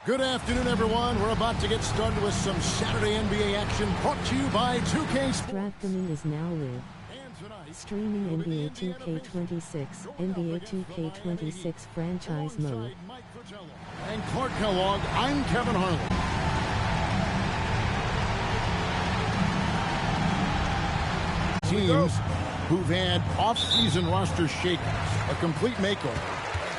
Good afternoon, everyone. We're about to get started with some Saturday NBA action brought to you by 2K Sports. Drafting is now live. Streaming NBA 2K26, NBA 2K26 franchise mode. And Clark Kellogg, I'm Kevin Harlan. Teams who've had off-season roster shakeups, a complete makeover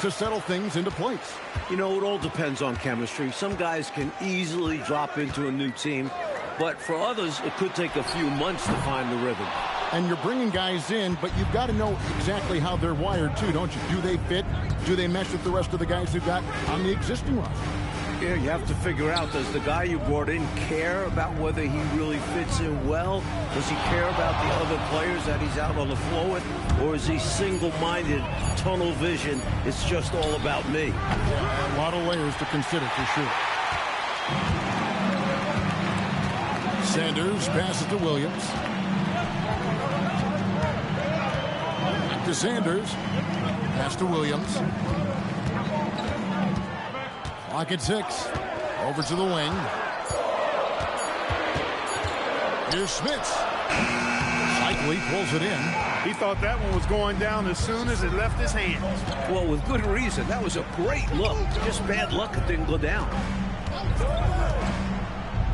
to settle things into place. You know, it all depends on chemistry. Some guys can easily drop into a new team, but for others, it could take a few months to find the rhythm. And you're bringing guys in, but you've got to know exactly how they're wired, too, don't you? Do they fit? Do they mesh with the rest of the guys who've got on the existing roster? Yeah, you have to figure out, does the guy you brought in care about whether he really fits in well? Does he care about the other players that he's out on the floor with? Or is he single-minded, tunnel vision? It's just all about me. Yeah, a lot of layers to consider, for sure. Sanders passes to Williams. Back to Sanders. Pass to Williams. Clock at 6. Over to the wing. Here's Smits. Cycli pulls it in. He thought that one was going down as soon as it left his hands. Well, with good reason. That was a great look. Just bad luck it didn't go down.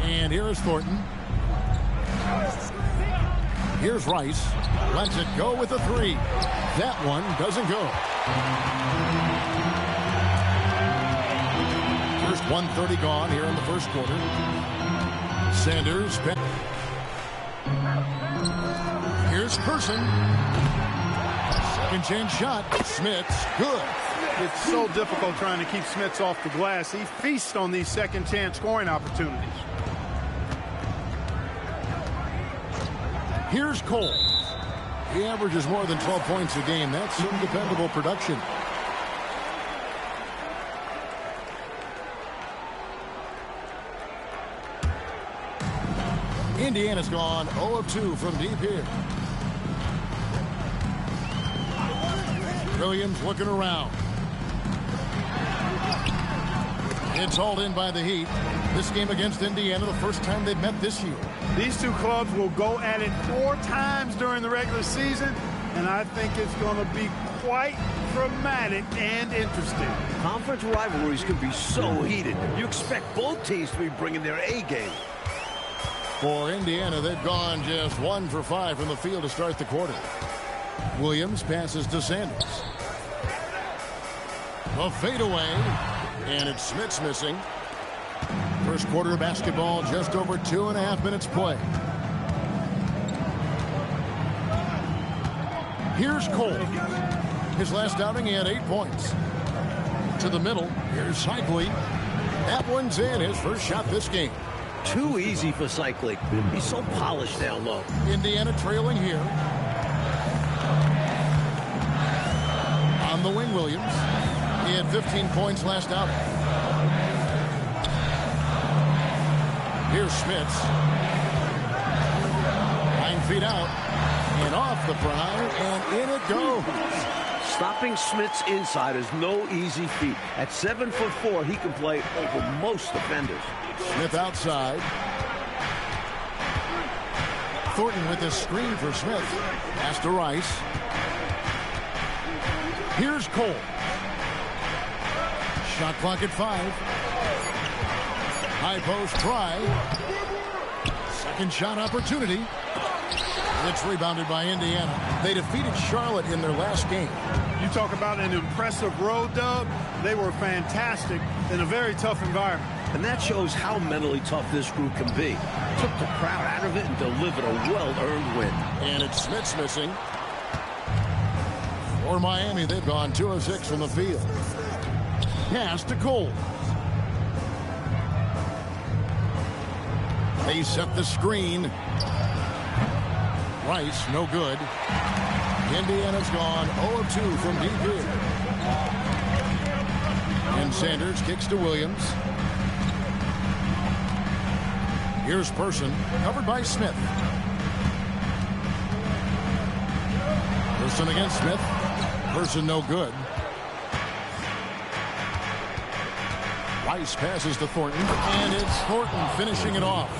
And here is Thornton. Here's Rice. Lets it go with a 3. That one doesn't go. First 1:30 gone here in the first quarter. Sanders. Here's Person. Second chance shot. Smits. Good. It's so difficult trying to keep Smits off the glass. He feasts on these second chance scoring opportunities. Here's Cole. He averages more than 12 points a game. That's some dependable production. Indiana's gone 0 of 2 from deep here. Williams looking around. It's hauled in by the Heat. This game against Indiana, the first time they've met this year. These two clubs will go at it 4 times during the regular season, and I think it's going to be quite dramatic and interesting. Conference rivalries can be so heated. You expect both teams to be bringing their A game. For Indiana, they've gone just 1 for 5 from the field to start the quarter. Williams passes to Sanders. A fadeaway, and it's Smits missing. First quarter of basketball, just over 2.5 minutes play. Here's Cole. His last outing, he had 8 points. To the middle, here's Cycli. That one's in, his first shot this game. Too easy for Cycli. He's so polished down low. Indiana trailing here. On the wing, Williams. He had 15 points last outing. Here's Smits. 9 feet out. And off the pry, and in it goes. Stopping Smits inside is no easy feat. At 7'4", he can play over most defenders. Smith outside. Thornton with a screen for Smith. Pass to Rice. Here's Cole. Shot clock at 5. High post try. Second shot opportunity. It's rebounded by Indiana. They defeated Charlotte in their last game. You talk about an impressive road dub. They were fantastic in a very tough environment. And that shows how mentally tough this group can be. Took the crowd out of it and delivered a well-earned win. And it's Smits missing. For Miami, they've gone 2 of 6 from the field. Pass to Cole. They set the screen. Rice, no good. Indiana's gone 0 of 2 from deep here. And Sanders kicks to Williams. Here's Person, covered by Smith. Person against Smith. Person no good. Rice passes to Thornton, and it's Thornton finishing it off.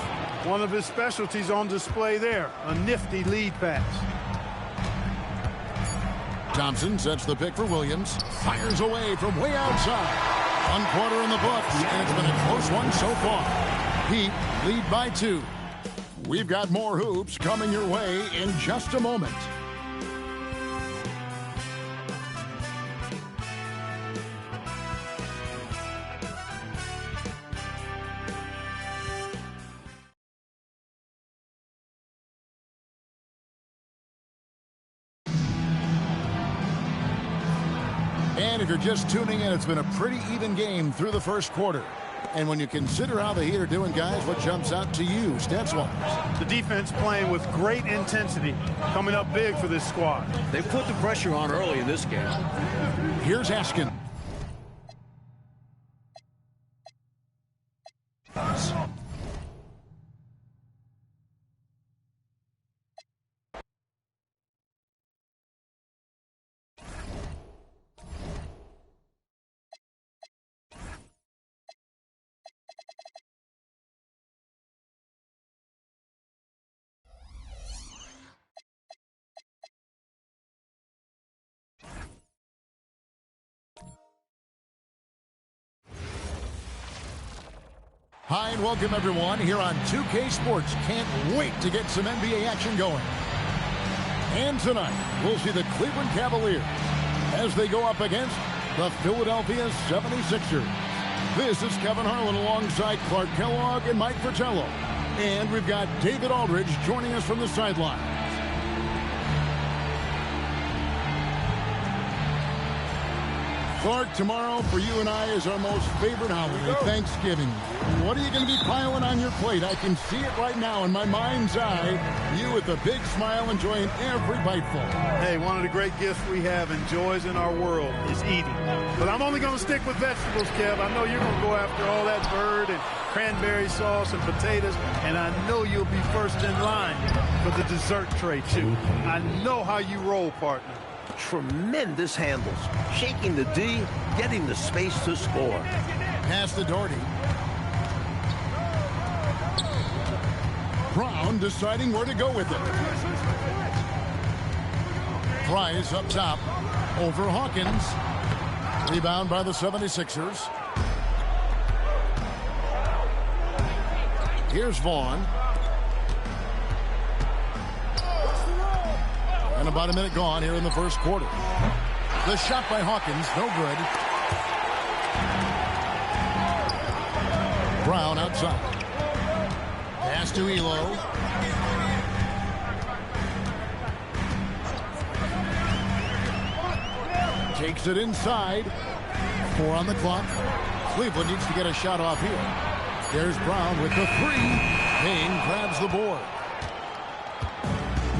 One of his specialties on display there, a nifty lead pass. Thompson sets the pick for Williams. Fires away from way outside. 1 quarter in the books, and it's been a close one so far. Heat lead by 2. We've got more hoops coming your way in just a moment. And if you're just tuning in, it's been a pretty even game through the first quarter. And when you consider how the Heat are doing, guys, what jumps out to you, stats-wise? The defense playing with great intensity, coming up big for this squad. They put the pressure on early in this game. Here's Askin. Hi, and welcome, everyone, here on 2K Sports. Can't wait to get some NBA action going. And tonight, we'll see the Cleveland Cavaliers as they go up against the Philadelphia 76ers. This is Kevin Harlan alongside Clark Kellogg and Mike Fratello. And we've got David Aldridge joining us from the sideline. Clark, tomorrow for you and I is our most favorite holiday, Thanksgiving. What are you going to be piling on your plate? I can see it right now in my mind's eye. You with a big smile enjoying every biteful. Hey, one of the great gifts we have and joys in our world is eating. But I'm only going to stick with vegetables, Kev. I know you're going to go after all that bird and cranberry sauce and potatoes, and I know you'll be first in line for the dessert tray, too. I know how you roll, partner. Tremendous handles. Shaking the D, getting the space to score. Pass to Doherty. Brown deciding where to go with it. Price up top. Over Hawkins. Rebound by the 76ers. Here's Vaughn. And about a minute gone here in the first quarter. The shot by Hawkins, no good. Brown outside. Pass to Elo. Takes it inside. 4 on the clock. Cleveland needs to get a shot off here. There's Brown with the 3. Payne grabs the board.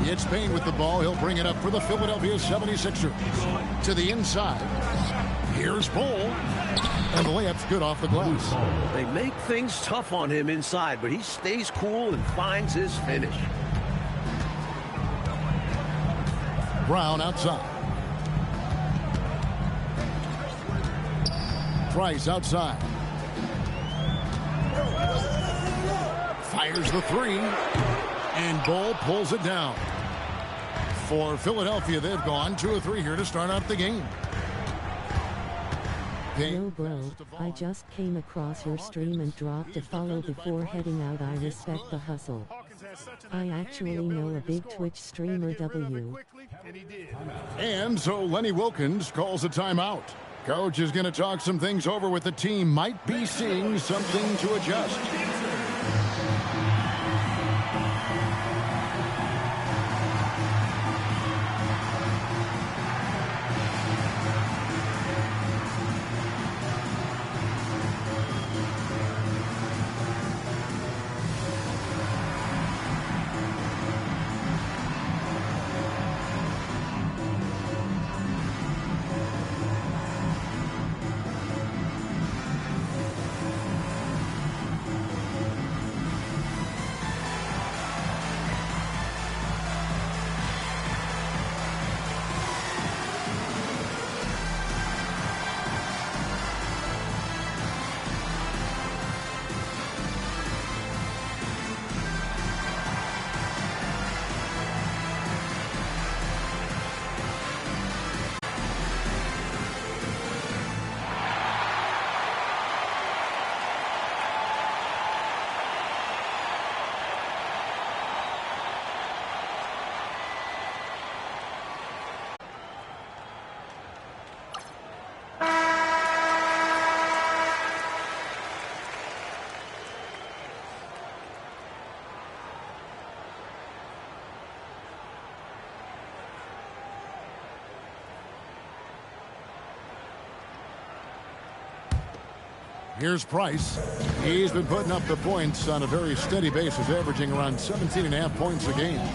It's Payne with the ball. He'll bring it up for the Philadelphia 76ers. To the inside. Here's Bull. And the layup's good off the glass. They make things tough on him inside, but he stays cool and finds his finish. Brown outside. Price outside. Fires the 3. And Bull pulls it down. For Philadelphia, they've gone 2 of 3 here to start out the game. Yo bro, I just came across your stream and dropped a follow before heading out. I respect the hustle. I actually know a big Twitch streamer W. And so Lenny Wilkins calls a timeout. Coach is going to talk some things over with the team. Might be seeing something to adjust. Here's Price. He's been putting up the points on a very steady basis, averaging around 17.5 points a game.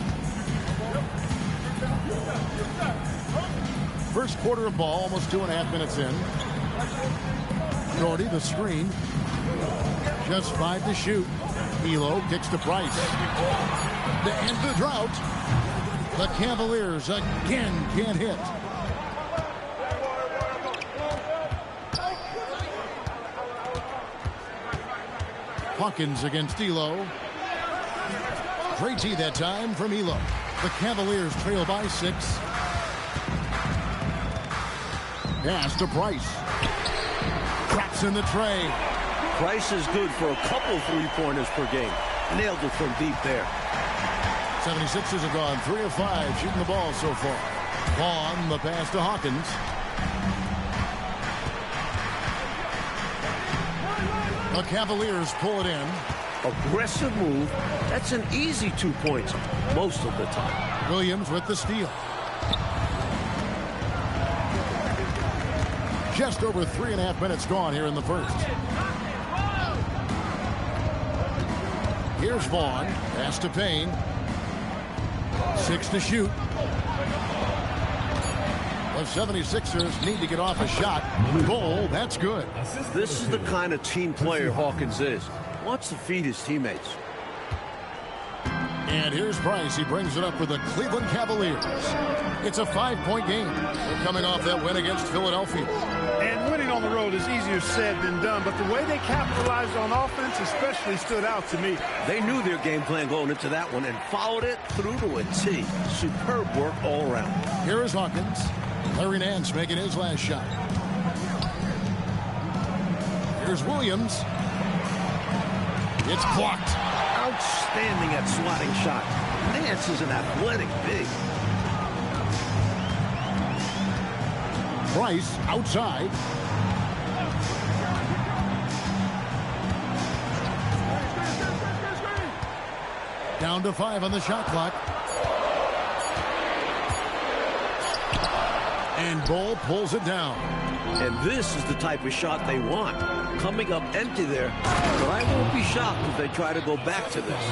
First quarter of ball, almost 2.5 minutes in. Doherty, the screen. Just 5 to shoot. Elo kicks to Price. To end the drought, the Cavaliers again can't hit. Hawkins against Elo. Great tee that time from Elo. The Cavaliers trail by 6. Pass to Price. Drops in the tray. Price is good for a couple three-pointers per game. Nailed it from deep there. 76ers have gone 3 of 5 shooting the ball so far. Vaughn, the pass to Hawkins. The Cavaliers pull it in. Aggressive move. That's an easy 2 points most of the time. Williams with the steal. Just over 3.5 minutes gone here in the first. Here's Vaughn. Pass to Payne. 6 to shoot. The 76ers need to get off a shot. Goal, that's good. This is the kind of team player Hawkins is. Wants to feed his teammates. And here's Price. He brings it up for the Cleveland Cavaliers. It's a 5-point game. They're coming off that win against Philadelphia. And winning on the road is easier said than done, but the way they capitalized on offense especially stood out to me. They knew their game plan going into that one and followed it through to a T. Superb work all around. Here is Hawkins. Larry Nance making his last shot. Here's Williams. It's blocked. Outstanding at swatting shot. Nance is an athletic big. Price outside. Down to 5 on the shot clock. And Ball pulls it down. And this is the type of shot they want. Coming up empty there. But I won't be shocked if they try to go back to this.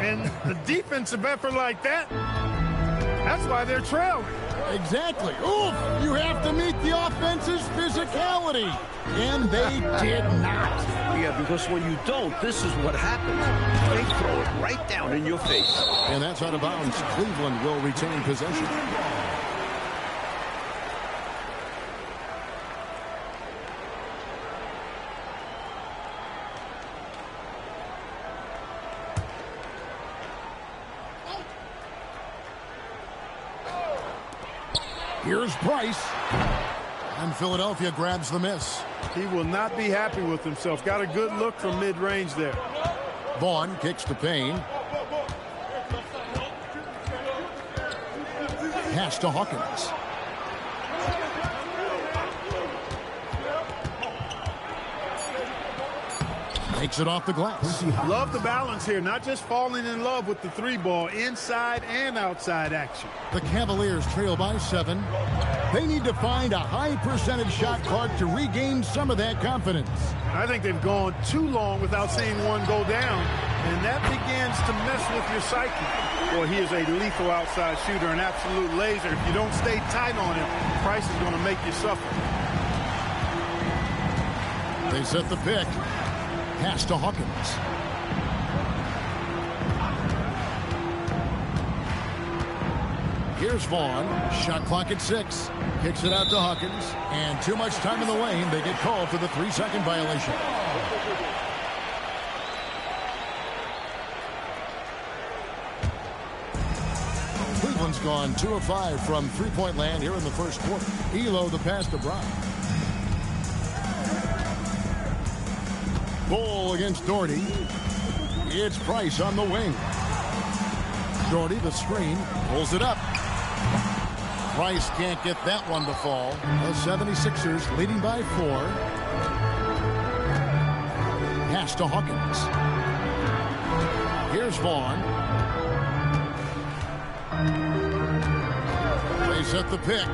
And the defensive effort like that, that's why they're trailing. Exactly. Oof! You have to meet the offense's physicality. And they did not. Yeah, because when you don't, this is what happens. They throw it right down in your face. And that's out of bounds. Cleveland will retain possession. Here's Price. And Philadelphia grabs the miss. He will not be happy with himself. Got a good look from mid-range there. Vaughn kicks to Payne. Pass to Hawkins. Takes it off the glass. Love the balance here. Not just falling in love with the 3-ball, inside and outside action. The Cavaliers trail by 7. They need to find a high percentage shot clock to regain some of that confidence. I think they've gone too long without seeing one go down, and that begins to mess with your psyche. Boy, he is a lethal outside shooter, an absolute laser. If you don't stay tight on him, Price is going to make you suffer. They set the pick. Pass to Hawkins. Here's Vaughn. Shot clock at 6. Kicks it out to Hawkins. And too much time in the lane. They get called for the 3-second violation. Cleveland's gone 2 of 5 from three-point land here in the first quarter. Elo the pass to Brown. Ball against Doherty. It's Price on the wing. Doherty, the screen, pulls it up. Price can't get that one to fall. The 76ers leading by 4. Pass to Hawkins. Here's Vaughn. They set the pick.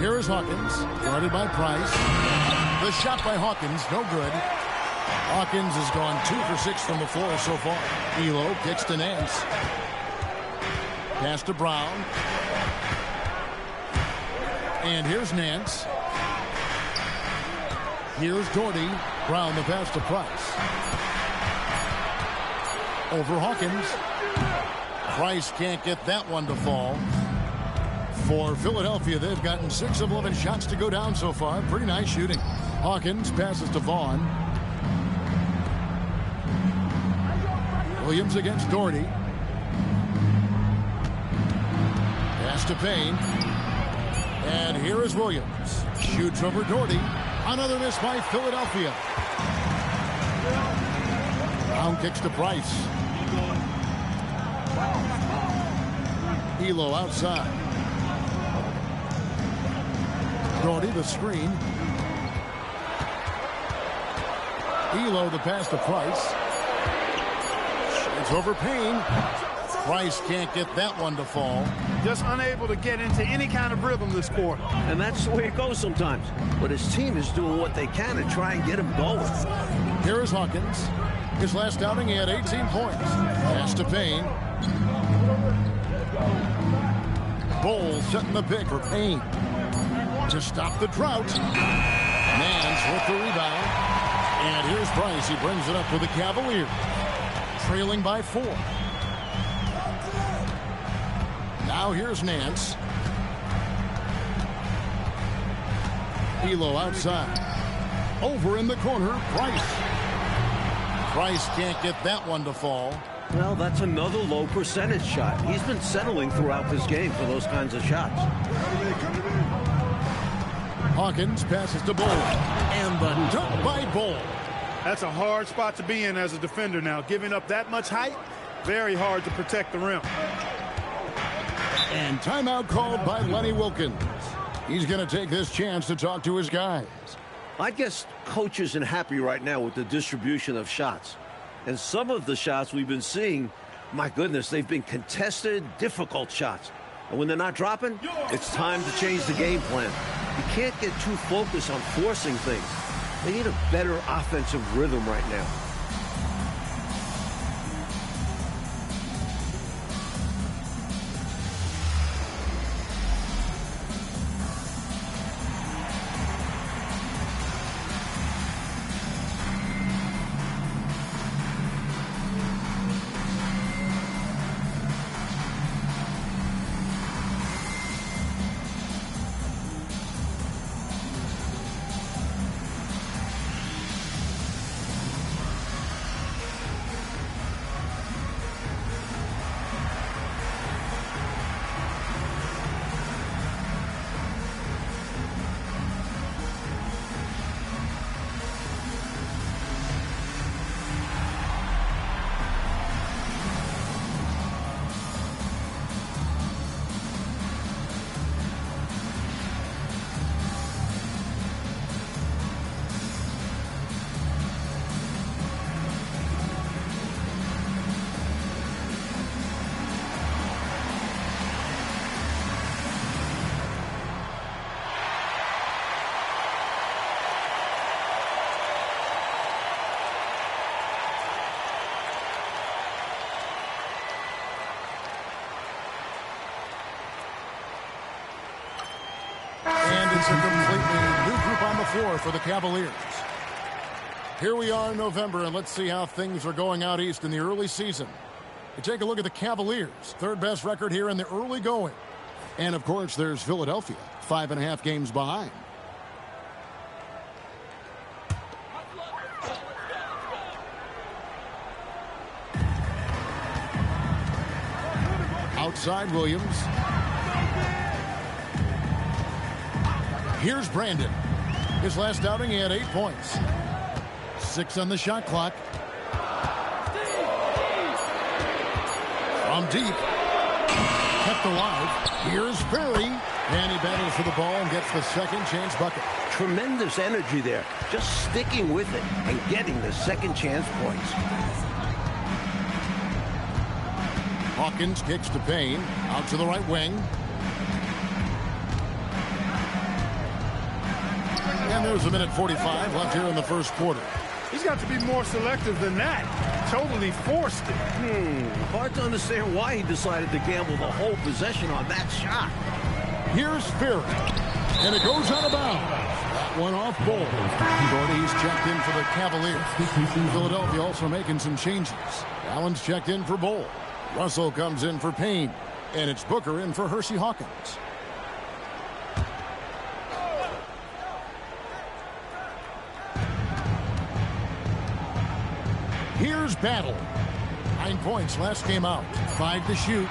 Here is Hawkins, guarded by Price. The shot by Hawkins, no good. Hawkins has gone 2 for 6 from the floor so far. Elo kicks to Nance. Pass to Brown. And here's Nance. Here's Doherty. Brown the pass to Price. Over Hawkins. Price can't get that one to fall. For Philadelphia, they've gotten 6 of 11 shots to go down so far. Pretty nice shooting. Hawkins passes to Vaughn. Williams against Doherty. Pass to Payne. And here is Williams. Shoots over Doherty. Another miss by Philadelphia. Brown kicks to Price. Elo outside. Doherty the screen. Elo the pass to Price. It's over Payne. Price can't get that one to fall. Just unable to get into any kind of rhythm this quarter. And that's the way it goes sometimes. But his team is doing what they can to try and get him going. Here is Hawkins. His last outing, he had 18 points. Pass to Payne. Bowles setting the pick for Payne. To stop the drought. Nance with the rebound. And here's Price. He brings it up to the Cavaliers. Trailing by 4. Now here's Nance. Elo outside. Over in the corner, Price. Price can't get that one to fall. Well, that's another low percentage shot. He's been settling throughout this game for those kinds of shots. Hawkins passes to Bowles. And the dunk by Bowles. That's a hard spot to be in as a defender now. Giving up that much height, very hard to protect the rim. And timeout called by Lenny Wilkens. He's going to take this chance to talk to his guys. I guess coach isn't happy right now with the distribution of shots. And some of the shots we've been seeing, my goodness, they've been contested, difficult shots. And when they're not dropping, it's time to change the game plan. You can't get too focused on forcing things. They need a better offensive rhythm right now. And it's a completely new group on the floor for the Cavaliers. Here we are in November, and let's see how things are going out east in the early season. You take a look at the Cavaliers, third best record here in the early going. And, of course, there's Philadelphia, 5.5 games behind. Outside Williams. Here's Brandon. His last outing, he had 8 points. 6 on the shot clock. From deep. Kept alive. Here's Perry. And he battles for the ball and gets the second chance bucket. Tremendous energy there. Just sticking with it and getting the second chance points. Hawkins kicks to Payne. Out to the right wing. And there's a minute 45 left here in the first quarter. He's got to be more selective than that. Totally forced it. Hard to understand why he decided to gamble the whole possession on that shot. Here's Ferry. And it goes out of bounds. That one off Bull. Doherty's checked in for the Cavaliers. Philadelphia also making some changes. Allen's checked in for Bull. Russell comes in for Payne. And it's Booker in for Hersey Hawkins. Here's Battle. 9 points last game out. 5 to shoot.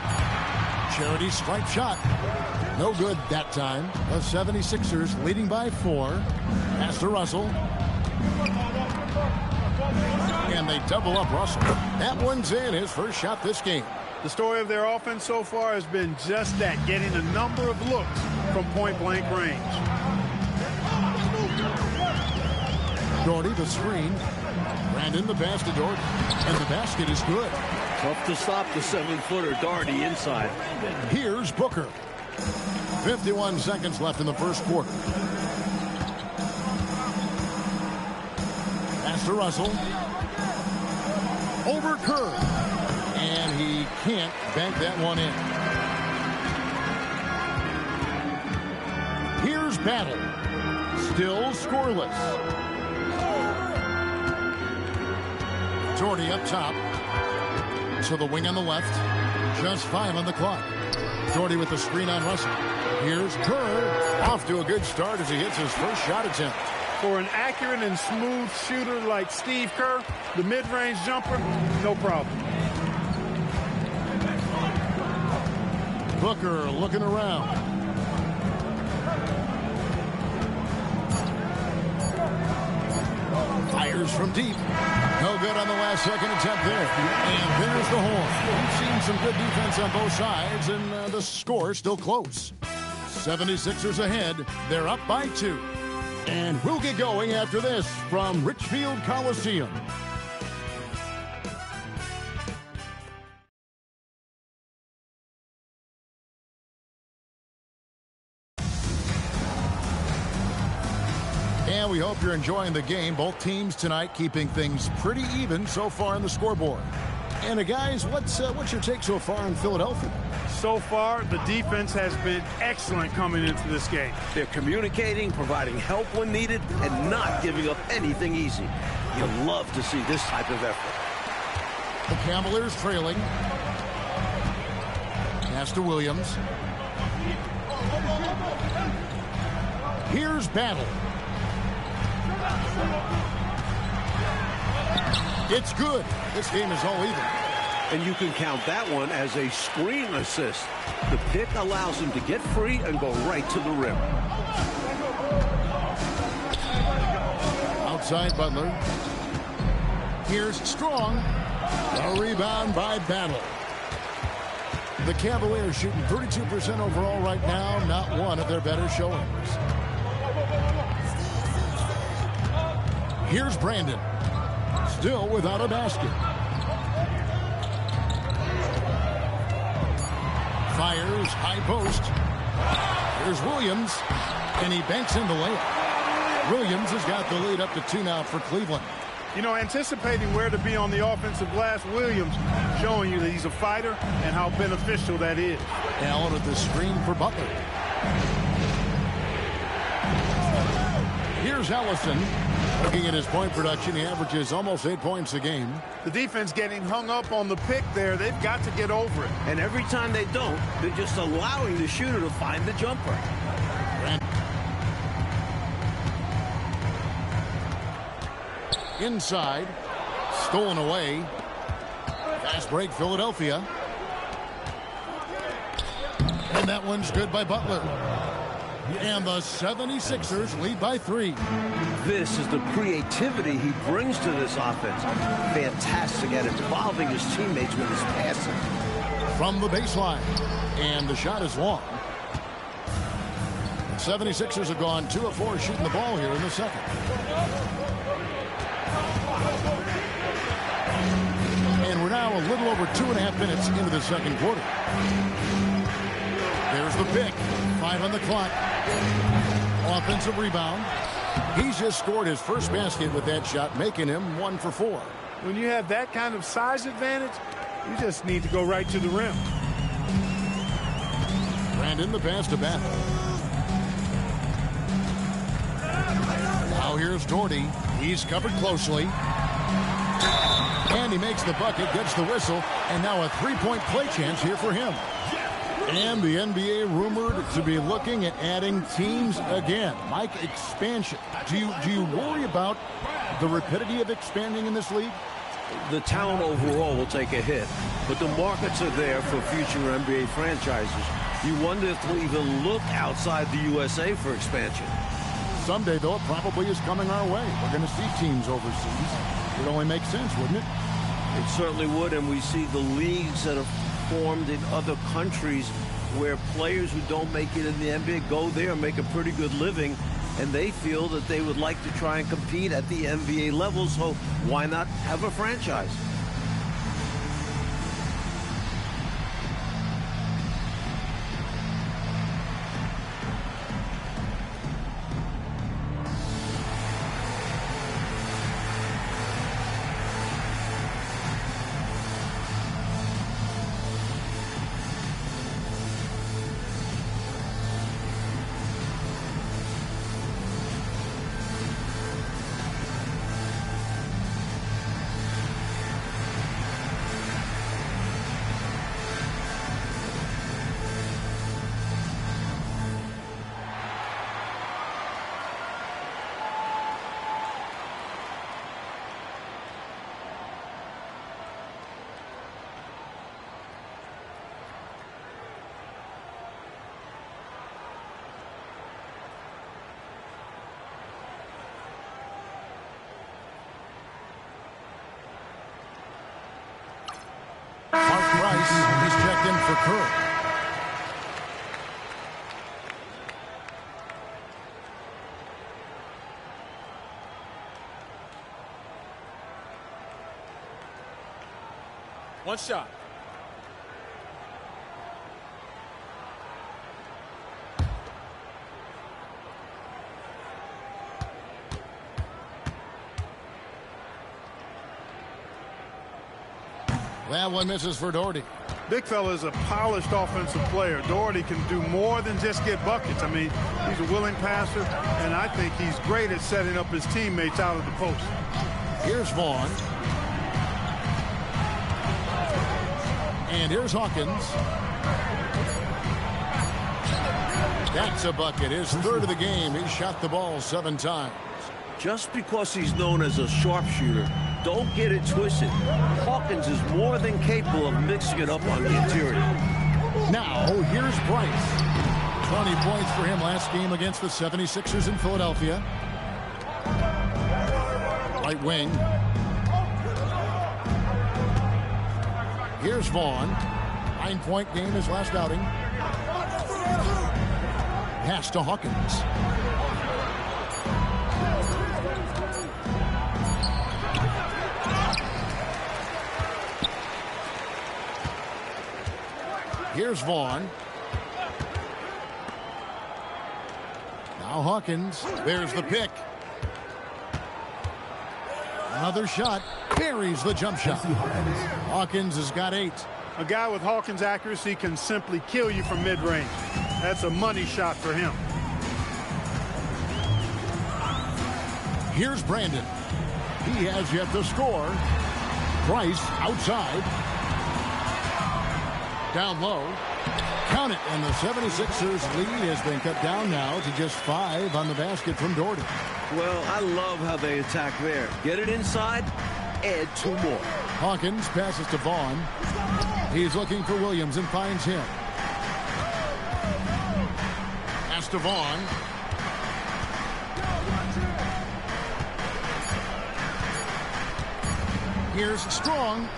Charity stripe shot. No good that time. The 76ers leading by 4. Pass to Russell. And they double up Russell. That one's in, his first shot this game. The story of their offense so far has been just that, getting a number of looks from point-blank range. Doherty, the screen. Brandon, the pass to Doherty. And the basket is good. Tough to stop the 7-footer Doherty inside. Here's Booker. 51 seconds left in the first quarter. Pass to Russell. Over Kerr. And he can't bank that one in. Here's Battle. Still scoreless. Doherty up top. To the wing on the left. Just 5 on the clock. Doherty with the screen on Russell. Here's Kerr. Off to a good start as he hits his first shot attempt. For an accurate and smooth shooter like Steve Kerr, the mid-range jumper, no problem. Booker looking around. Fires from deep. No good on the last second attempt there. And there's the horn. We've seen some good defense on both sides, and the score still close. 76ers ahead. They're up by 2. And we'll get going after this from Richfield Coliseum. And we hope you're enjoying the game. Both teams tonight keeping things pretty even so far on the scoreboard. And guys, what's your take so far in Philadelphia? So far, the defense has been excellent coming into this game. They're communicating, providing help when needed, and not giving up anything easy. You love to see this type of effort. The Cavaliers trailing. Pass to Williams. Here's Battle. It's good. This game is all even. And you can count that one as a screen assist. The pick allows him to get free and go right to the rim. Outside Butler. Here's Strong. A rebound by Battle. The Cavaliers shooting 32% overall right now. Not one of their better showings. Here's Brandon. Still without a basket. Fires, high post. Here's Williams, and he banks in the layup. Williams has got the lead up to 2 now for Cleveland. You know, anticipating where to be on the offensive glass, Williams showing you that he's a fighter and how beneficial that is. Allen with the screen for Butler. Here's Ellison. Looking at his point production, he averages almost 8 points a game. The defense getting hung up on the pick there. They've got to get over it. And every time they don't, they're just allowing the shooter to find the jumper. Inside. Stolen away. Fast break, Philadelphia. And that one's good by Butler. And the 76ers lead by 3. This is the creativity he brings to this offense. Fantastic at involving his teammates with his passing. From the baseline. And the shot is long. The 76ers have gone 2 of 4 shooting the ball here in the second. And we're now a little over 2.5 minutes into the second quarter. There's the pick. 5 on the clock. Offensive rebound. He's just scored his first basket with that shot, making him 1 for 4. When you have that kind of size advantage, you just need to go right to the rim. Brandon, the pass to Beth. Now here's Doherty. He's covered closely. And he makes the bucket, gets the whistle, and now a three-point play chance here for him. And the NBA rumored to be looking at adding teams again. Mike, expansion. Do you worry about the rapidity of expanding in this league? The talent overall will take a hit, but the markets are there for future NBA franchises. You wonder if they'll even look outside the USA for expansion. Someday, though, it probably is coming our way. We're going to see teams overseas. It would only make sense, wouldn't it? It certainly would, and we see the leagues that have formed in other countries where players who don't make it in the NBA go there and make a pretty good living, and they feel that they would like to try and compete at the NBA level, so why not have a franchise? He's checked in for Kerr. One shot. That one misses for Doherty. Big fella is a polished offensive player. Doherty can do more than just get buckets. I mean, he's a willing passer, and I think he's great at setting up his teammates out of the post. Here's Vaughn. And here's Hawkins. That's a bucket. His third of the game. He shot the ball 7 times. Just because he's known as a sharpshooter, don't get it twisted. Hawkins is more than capable of mixing it up on the interior. Now, here's Bryce. 20 points for him last game against the 76ers in Philadelphia. Right wing. Here's Vaughn. 9-point game his last outing. Pass to Hawkins. Here's Vaughn. Now Hawkins. There's the pick. Another shot. Buries the jump shot. Hawkins has got 8. A guy with Hawkins' accuracy can simply kill you from mid-range. That's a money shot for him. Here's Brandon. He has yet to score. Bryce outside. Down low. Count it. And the 76ers lead has been cut down now to just 5 on the basket from Doherty. Well, I love how they attack there. Get it inside, add 2 more. Hawkins passes to Vaughn. He's looking for Williams and finds him. Pass to Vaughn. Here's Strong.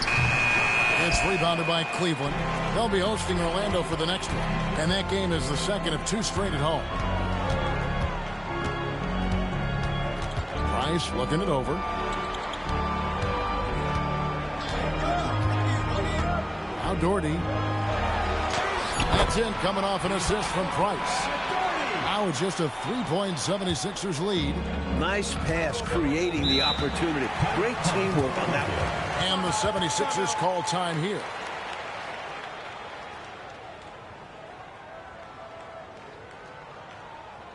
It's rebounded by Cleveland. They'll be hosting Orlando for the next one. And that game is the second of 2 straight at home. Price looking it over. Now Doherty. That's in, coming off an assist from Price. Now it's just a 3-point 76ers lead. Nice pass creating the opportunity. Great teamwork on that one. And the 76ers call time here.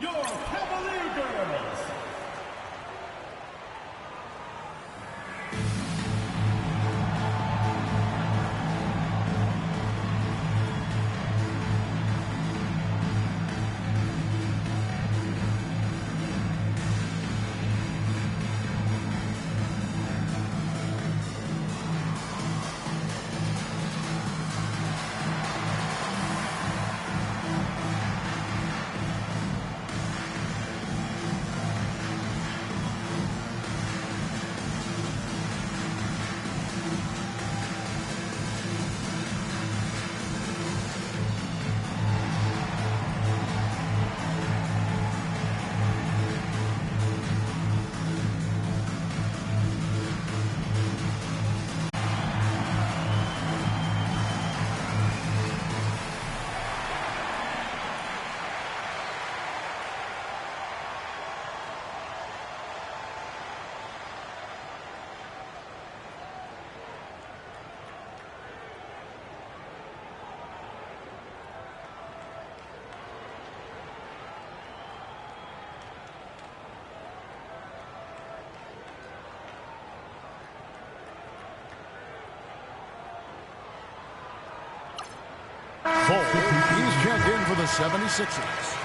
Your Cavalier girls. Ball, he's checked in for the 76ers.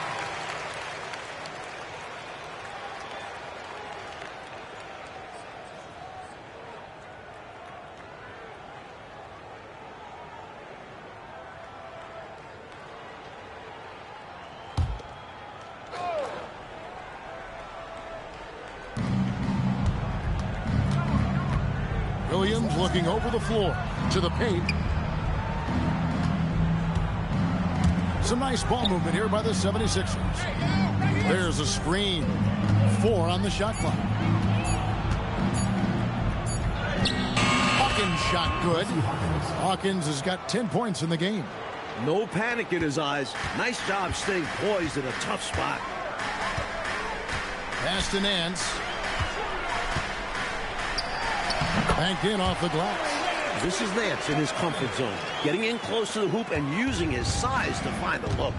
Williams looking over the floor to the paint. Some nice ball movement here by the 76ers. There's a screen. 4 on the shot clock. Hawkins shot good. Hawkins has got 10 points in the game. No panic in his eyes. Nice job staying poised in a tough spot. Pass to Nance. Banked in off the glass. This is Nance in his comfort zone, getting in close to the hoop and using his size to find the look.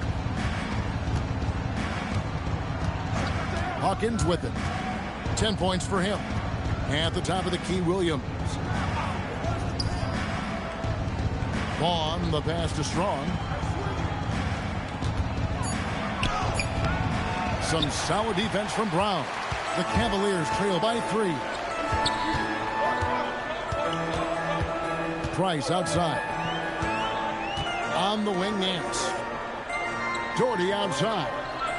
Hawkins with it. 10 points for him. At the top of the key, Williams. Vaughn, the pass to Strong. Some solid defense from Brown. The Cavaliers trail by 3. Price outside. On the wing, Nance. Doherty outside.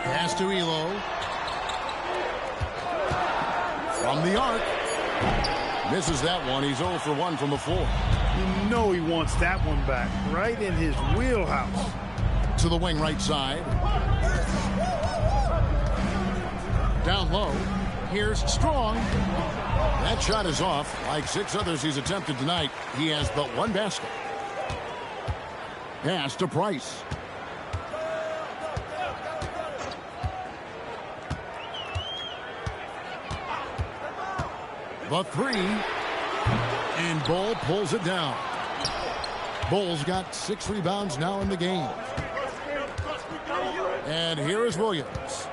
Pass to Elo. From the arc. Misses that one. He's 0 for 1 from the floor. You know he wants that one back. Right in his wheelhouse. To the wing right side. Down low. Here's Strong. That shot is off. Like 6 others he's attempted tonight, he has but 1 basket. Pass to Price. The 3. And Bull pulls it down. Bull's got 6 rebounds now in the game. And here is Williams.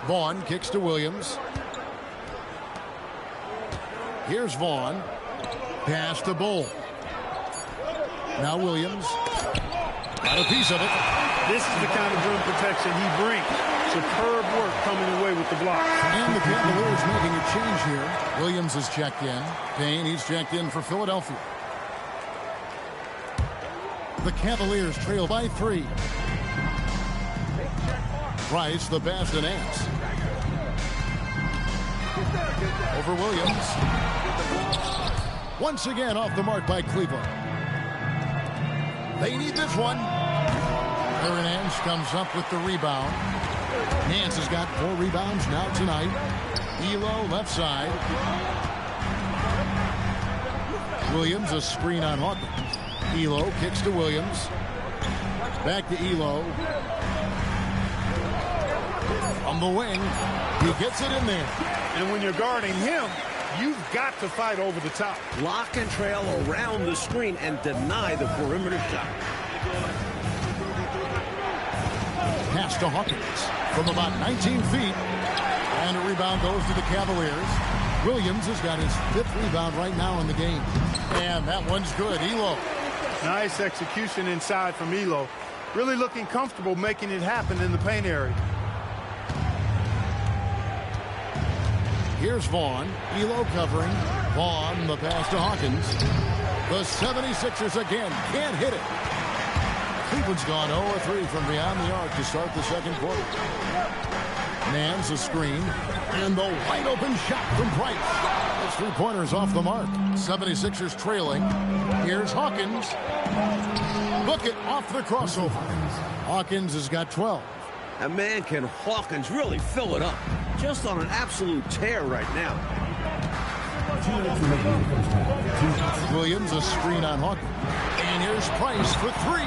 Vaughn kicks to Williams. Here's Vaughn. Pass to Bull. Now Williams. Got a piece of it. This is the kind of rim protection he brings. Superb work coming away with the block. And the Cavaliers making a change here. Williams is checked in. Payne, he's checked in for Philadelphia. The Cavaliers trail by 3. Price, the pass to Nance. Over Williams. Once again off the mark by Cleveland. They need this one. Aaron Nance comes up with the rebound. Nance has got 4 rebounds now tonight. Elo left side. Williams a screen on Hawkins. Elo kicks to Williams. Back to Elo. On the wing. He gets it in there. And when you're guarding him, you've got to fight over the top. Lock and trail around the screen and deny the perimeter shot. Pass to Hawkins from about 19 feet. And a rebound goes to the Cavaliers. Williams has got his 5th rebound right now in the game. And that one's good. Elo. Nice execution inside from Elo. Really looking comfortable making it happen in the paint area. Here's Vaughn. Elo covering. Vaughn, the pass to Hawkins. The 76ers again can't hit it. Cleveland's gone 0-3 from beyond the arc to start the second quarter. Nance a screen. And the wide open shot from Price. Those 3-pointers off the mark. 76ers trailing. Here's Hawkins. Book it off the crossover. Hawkins has got 12. And man, can Hawkins really fill it up. Just on an absolute tear right now. Williams a screen on Hawkins. And here's Price for 3.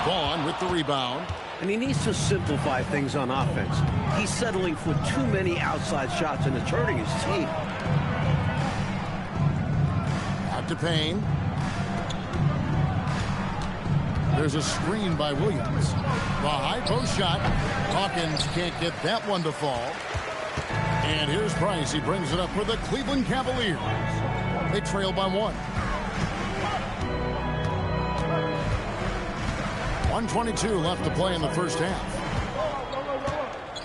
Vaughn with the rebound. And he needs to simplify things on offense. He's settling for too many outside shots and it's hurting his team. Out to Payne. There's a screen by Williams. The high post shot. Hawkins can't get that one to fall. And here's Price. He brings it up for the Cleveland Cavaliers. They trail by 1. 1:22 left to play in the first half.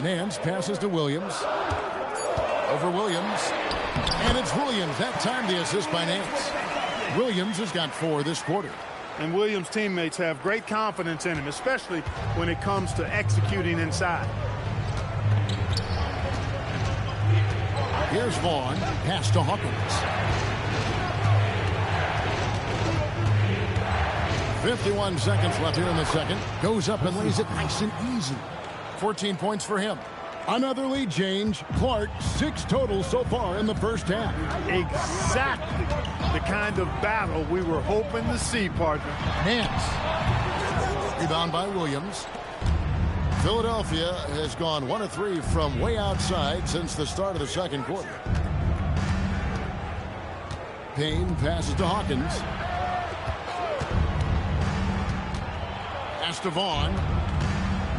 Nance passes to Williams. Over Williams. And it's Williams. That time the assist by Nance. Williams has got 4 this quarter. And Williams' teammates have great confidence in him, especially when it comes to executing inside. Here's Vaughn. Pass to Hawkins. 51 seconds left here in the second. Goes up and lays it nice and easy. 14 points for him. Another lead change. Clark, 6 total so far in the first half. Exactly the kind of battle we were hoping to see, partner. Nance. Rebound by Williams. Philadelphia has gone 1 of 3 from way outside since the start of the second quarter. Payne passes to Hawkins. Pass to Vaughn.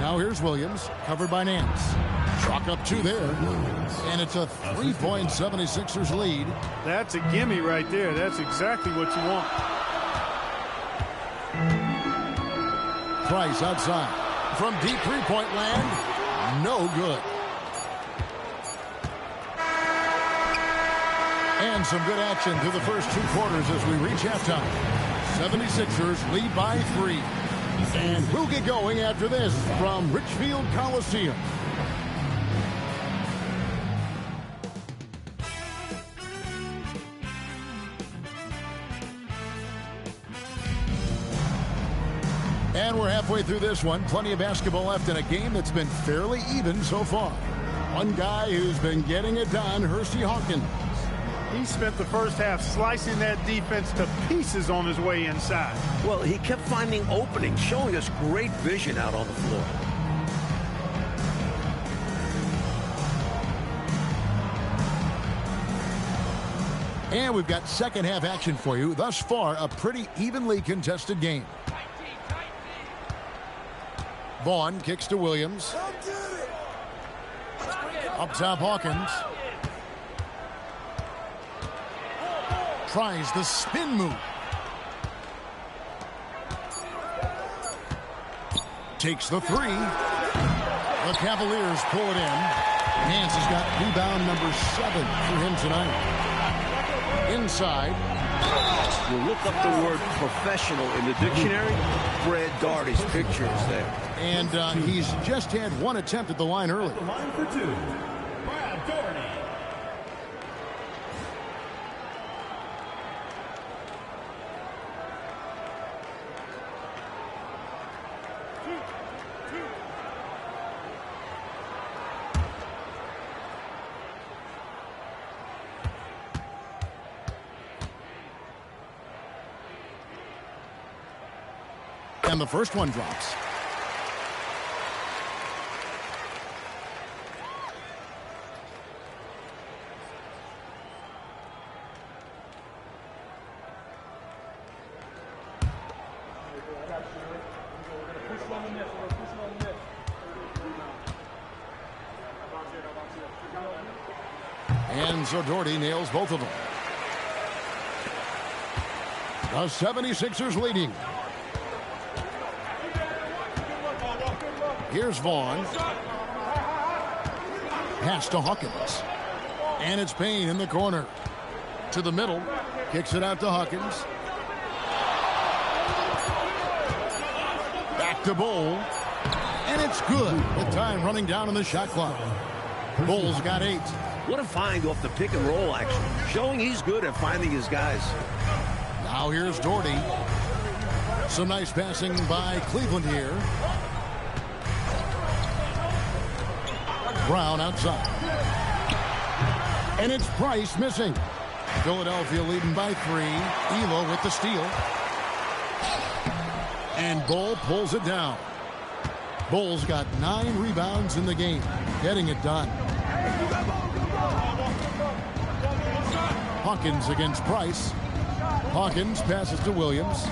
Now here's Williams, covered by Nance. Chalk up 2 there. And it's a 3-point 76ers lead. That's a gimme right there. That's exactly what you want. Price outside. From deep 3-point land. No good. And some good action through the first 2 quarters as we reach halftime. 76ers lead by 3. And we'll get going after this from Richfield Coliseum. And we're halfway through this one. Plenty of basketball left in a game that's been fairly even so far. One guy who's been getting it done, Hersey Hawkins. He spent the first half slicing that defense to pieces on his way inside. Well, he kept finding openings, showing us great vision out on the floor. And we've got second half action for you. Thus far, a pretty evenly contested game. Vaughn kicks to Williams. Up top, Hawkins. Tries the spin move. Takes the 3. The Cavaliers pull it in. Nance has got rebound number 7 for him tonight. Inside. You look up the word professional in the dictionary, Brad Daugherty's picture is there. And he's just had 1 attempt at the line early. The line for 2, Brad Daugherty. And the first one drops. And so Doherty nails both of them. The 76ers leading. Here's Vaughn. Pass to Hawkins. And it's Payne in the corner. To the middle. Kicks it out to Hawkins. Back to Bol. And it's good. With time running down on the shot clock. Bol's got 8. What a find off the pick and roll action. Showing he's good at finding his guys. Now here's Doherty. Some nice passing by Cleveland here. Brown outside. And it's Price missing. Philadelphia leading by 3. Elo with the steal. And Bol pulls it down. Bol's got 9 rebounds in the game. Getting it done. Hawkins against Price. Hawkins passes to Williams.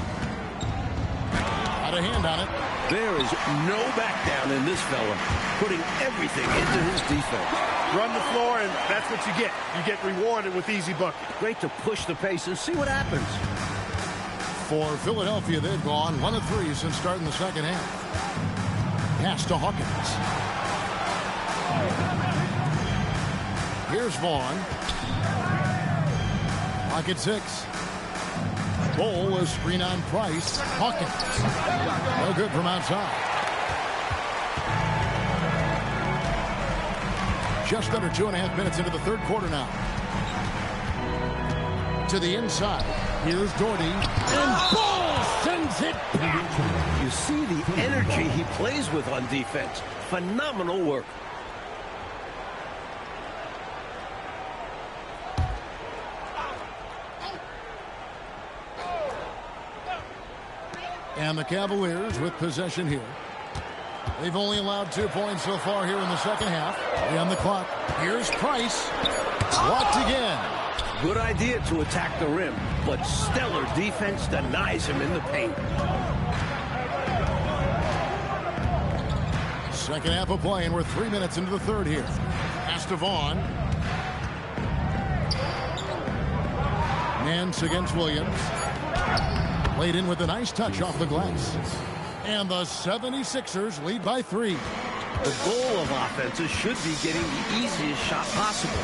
Got a hand on it. There is no back down in this fella. Putting everything into his defense. Run the floor, and that's what you get. You get rewarded with easy buckets. Great to push the pace and see what happens. For Philadelphia, they've gone 1 of 3 since starting the second half. Pass to Hawkins. Here's Vaughn. Pocket 6. Bol, a screen on Price. Hawkins. No good from outside. Just under 2.5 minutes into the third quarter now. To the inside. Here's Doherty. And Bol sends it back. You see the energy he plays with on defense. Phenomenal work. And the Cavaliers with possession here. They've only allowed 2 points so far here in the second half. On the clock. Here's Price. Blocked again. Good idea to attack the rim, but stellar defense denies him in the paint. Second half of play, and we're 3 minutes into the third here. Pass to Vaughn. Nance against Williams. Laid in with a nice touch off the glass. And the 76ers lead by 3. The goal of offenses should be getting the easiest shot possible.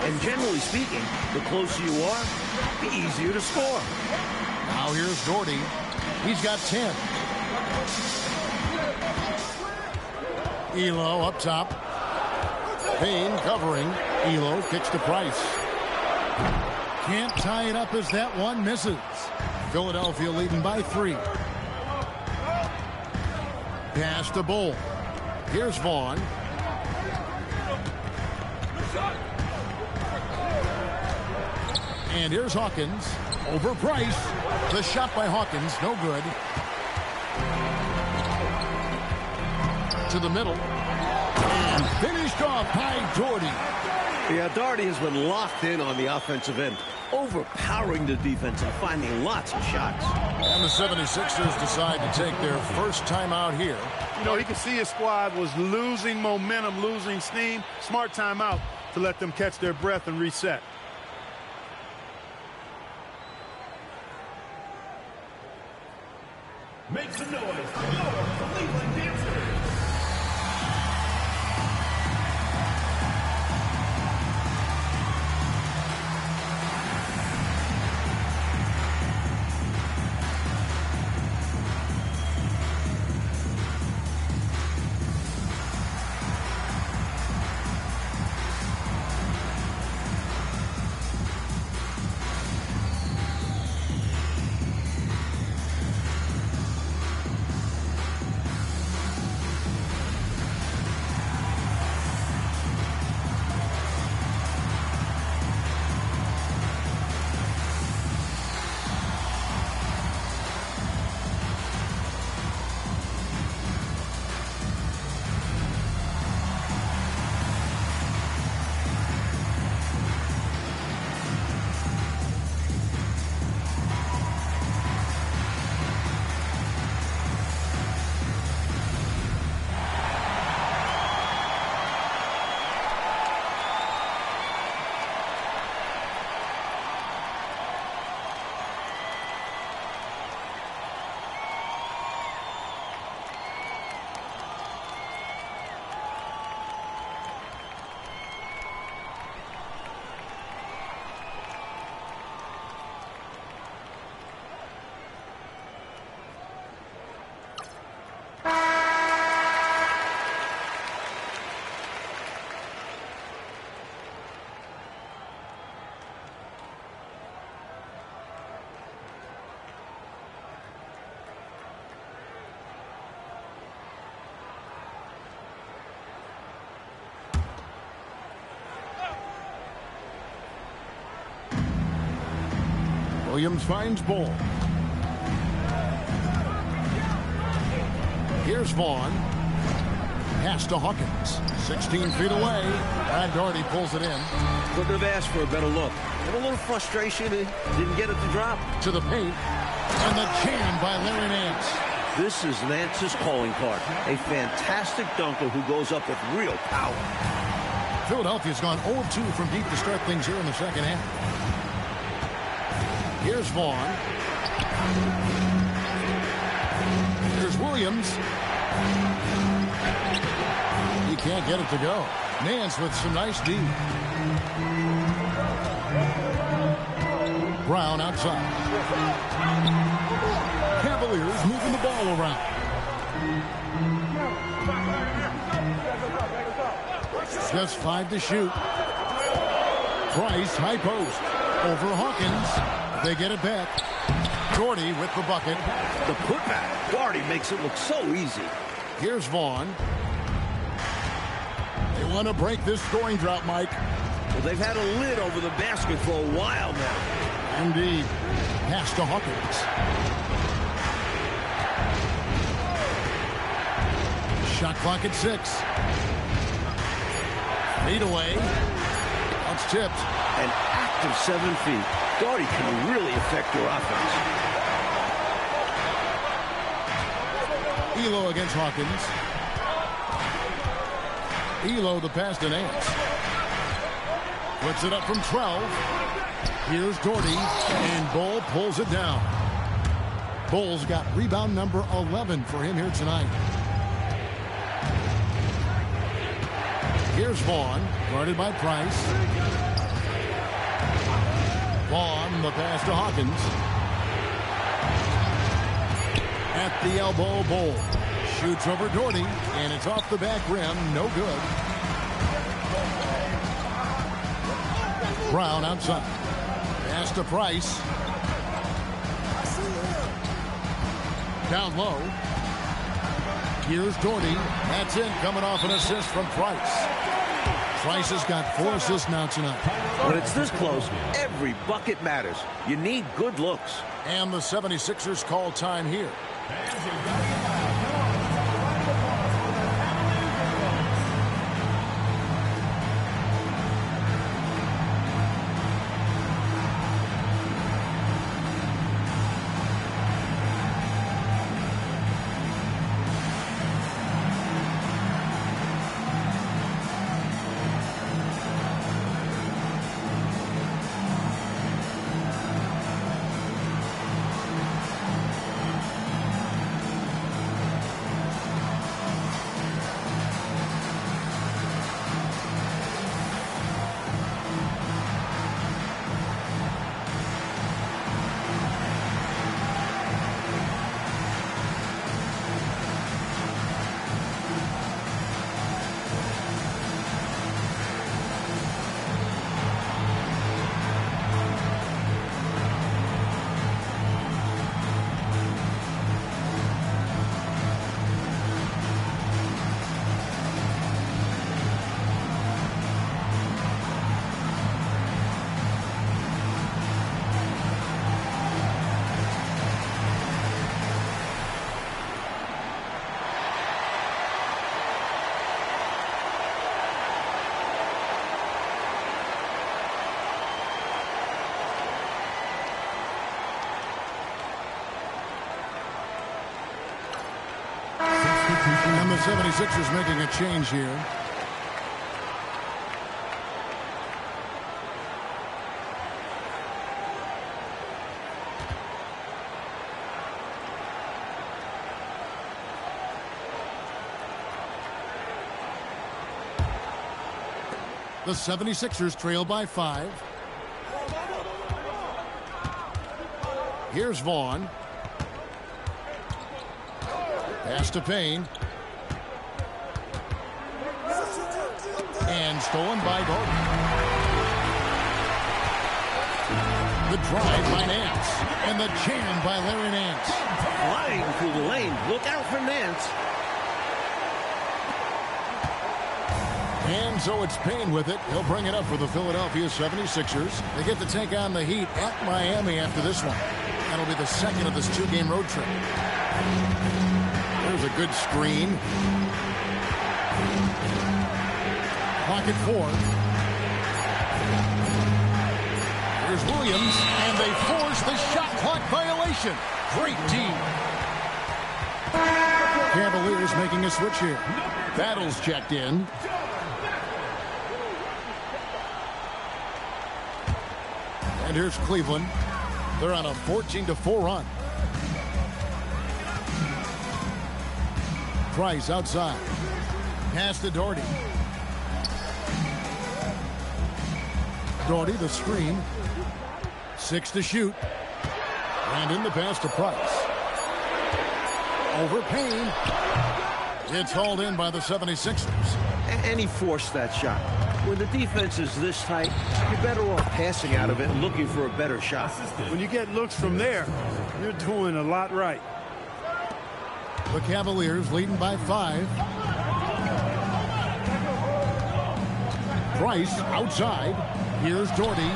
And generally speaking, the closer you are, the easier to score. Now here's Doherty. He's got 10. Elo up top. Payne covering. Elo kicks to Price. Can't tie it up as that one misses. Philadelphia leading by 3. Pass to Bol. Here's Vaughn. And here's Hawkins. Over Price. The shot by Hawkins. No good. To the middle. And finished off by Doherty. Yeah, Doherty has been locked in on the offensive end, overpowering the defense and finding lots of shots. And the 76ers decide to take their first timeout here. You know, he could see his squad was losing momentum, losing steam. Smart timeout to let them catch their breath and reset. Make some noise for your Cleveland Dancers. Williams finds Bull. Here's Vaughn. Pass to Hawkins. 16 feet away. Brad Daugherty pulls it in. Couldn't have asked for a better look. And a little frustration. He didn't get it to drop. To the paint. And the jam by Larry Nance. This is Nance's calling card. A fantastic dunker who goes up with real power. Philadelphia's gone 0-2 from deep to start things here in the second half. Here's Vaughn. Here's Williams. He can't get it to go. Nance with some nice D. Brown outside. Cavaliers moving the ball around. Just 5 to shoot. Price, high post. Over Hawkins. They get it back. Daugherty with the bucket. The putback. Daugherty makes it look so easy. Here's Vaughn. They want to break this scoring drought, Mike. Well, they've had a lid over the basket for a while now. Indeed. Pass to Hawkins. Shot clock at 6. Feet away. That's tipped. An active 7 feet. Daugherty can really affect your offense. Elo against Hawkins. Elo the pass to Nance. Puts it up from 12. Here's Daugherty, and Bull pulls it down. Bull's got rebound number 11 for him here tonight. Here's Vaughn, guarded by Price. Vaughn, the pass to Hawkins. At the elbow, Bull shoots over Daugherty, and it's off the back rim, no good. Brown outside. Pass to Price. Down low. Here's Daugherty. That's in, coming off an assist from Price. Price has got 4 assists now tonight. When it's this close, every bucket matters. You need good looks. And the 76ers call time here. And the 76ers making a change here. The 76ers trail by 5. Here's Vaughn. Pass to Payne. And stolen by Daugherty. The drive by Nance. And the jam by Larry Nance. Flying through the lane. Look out for Nance. And so it's Payne with it. He'll bring it up for the Philadelphia 76ers. They get to take on the Heat at Miami after this one. That'll be the second of this two-game road trip. There's a good screen. Clock at 4. Here's Williams, and they force the shot clock violation. Great team. Cavaliers making a switch here. Battles checked in. And here's Cleveland. They're on a 14-4 run. Price outside. Pass to Doherty. Doherty, the screen. 6 to shoot. And in the pass to Price. Over Payne. It's hauled in by the 76ers. And he forced that shot. When the defense is this tight, you're better off passing out of it and looking for a better shot. When you get looks from there, you're doing a lot right. The Cavaliers leading by 5. Price outside. Here's Doherty.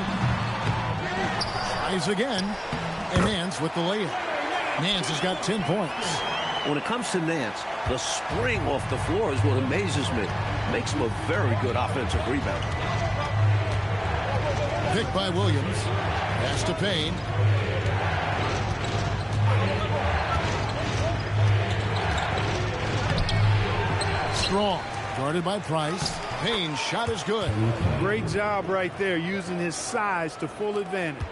Tries again. And Nance with the layup. Nance has got 10 points. When it comes to Nance, the spring off the floor is what amazes me. Makes him a very good offensive rebounder. Picked by Williams. Pass to Payne. Strong. Guarded by Price. Payne's shot is good. Great job right there, using his size to full advantage.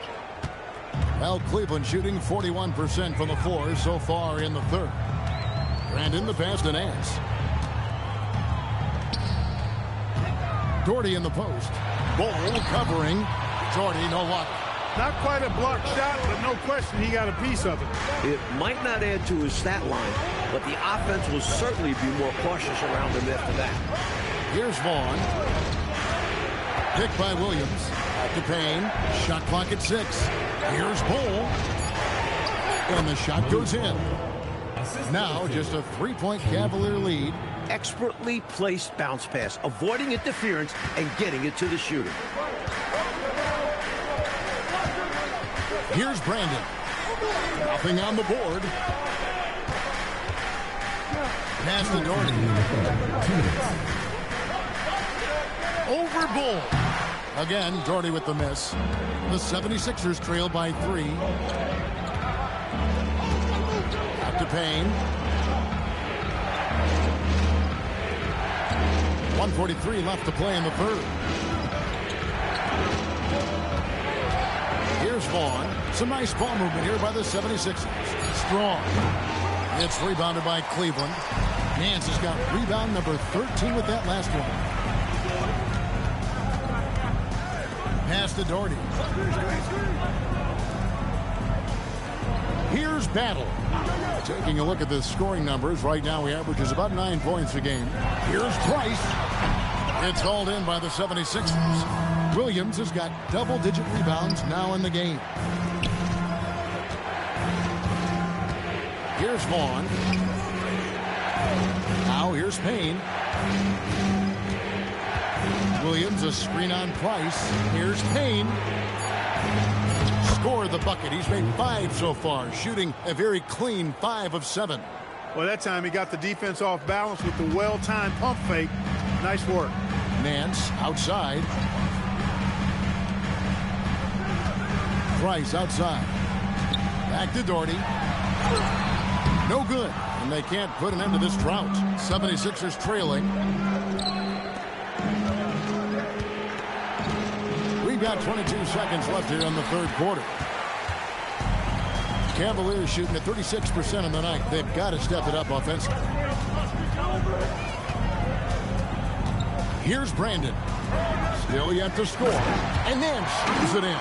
Well, Cleveland shooting 41% from the floor so far in the third. And in the pass to Nance. Doherty in the post. Ball covering. Doherty, no luck. Not quite a blocked shot, but no question he got a piece of it. It might not add to his stat line, but the offense will certainly be more cautious around him after that. Here's Vaughn. Picked by Williams. Back to Payne. Shot clock at 6. Here's Bull. And the shot goes in. Now just a 3-point Cavalier lead. Expertly placed bounce pass, avoiding interference and getting it to the shooter. Here's Brandon. Nothing on the board. Pass to Doherty. Over Bull. Again, Doherty with the miss. The 76ers trail by 3. Back to Payne. 1:43 left to play in the third. Here's Vaughn. Some nice ball movement here by the 76ers. Strong. It's rebounded by Cleveland. Nance has got rebound number 13 with that last one. Pass to Doherty. Here's Battle. Taking a look at the scoring numbers. Right now he averages about 9 points a game. Here's Price. It's hauled in by the 76ers. Williams has got double-digit rebounds now in the game. Here's Vaughn. Now here's Payne. Williams, a screen on Price. Here's Payne. Scored the bucket. He's made 5 so far, shooting a very clean 5 of 7. Well, that time he got the defense off balance with the well-timed pump fake. Nice work. Nance outside. Price outside. Back to Doherty. No good. And they can't put an end to this drought. 76ers trailing. We've got 22 seconds left here in the third quarter. Cavaliers shooting at 36% in the night. They've got to step it up offensively. Here's Brandon. Still yet to score. And then shoots it in.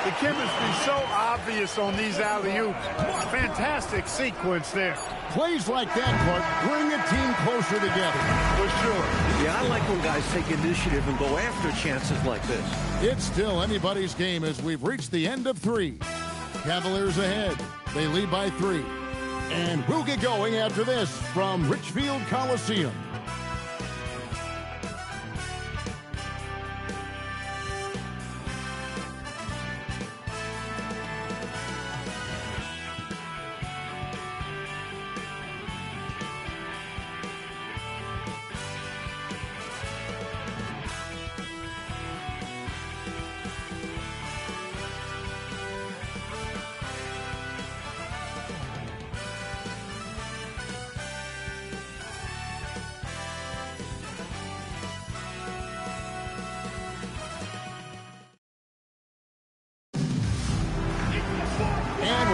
The chemistry so obvious on these alley-oops. Fantastic sequence there. Plays like that, Clark, bring a team closer together. For sure. Yeah, I like when guys take initiative and go after chances like this. It's still anybody's game as we've reached the end of 3. Cavaliers ahead. They lead by 3. And we'll get going after this from Richfield Coliseum.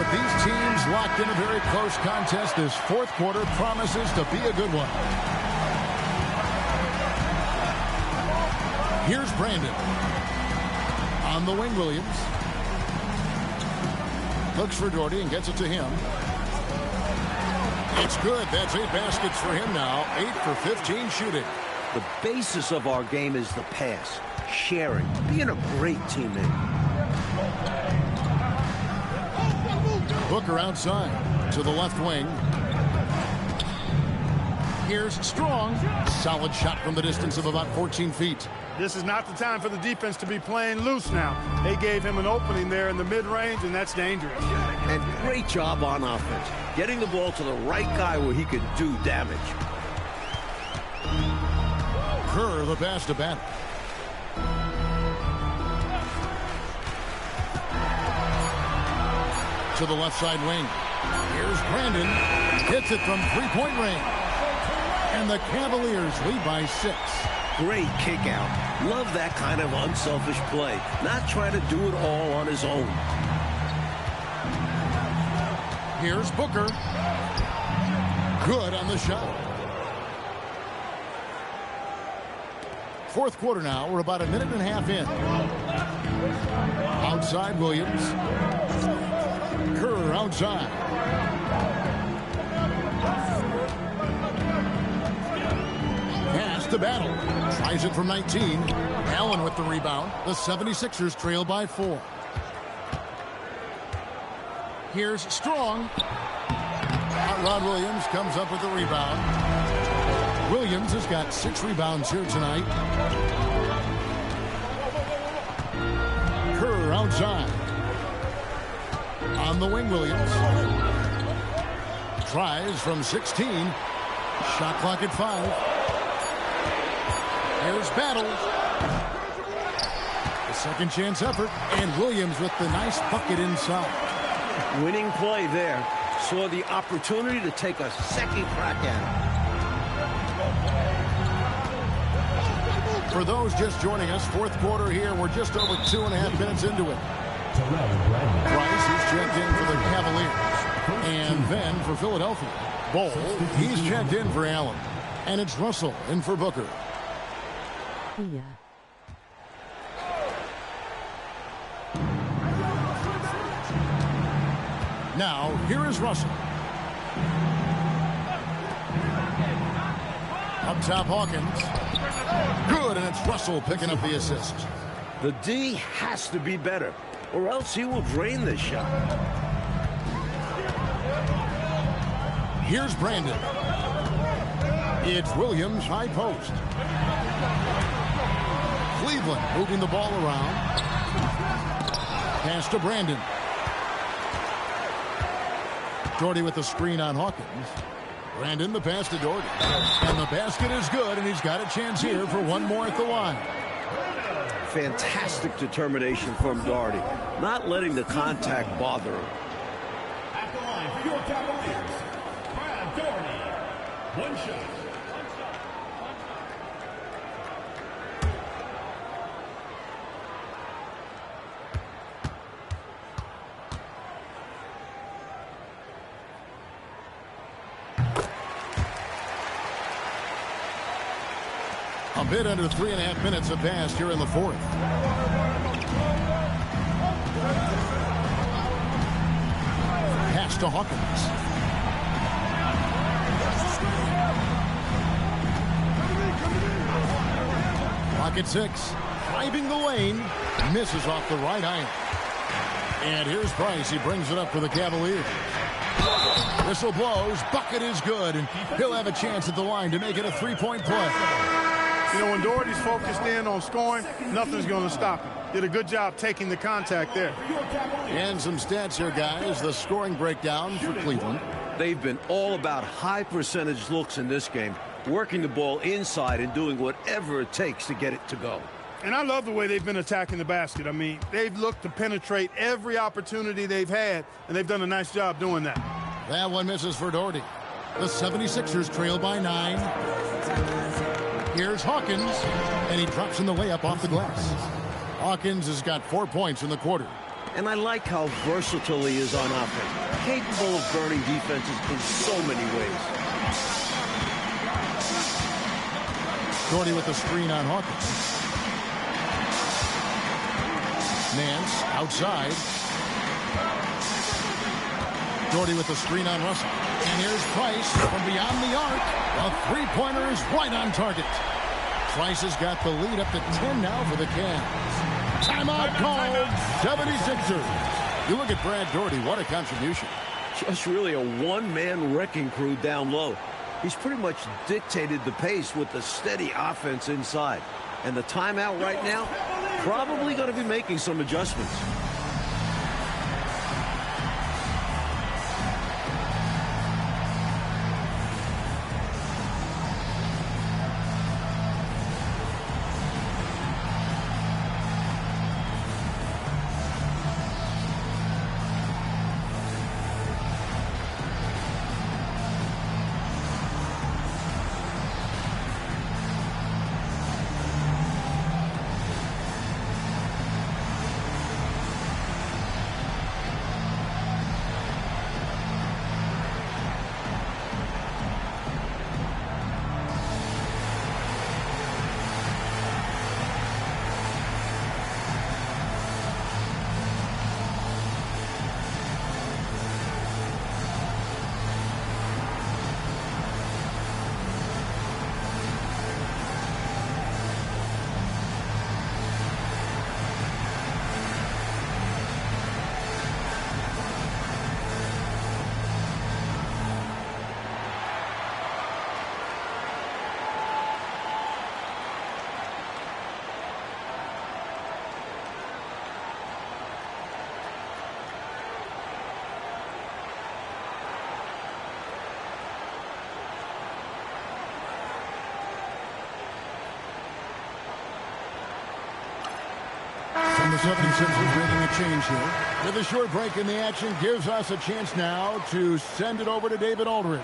With these teams locked in a very close contest, this fourth quarter promises to be a good one. Here's Brandon. On the wing, Williams. Looks for Doherty and gets it to him. It's good. That's 8 baskets for him now. 8 for 15 shooting. The basis of our game is the pass, sharing, being a great teammate. Booker outside to the left wing. Here's Strong. Solid shot from the distance of about 14 feet. This is not the time for the defense to be playing loose now. They gave him an opening there in the mid-range, and that's dangerous. And great job on offense, getting the ball to the right guy where he could do damage. Kerr, the pass to Battle. To the left side wing. Here's Brandon. Hits it from three-point range. And the Cavaliers lead by 6. Great kick out. Love that kind of unselfish play. Not trying to do it all on his own. Here's Booker. Good on the shot. Fourth quarter now. We're about a minute and a half in. Outside Williams. Kerr outside. Pass to Battle. Tries it from 19. Allen with the rebound. The 76ers trail by 4. Here's Strong. Rod Williams comes up with the rebound. Williams has got 6 rebounds here tonight. Kerr outside. On the wing, Williams. Tries from 16. Shot clock at 5. Here's Battle. A second chance effort. And Williams with the nice bucket inside. Winning play there. Saw the opportunity to take a second crack at it. For those just joining us, fourth quarter here. We're just over 2.5 minutes into it. Price is checked in for the Cavaliers. And then for Philadelphia. Bol, he's checked in for Allen. And it's Russell in for Booker. Yeah. Now, here is Russell. Up top, Hawkins. Good, and it's Russell picking up the assist. The D has to be better, or else he will drain this shot. Here's Brandon. It's Williams, high post. Cleveland moving the ball around. Pass to Brandon. Doherty with the screen on Hawkins. Brandon, the pass to Doherty. And the basket is good, and he's got a chance here for one more at the line. Fantastic determination from Doherty, not letting the contact bother him. At the line for your Cavaliers, Brad Doherty. One shot. A bit under 3.5 minutes have passed here in the fourth. Pass to Hawkins. Clock at 6. Driving the lane. Misses off the right iron. And here's Price. He brings it up for the Cavaliers. Whistle blows. Bucket is good. And he'll have a chance at the line to make it a 3-point play. You know, when Doherty's focused in on scoring, nothing's going to stop him. Did a good job taking the contact there. And some stats here, guys. The scoring breakdown for Cleveland. They've been all about high percentage looks in this game, working the ball inside and doing whatever it takes to get it to go. And I love the way they've been attacking the basket. I mean, they've looked to penetrate every opportunity they've had, and they've done a nice job doing that. That one misses for Doherty. The 76ers trail by 9. Here's Hawkins, and he drops in the layup off the glass. Hawkins has got 4 points in the quarter. And I like how versatile he is on offense. Capable of burning defenses in so many ways. Doherty with the screen on Hawkins. Nance outside. Doherty with the screen on Russell. And here's Price from beyond the arc. A three-pointer is right on target. Price has got the lead up to 10 now for the Cavs. Timeout called. 76ers. You look at Brad Doherty, what a contribution. Just really a one-man wrecking crew down low. He's pretty much dictated the pace with the steady offense inside. And the timeout right now, probably going to be making some adjustments. And the 76ers making a change here. With a short break in the action gives us a chance now to send it over to David Aldridge.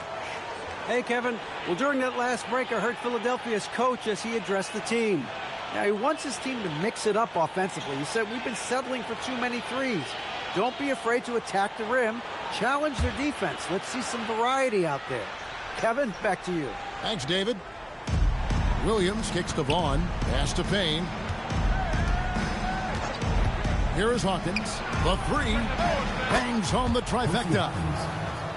Hey, Kevin. Well, during that last break, I heard Philadelphia's coach as he addressed the team. Now, he wants his team to mix it up offensively. He said, we've been settling for too many threes. Don't be afraid to attack the rim. Challenge their defense. Let's see some variety out there. Kevin, back to you. Thanks, David. Williams kicks to Vaughn. Pass to Payne. Here is Hawkins. The three. Bangs home the trifecta.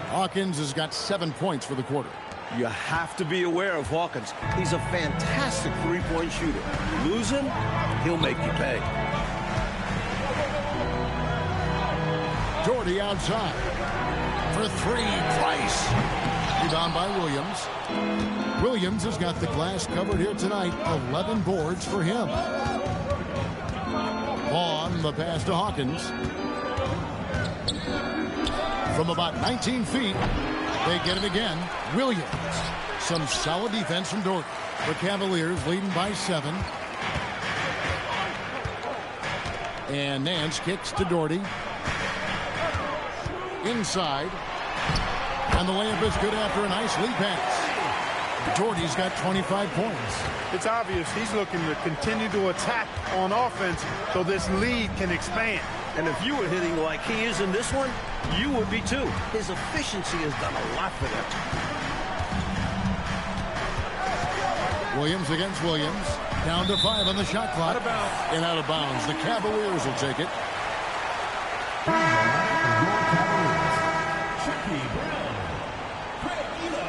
Hawkins has got 7 points for the quarter. You have to be aware of Hawkins. He's a fantastic three-point shooter. Lose him, he'll make you pay. Doherty outside. For three, Price. Rebound by Williams. Williams has got the glass covered here tonight. 11 boards for him. Vaughn, the pass to Hawkins. From about 19 feet, they get it again. Williams. Some solid defense from Doherty. The Cavaliers leading by 7. And Nance kicks to Doherty. Inside. And the layup is good after a nice lead pass. Doherty's got 25 points. It's obvious he's looking to continue to attack on offense so this lead can expand. And if you were hitting like he is in this one, you would be too. His efficiency has done a lot for them. Williams against Williams. Down to 5 on the shot clock. Out of bounds. And out of bounds. The Cavaliers will take it. Chucky Brown. Craig Elo.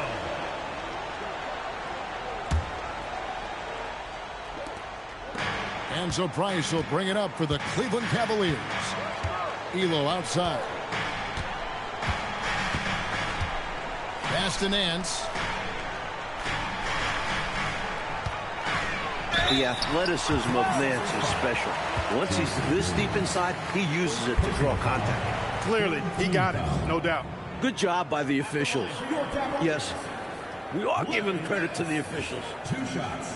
And so Price will bring it up for the Cleveland Cavaliers. Elo outside. Pass to Nance. The athleticism of Nance is special. Once he's this deep inside, he uses it to draw contact. Clearly, he got it, no doubt. Good job by the officials. Yes, we are giving credit to the officials. 2 shots.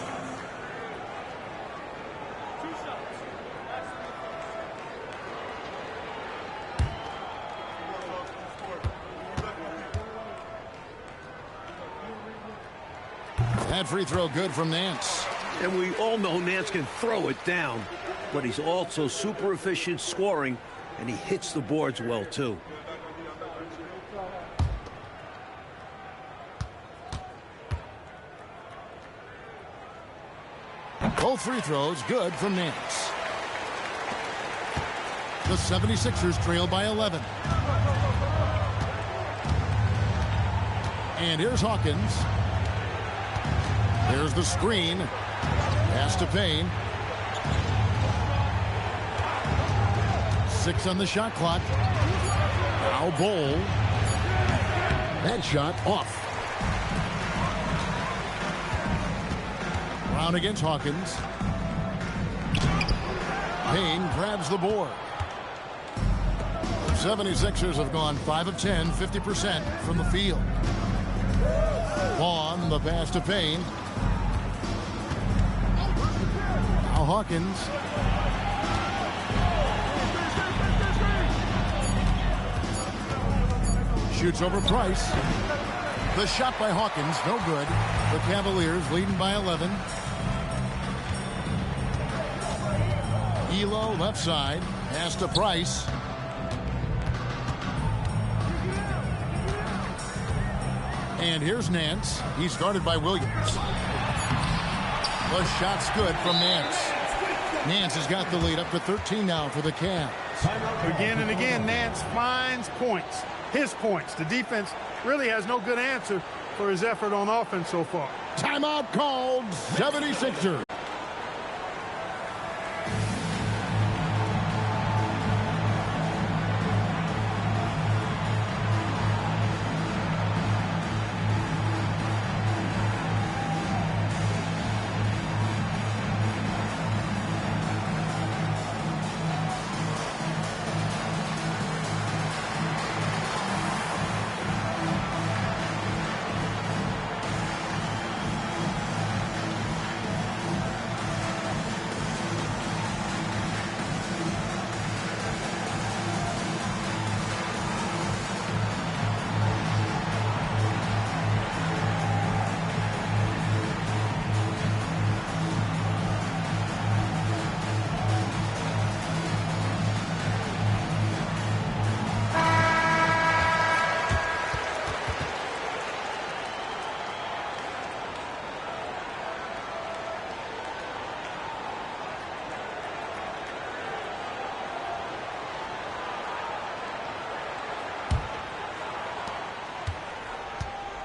That free throw good from Nance. And we all know Nance can throw it down, but he's also super efficient scoring and he hits the boards well, too. Both free throws good from Nance. The 76ers trail by 11. And here's Hawkins. There's the screen. Pass to Payne. 6 on the shot clock. Now Bol. That shot off. Brown against Hawkins. Payne grabs the board. 76ers have gone 5 of 10, 50% from the field. Vaughn, the pass to Payne. Now Hawkins. Shoots over Price. The shot by Hawkins, no good. The Cavaliers leading by 11. Elo left side. Pass to Price. And here's Nance. He's guarded by Williams. The shot's good from Nance. Nance has got the lead up to 13 now for the Cavs. Again and again, Nance finds points. His points. The defense really has no good answer for his effort on offense so far. Timeout called. 76ers.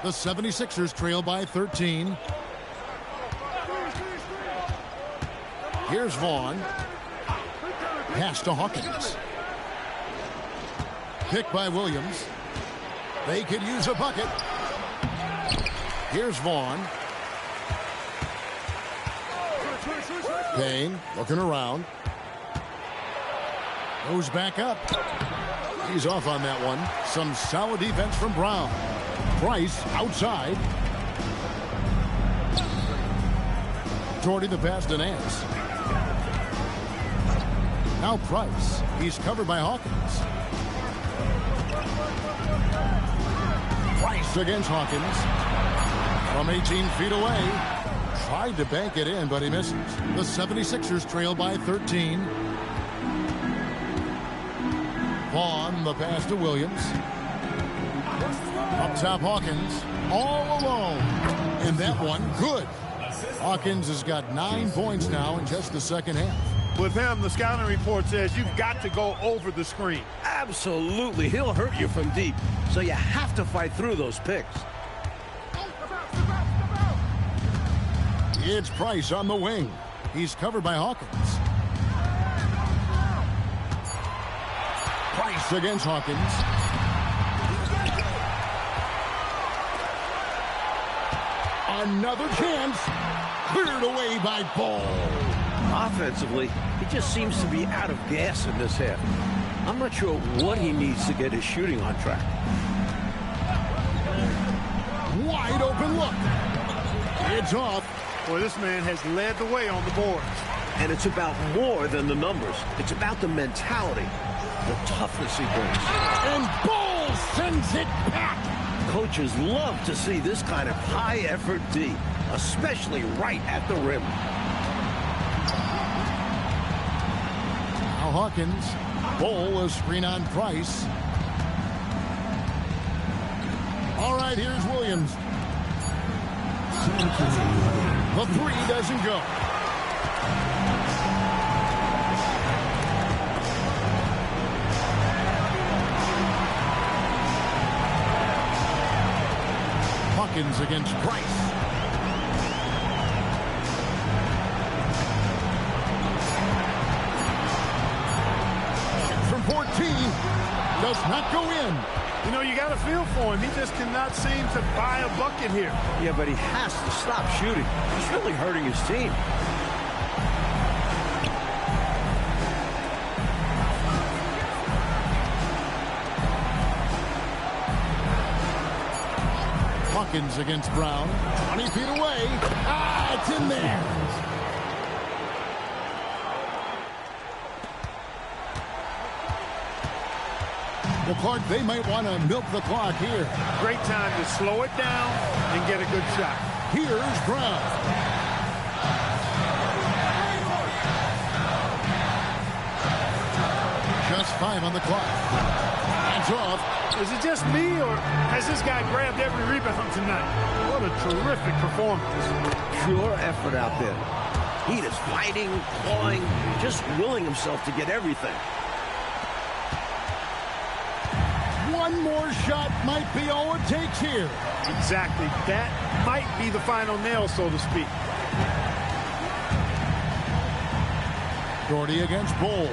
The 76ers trail by 13. Here's Vaughn. Pass to Hawkins. Pick by Williams. They could use a bucket. Here's Vaughn. Payne looking around. Goes back up. He's off on that one. Some solid defense from Brown. Price outside. Jordy the pass to Nance. Now Price. He's covered by Hawkins. Price against Hawkins. From 18 feet away. Tried to bank it in, but he misses. The 76ers trail by 13. Vaughn, the pass to Williams. Up top, Hawkins, all alone. And that one, good. Hawkins has got 9 points now in just the second half. With him, the scouting report says you've got to go over the screen. Absolutely. He'll hurt you from deep, so you have to fight through those picks. It's Price on the wing. He's covered by Hawkins. Price against Hawkins. Another chance. Cleared away by Bol. Offensively, he just seems to be out of gas in this half. I'm not sure what he needs to get his shooting on track. Wide open look. It's off. Boy, this man has led the way on the boards. And it's about more than the numbers. It's about the mentality, the toughness he brings. And Bol sends it back. Coaches love to see this kind of high-effort D, especially right at the rim. Now Now Hawkins. Bull, a screen on Price. All right, here's Williams. The three doesn't go. Hawkins against Price. From 14 does not go in. You know, you got to feel for him. He just cannot seem to buy a bucket here. Yeah, but he has to stop shooting. He's really hurting his team. Hawkins against Brown. 20 feet away. Ah, it's in there. Well, Clark, they might want to milk the clock here. Great time to slow it down and get a good shot. Here's Brown. Just 5 on the clock. Hands off. Is it just me, or has this guy grabbed every rebound tonight? What a terrific performance. Pure effort out there. He is fighting, clawing, just willing himself to get everything. One more shot might be all it takes here. Exactly. That might be the final nail, so to speak. Doherty against Bull.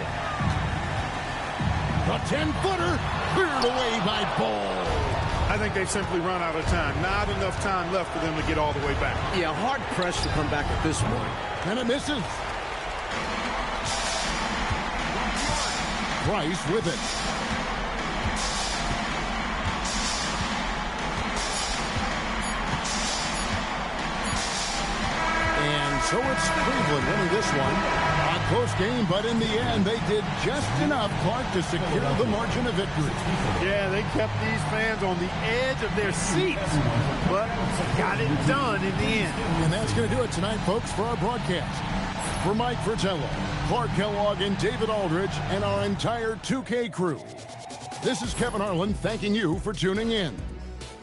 The 10-footer cleared away by Bull. I think they've simply run out of time. Not enough time left for them to get all the way back. Yeah, hard pressed to come back at this point. And it misses. Price with it. So it's Cleveland winning this one. A close game, but in the end, they did just enough, Clark, to secure the margin of victory. Yeah, they kept these fans on the edge of their seats, but got it done in the end. And that's going to do it tonight, folks, for our broadcast. For Mike Fratello, Clark Kellogg, and David Aldridge, and our entire 2K crew, this is Kevin Harlan thanking you for tuning in.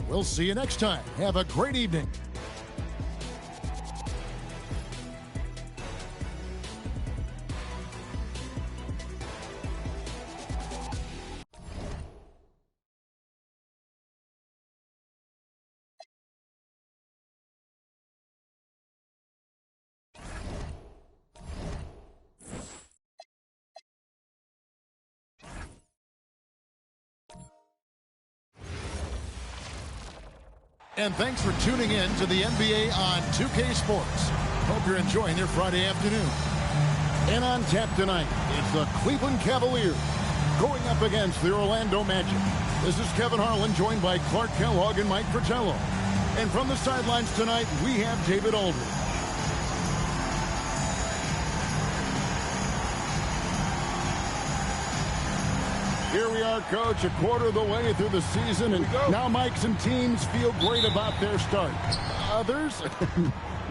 We'll see you next time. Have a great evening. And thanks for tuning in to the NBA on 2K Sports. Hope you're enjoying your Friday afternoon. And on tap tonight is the Cleveland Cavaliers going up against the Orlando Magic. This is Kevin Harlan, joined by Clark Kellogg and Mike Fratello. And from the sidelines tonight, we have David Aldridge. Here we are, Coach, a quarter of the way through the season, and now Mike, some teams feel great about their start. Others,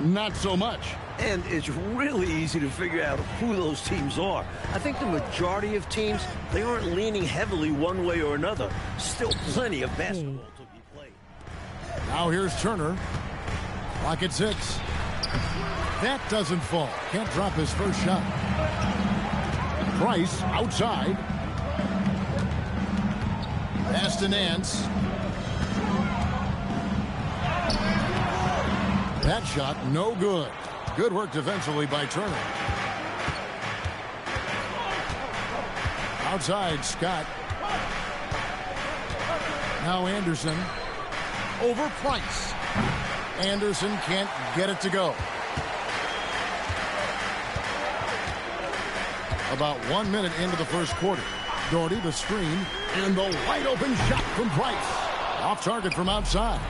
not so much. And it's really easy to figure out who those teams are. I think the majority of teams, they aren't leaning heavily one way or another. Still plenty of basketball to be played. Now here's Turner. Clock at 6. That doesn't fall. Can't drop his first shot. Price outside. Pass to Nance. That shot, no good. Good work defensively by Turner. Outside, Scott. Now Anderson. Over Price. Anderson can't get it to go. About 1 minute into the first quarter. Doherty, the screen, and the wide open shot from Price. Off target from outside.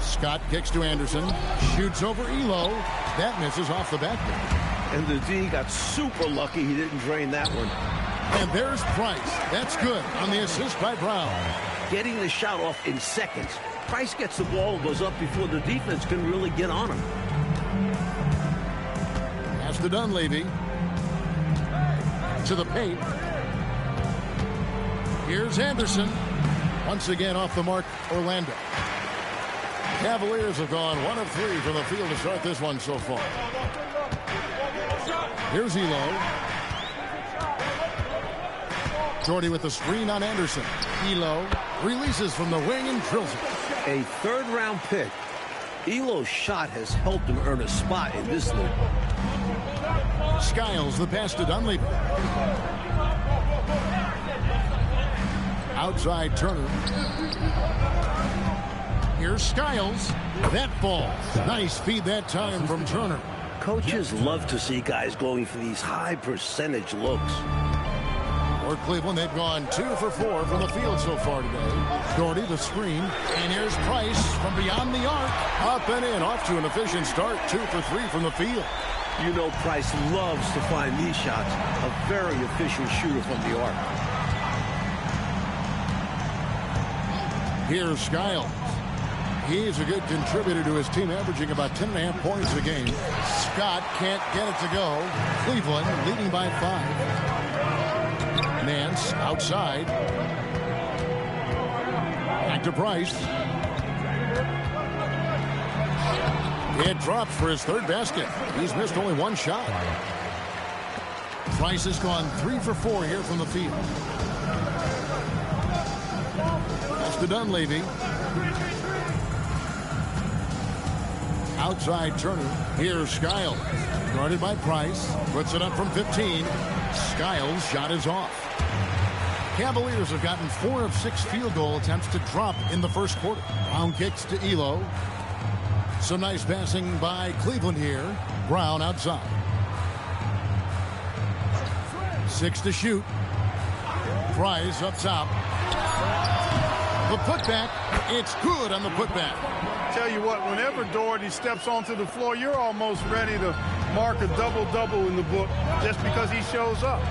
Scott kicks to Anderson. Shoots over Elo. That misses off the backboard. And the D got super lucky he didn't drain that one. And there's Price. That's good on the assist by Brown. Getting the shot off in seconds. Price gets the ball and goes up before the defense can really get on him. to Dunleavy. To the paint. Here's Anderson. Once again off the mark, Orlando. Cavaliers have gone 1 of 3 from the field to start this one so far. Here's Elo. Jordy with the screen on Anderson. Elo releases from the wing and drills it. A third-round pick. Elo's shot has helped him earn a spot in this league. Skiles the pass to Dunleavy. Outside Turner. Here's Skiles. That falls. Nice feed that time from Turner. Coaches love to see guys going for these high percentage looks. For Cleveland, they've gone 2 for 4 from the field so far today. Doherty the screen. And here's Price from beyond the arc. Up and in. Off to an efficient start. 2 for 3 from the field. You know Price loves to find these shots. A very efficient shooter from the arc. Here's Skiles. He's a good contributor to his team, averaging about 10.5 points a game. Scott can't get it to go. Cleveland leading by 5. Nance outside. Back to Price. It drops for his 3rd basket. He's missed only 1 shot. Price has gone 3 for 4 here from the field. That's to Dunleavy. Outside Turner. Here's Skiles. Guarded by Price. Puts it up from 15. Skiles' shot is off. Cavaliers have gotten 4 of 6 field goal attempts to drop in the first quarter. Brown kicks to Elo. Some nice passing by Cleveland here. Brown outside. 6 to shoot. Price up top. The putback. It's good on the putback. Tell you what, whenever Doherty steps onto the floor, you're almost ready to mark a double-double in the book just because he shows up.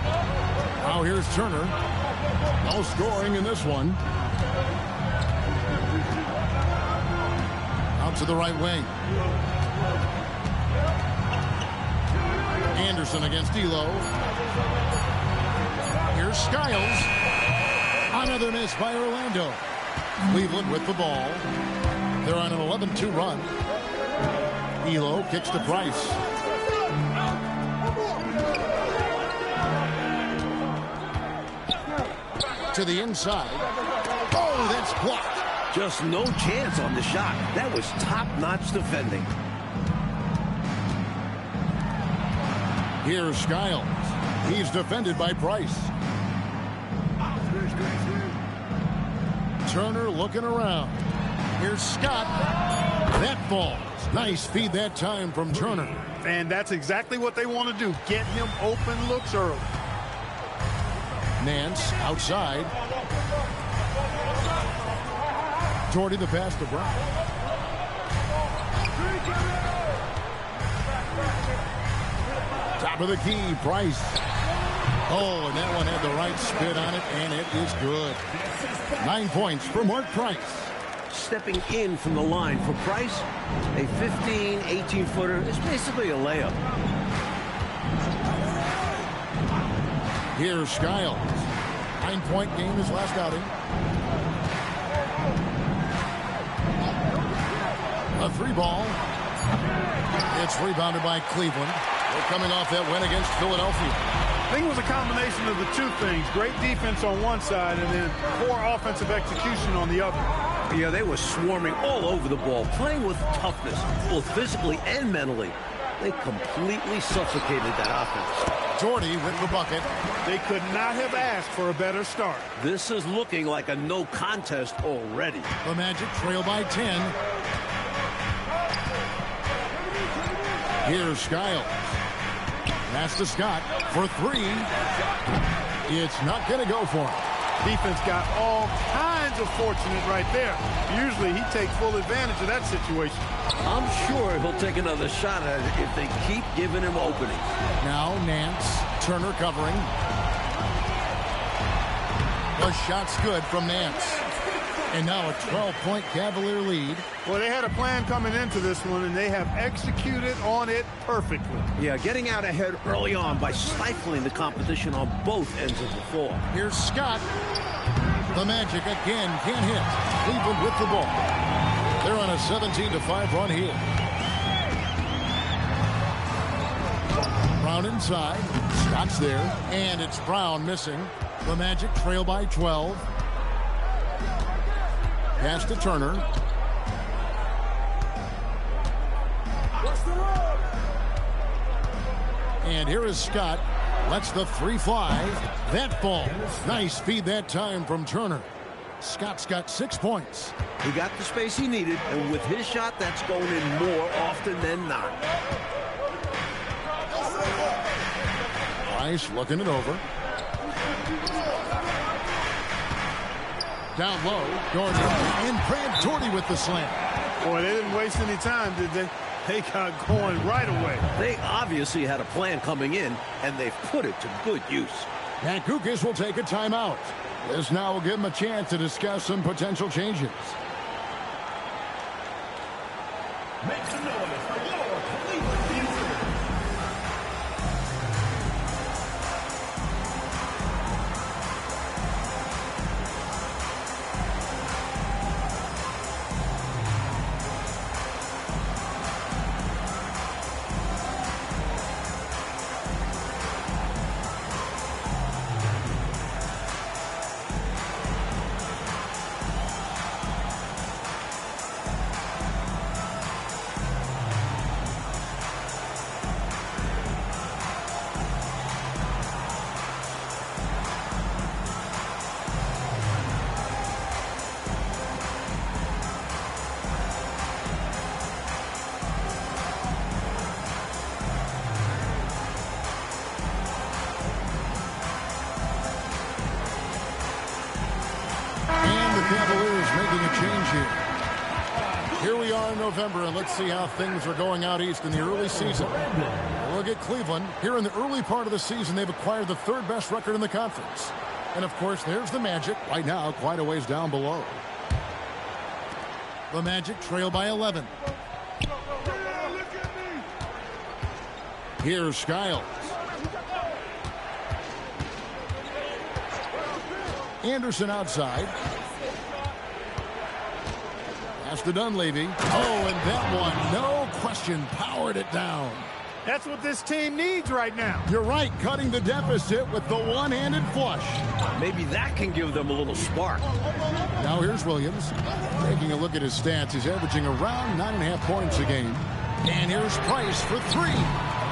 Now here's Turner. No scoring in this one. Out to the right wing. Anderson against Elo. Here's Skiles. Another miss by Orlando. Cleveland with the ball. They're on an 11-2 run. Elo kicks to Price. To the inside. Oh, that's blocked. Just no chance on the shot. That was top-notch defending. Here's Skiles. He's defended by Price. Turner looking around. Here's Scott. That falls. Nice feed that time from Turner. And that's exactly what they want to do. Get him open looks early. Nance outside. Doherty the pass to Brown. Top of the key, Price. Oh, and that one had the right spin on it, and it is good. 9 points for Mark Price. Stepping in from the line for Price, a 15, 18-footer is basically a layup. Here's Skiles. 9-point game his last outing. A 3-ball. It's rebounded by Cleveland. They're coming off that win against Philadelphia. I think it was a combination of the 2 things. Great defense on one side and then poor offensive execution on the other. Yeah, they were swarming all over the ball, playing with toughness, both physically and mentally. They completely suffocated that offense. Doherty with the bucket. They could not have asked for a better start. This is looking like a no contest already. The Magic trail by 10. Here's Skiles. Pass to Scott for 3. It's not going to go for him. Defense got all kinds of fortunate right there. Usually he takes full advantage of that situation. I'm sure he'll take another shot at it if they keep giving him openings. Now Nance. Turner covering. The shot's good from Nance. And now a 12-point Cavalier lead. Well, they had a plan coming into this one, and they have executed on it perfectly. Yeah, getting out ahead early on by stifling the competition on both ends of the floor. Here's Scott. The Magic again can't hit. Cleveland with the ball. They're on a 17-5 run here. Brown inside. Scott's there. And it's Brown missing. The Magic trail by 12. Pass to Turner. And here is Scott. Lets the three fly. That falls. Nice feed that time from Turner. Scott's got 6 points. He got the space he needed, and with his shot, that's going in more often than not. Nice, looking it over. Down low, Gordon, and Brad Daugherty with the slam. Boy, they didn't waste any time, did they? They got going right away. They obviously had a plan coming in, and they've put it to good use. And Kukas will take a timeout. This now will give him a chance to discuss some potential changes. Make some noise for your Cleveland Indians. Cavaliers making a change here. Here we are in November, and let's see how things are going out east in the early season. Look at Cleveland. Here in the early part of the season, they've acquired the third best record in the conference. And, of course, there's the Magic right now, quite a ways down below. The Magic trail by 11. Here's Skiles. Anderson outside. Pass to Dunleavy. Oh, and that one, no question, powered it down. That's what this team needs right now. You're right, cutting the deficit with the one-handed flush. Maybe that can give them a little spark. Now here's Williams. Taking a look at his stats, he's averaging around 9.5 points a game. And here's Price for three.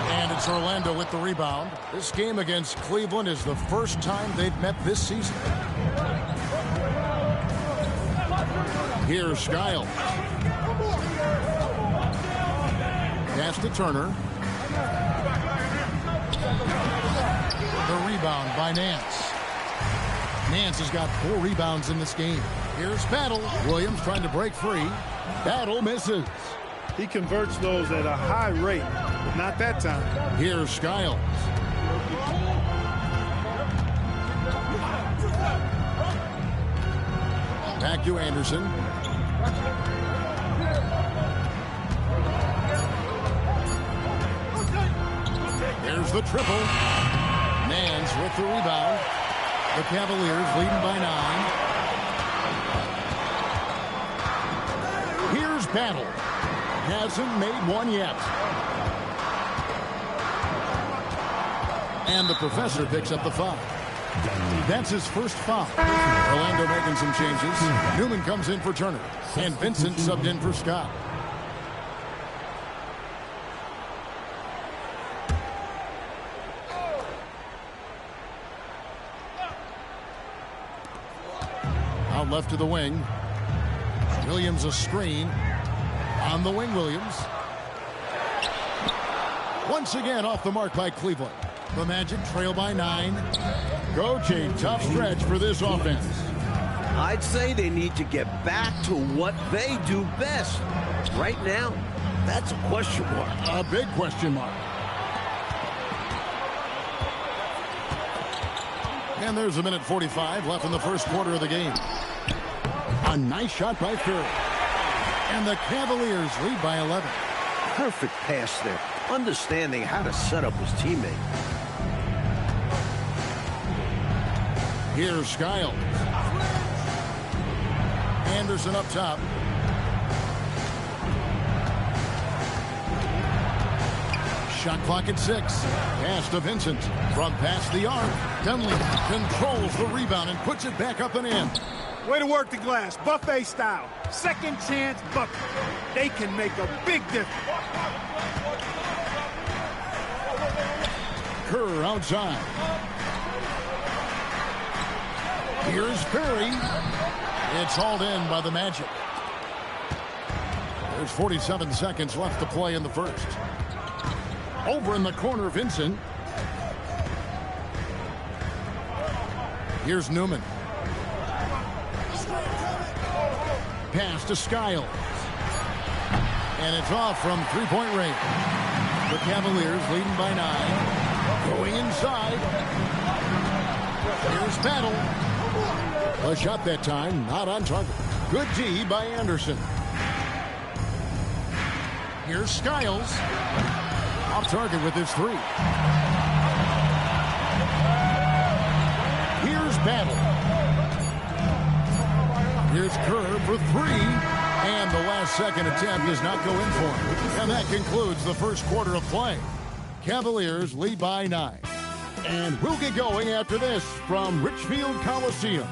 And it's Orlando with the rebound. This game against Cleveland is the first time they've met this season. Here's Skiles. Pass to Turner. The rebound by Nance. Nance has got 4 rebounds in this game. Here's Battle. Williams trying to break free. Battle misses. He converts those at a high rate, but not that time. Here's Skiles. Back to Anderson. There's the triple. Nance with the rebound. The Cavaliers leading by 9. Here's Battle. Hasn't made one yet. And the professor picks up the foul. That's his first foul. Orlando making some changes. Newman comes in for Turner. And Vincent subbed in for Scott. Out left to the wing. Williams a screen. On the wing, Williams. Once again off the mark by Cleveland. The Magic trail by 9. Coach, a tough stretch for this offense. I'd say they need to get back to what they do best. Right now, that's a question mark. A big question mark. And there's a minute 45 left in the first quarter of the game. A nice shot by Fury. And the Cavaliers lead by 11. Perfect pass there. Understanding how to set up his teammate. Here's Skiles. Anderson up top. Shot clock at 6. Pass to Vincent. From past the arc. Dunley controls the rebound and puts it back up and in. Way to work the glass. Buffet style. Second chance bucket. They can make a big difference. Kerr outside. Here's Perry. It's hauled in by the Magic. There's 47 seconds left to play in the first. Over in the corner, Vincent. Here's Newman. Pass to Skiles. And it's off from three-point range. The Cavaliers leading by 9. Going inside. Here's Battle. A shot that time, not on target. Good D by Anderson. Here's Skiles. Off target with his 3. Here's Battle. Here's Kerr for 3. And the last second attempt does not go in for him. And that concludes the first quarter of play. Cavaliers lead by 9. And we'll get going after this from Richfield Coliseum.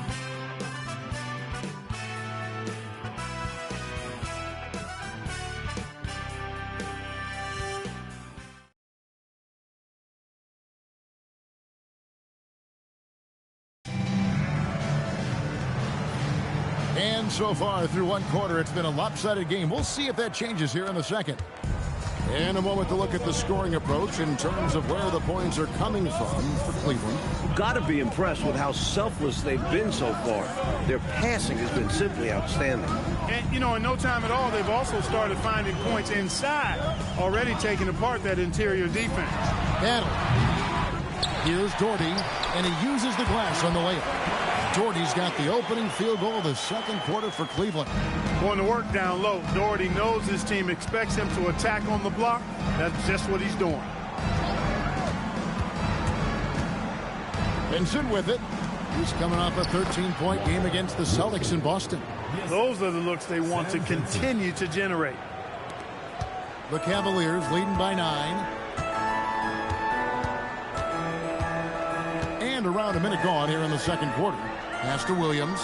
And so far through one quarter, it's been a lopsided game. We'll see if that changes here in the second. And a moment to look at the scoring approach in terms of where the points are coming from for Cleveland. You've got to be impressed with how selfless they've been so far. Their passing has been simply outstanding. And, you know, in no time at all, they've also started finding points inside, already taking apart that interior defense. Battle. Here's Doherty, and he uses the glass on the layup. Doherty's got the opening field goal of the second quarter for Cleveland. Going to work down low. Doherty knows his team expects him to attack on the block. That's just what he's doing. Vincent with it. He's coming off a 13-point game against the Celtics in Boston. Those are the looks they want to continue to generate. The Cavaliers leading by 9. And around a minute gone here in the second quarter. Pass to Williams.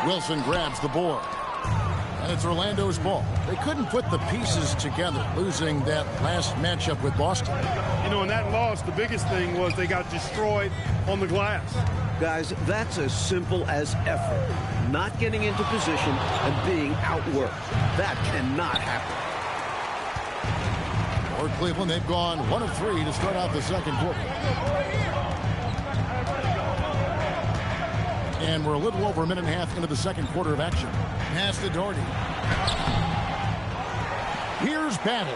Wilson grabs the board. And it's Orlando's ball. They couldn't put the pieces together, losing that last matchup with Boston. You know, in that loss, the biggest thing was they got destroyed on the glass. Guys, that's as simple as effort. Not getting into position and being outworked. That cannot happen. For Cleveland, they've gone 1 of 3 to start out the second quarter. And we're a little over a minute and a half into the second quarter of action. Pass to Doherty. Here's Battle.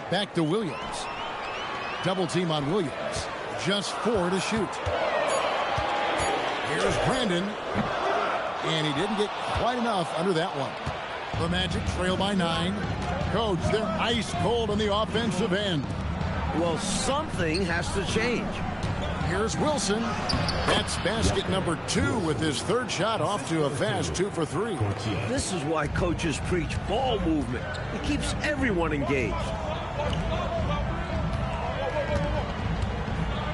Back to Williams. Double team on Williams. Just 4 to shoot. Here's Brandon. And he didn't get quite enough under that one. The Magic trail by 9. Coach, they're ice cold on the offensive end. Well, something has to change. Here's Wilson. That's basket number 2 with his third shot off to a fast 2 for 3. This is why coaches preach ball movement. It keeps everyone engaged.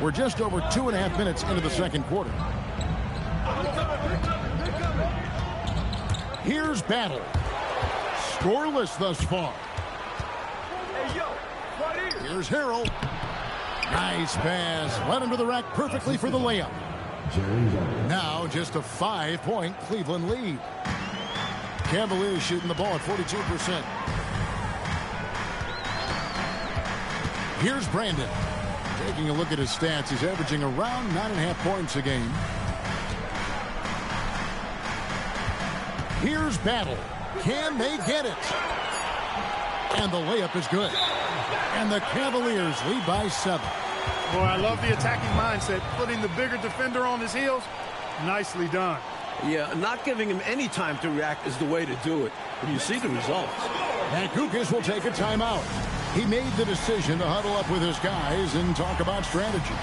We're just over 2.5 minutes into the second quarter. Here's Battle. Scoreless thus far. Here's Harrell. Nice pass. Went under the rack perfectly for the layup. Now just a 5-point Cleveland lead. Cavaliers shooting the ball at 42%. Here's Brandon. Taking a look at his stats, he's averaging around 9.5 points a game. Here's Battle. Can they get it? And the layup is good. And the Cavaliers lead by 7. Boy, I love the attacking mindset. Putting the bigger defender on his heels. Nicely done. Yeah, not giving him any time to react is the way to do it. And you see the results. And Kukas will take a timeout. He made the decision to huddle up with his guys and talk about strategy.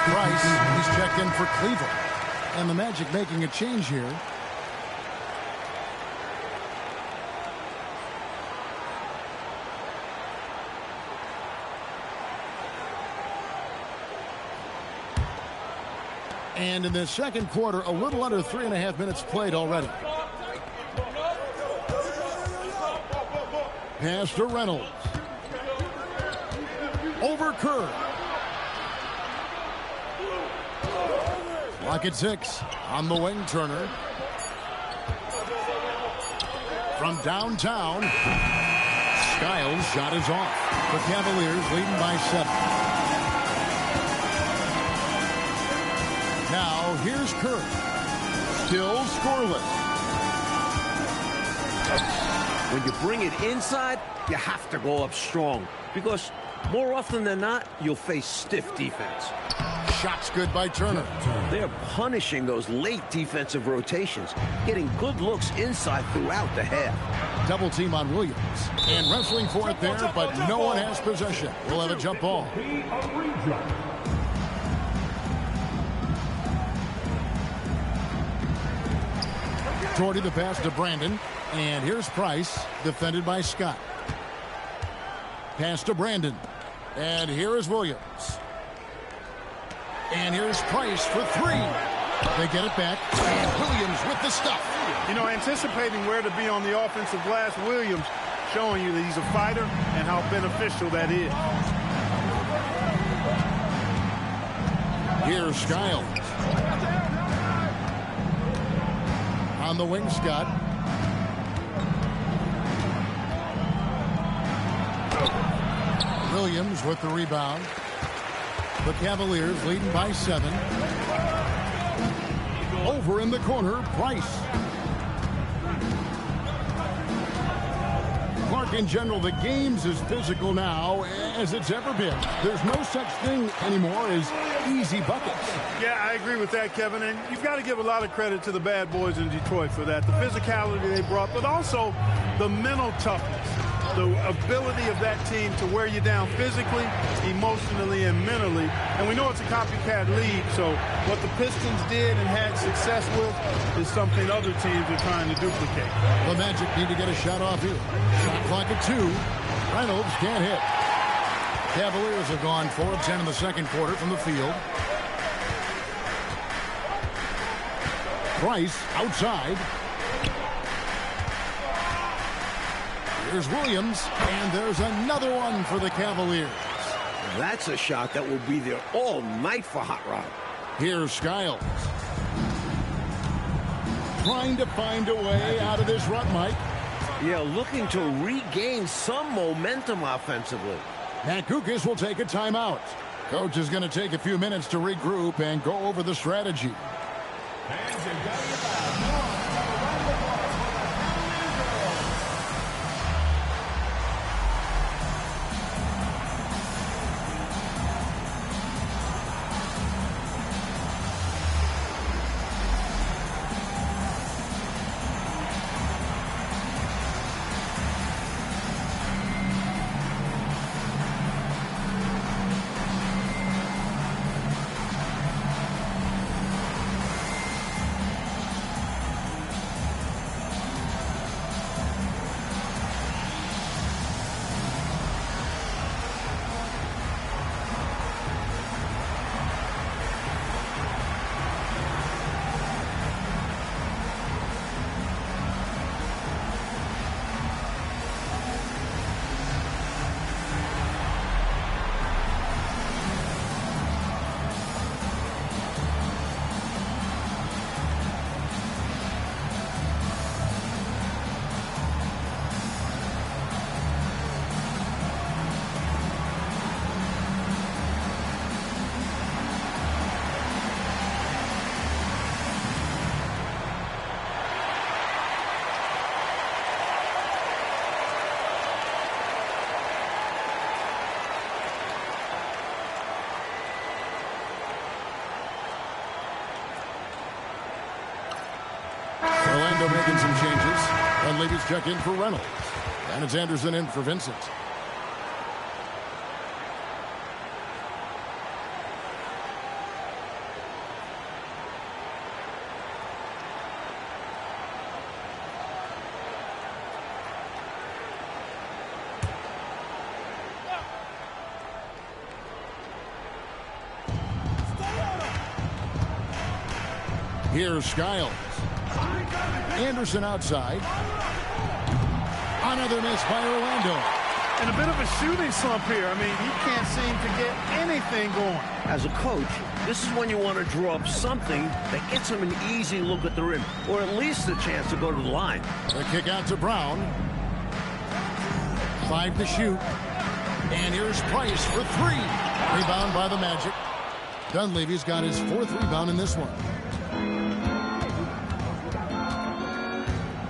Price, he's checked in for Cleveland. And the Magic making a change here. And in the second quarter, a little under 3.5 minutes played already. Pass to Reynolds. Over Kerr. Clock at 6. On the wing, Turner. From downtown, Skiles' shot is off. The Cavaliers leading by 7. Now, here's Kerr. Still scoreless. When you bring it inside, you have to go up strong. Because more often than not, you'll face stiff defense. Shot's good by Turner. They're punishing those late defensive rotations, getting good looks inside throughout the half. Double team on Williams. And wrestling for it there, but no one has possession. We'll have a jump ball. Jordy the pass to Brandon. And here's Price, defended by Scott. Pass to Brandon. And here is Williams. And here's Price for 3. They get it back. And Williams with the stuff. You know, anticipating where to be on the offensive glass, Williams showing you that he's a fighter and how beneficial that is. Here's Skiles. On the wing, Scott. Williams with the rebound. The Cavaliers leading by 7. Over in the corner, Price. Clark, in general, the game's as physical now as it's ever been. There's no such thing anymore as easy buckets. Yeah, I agree with that, Kevin. And you've got to give a lot of credit to the bad boys in Detroit for that. The physicality they brought, but also the mental toughness. The ability of that team to wear you down physically, emotionally, and mentally. And we know it's a copycat league, so what the Pistons did and had success with is something other teams are trying to duplicate. The Magic need to get a shot off here. Shot clock at 2. Reynolds can't hit. Cavaliers have gone 4 of 10 in the second quarter from the field. Price outside. Here's Williams, and there's another one for the Cavaliers. That's a shot that will be there all night for Hot Rod. Here's Skiles. Trying to find a way out of this rut, Mike. Yeah, looking to regain some momentum offensively. Matt Guokas will take a timeout. Coach is going to take a few minutes to regroup and go over the strategy. Fans, you've got your foul. Come on, have a round of applause for the Cavaliers girls. Orlando making some changes. And ladies check in for Reynolds. And it's Anderson in for Vincent. Here's Skiles. Anderson outside. Another miss by Orlando. And a bit of a shooting slump here. I mean, he can't seem to get anything going. As a coach, this is when you want to draw up something that gets him an easy look at the rim, or at least a chance to go to the line. The kick out to Brown. 5 to shoot. And here's Price for 3. Rebound by the Magic. Dunleavy's got his 4th rebound in this one.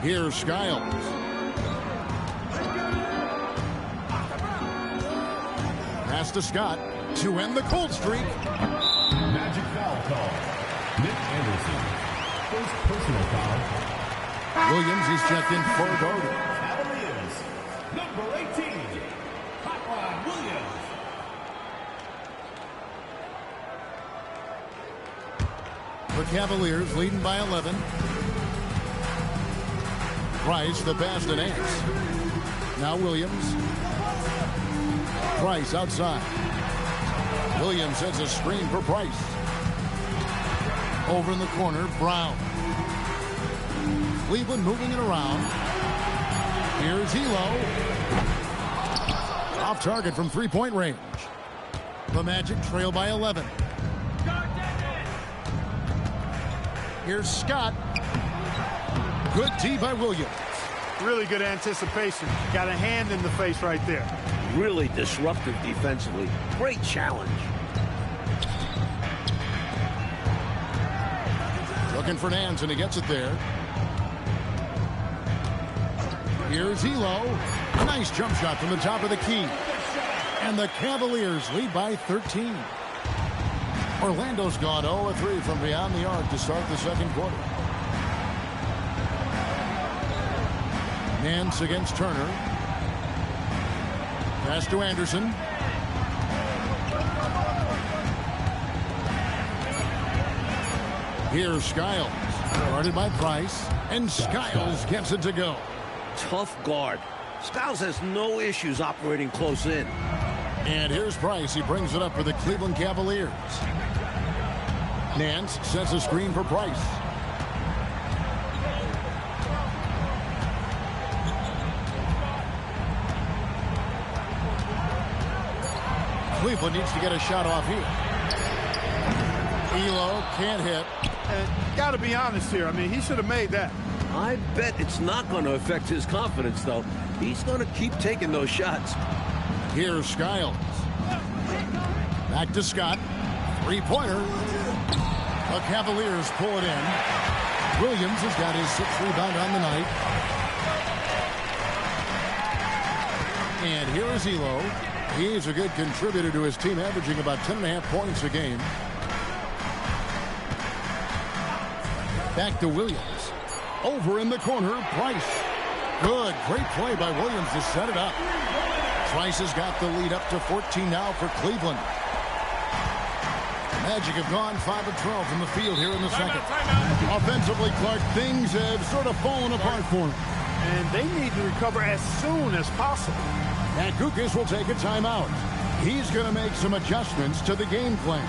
Here's Skiles. Pass to Scott to end the cold streak. Magic foul call. Nick Anderson. First personal foul. Williams, he's checked in for Gordon. Cavaliers. Number 18. Hotline Williams. The Cavaliers leading by 11. Price, the pass to Nance. Now Williams. Price outside. Williams sets a screen for Price. Over in the corner, Brown. Cleveland moving it around. Here's Elo. Off target from three-point range. The Magic trail by 11. Here's Scott. Good D by Williams. Really good anticipation. Got a hand in the face right there. Really disruptive defensively. Great challenge. Looking for Nance, and he gets it there. Here's Elo. Nice jump shot from the top of the key. And the Cavaliers lead by 13. Orlando's gone 0-3 from beyond the arc to start the second quarter. Nance against Turner. Pass to Anderson. Here's Skiles. Guarded by Price. And Skiles gets it to go. Tough guard. Skiles has no issues operating close in. And here's Price. He brings it up for the Cleveland Cavaliers. Nance sets a screen for Price. Cleveland needs to get a shot off here. Elo can't hit. Got to be honest here. I mean, he should have made that. I bet it's not going to affect his confidence, though. He's going to keep taking those shots. Here's Skiles. Back to Scott. Three-pointer. The Cavaliers pull it in. Williams has got his 6th rebound on the night. And here is Elo. He's a good contributor to his team, averaging about 10.5 points a game. Back to Williams. Over in the corner, Price. Good, great play by Williams to set it up. Price has got the lead up to 14 now for Cleveland. Magic have gone 5 of 12 from the field here in the second. Offensively, Clark, things have sort of fallen apart for him. And they need to recover as soon as possible. And Kukas will take a timeout. He's going to make some adjustments to the game plan.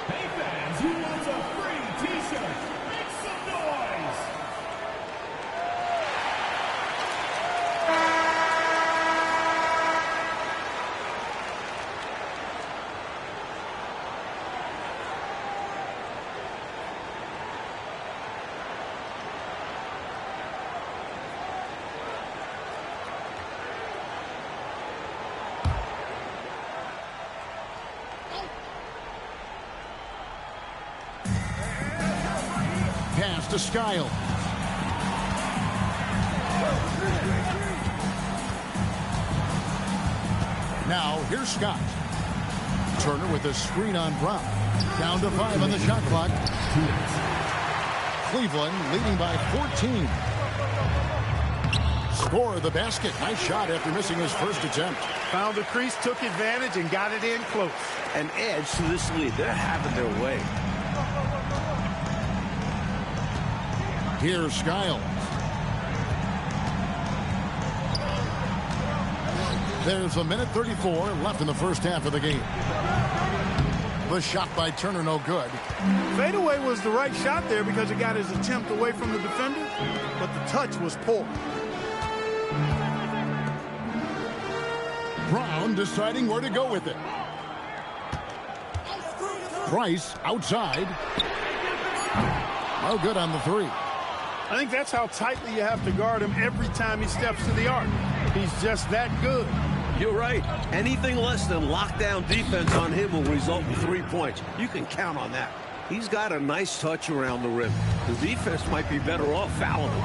Hey fans, who wants a free t-shirt? Make some noise! Pass to Skiles. Now, here's Scott. Turner with a screen on Brown. Down to 5 on the shot clock. Cleveland leading by 14. Score the basket. Nice shot after missing his first attempt. Found the crease, took advantage, and got it in close. And adds to this lead. They're having their way. Here's Skiles. There's a minute 34 left in the first half of the game. The shot by Turner, no good. Fadeaway was the right shot there because it got his attempt away from the defender, but the touch was poor. Brown deciding where to go with it. Price outside. No good on the three. I think that's how tightly you have to guard him every time he steps to the arc. He's just that good. You're right. Anything less than lockdown defense on him will result in 3 points. You can count on that. He's got a nice touch around the rim. The defense might be better off fouling him.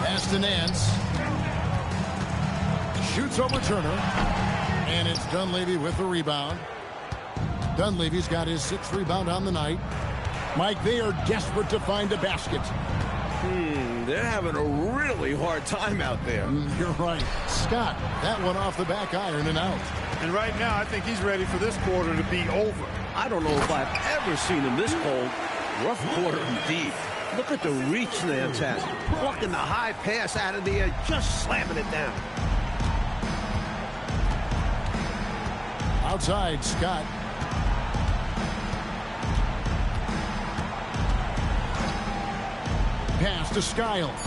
Pass to Nance. Shoots over Turner. And it's Dunleavy with the rebound. Dunleavy's got his 6th rebound on the night. Mike, they are desperate to find a basket. They're having a really hard time out there. You're right. Scott, that one off the back iron and out. And right now, I think he's ready for this quarter to be over. I don't know if I've ever seen him this cold. Rough quarter indeed. Look at the reach Nance has. Plucking the high pass out of the air, just slamming it down. Outside, Scott. Pass to Skiles.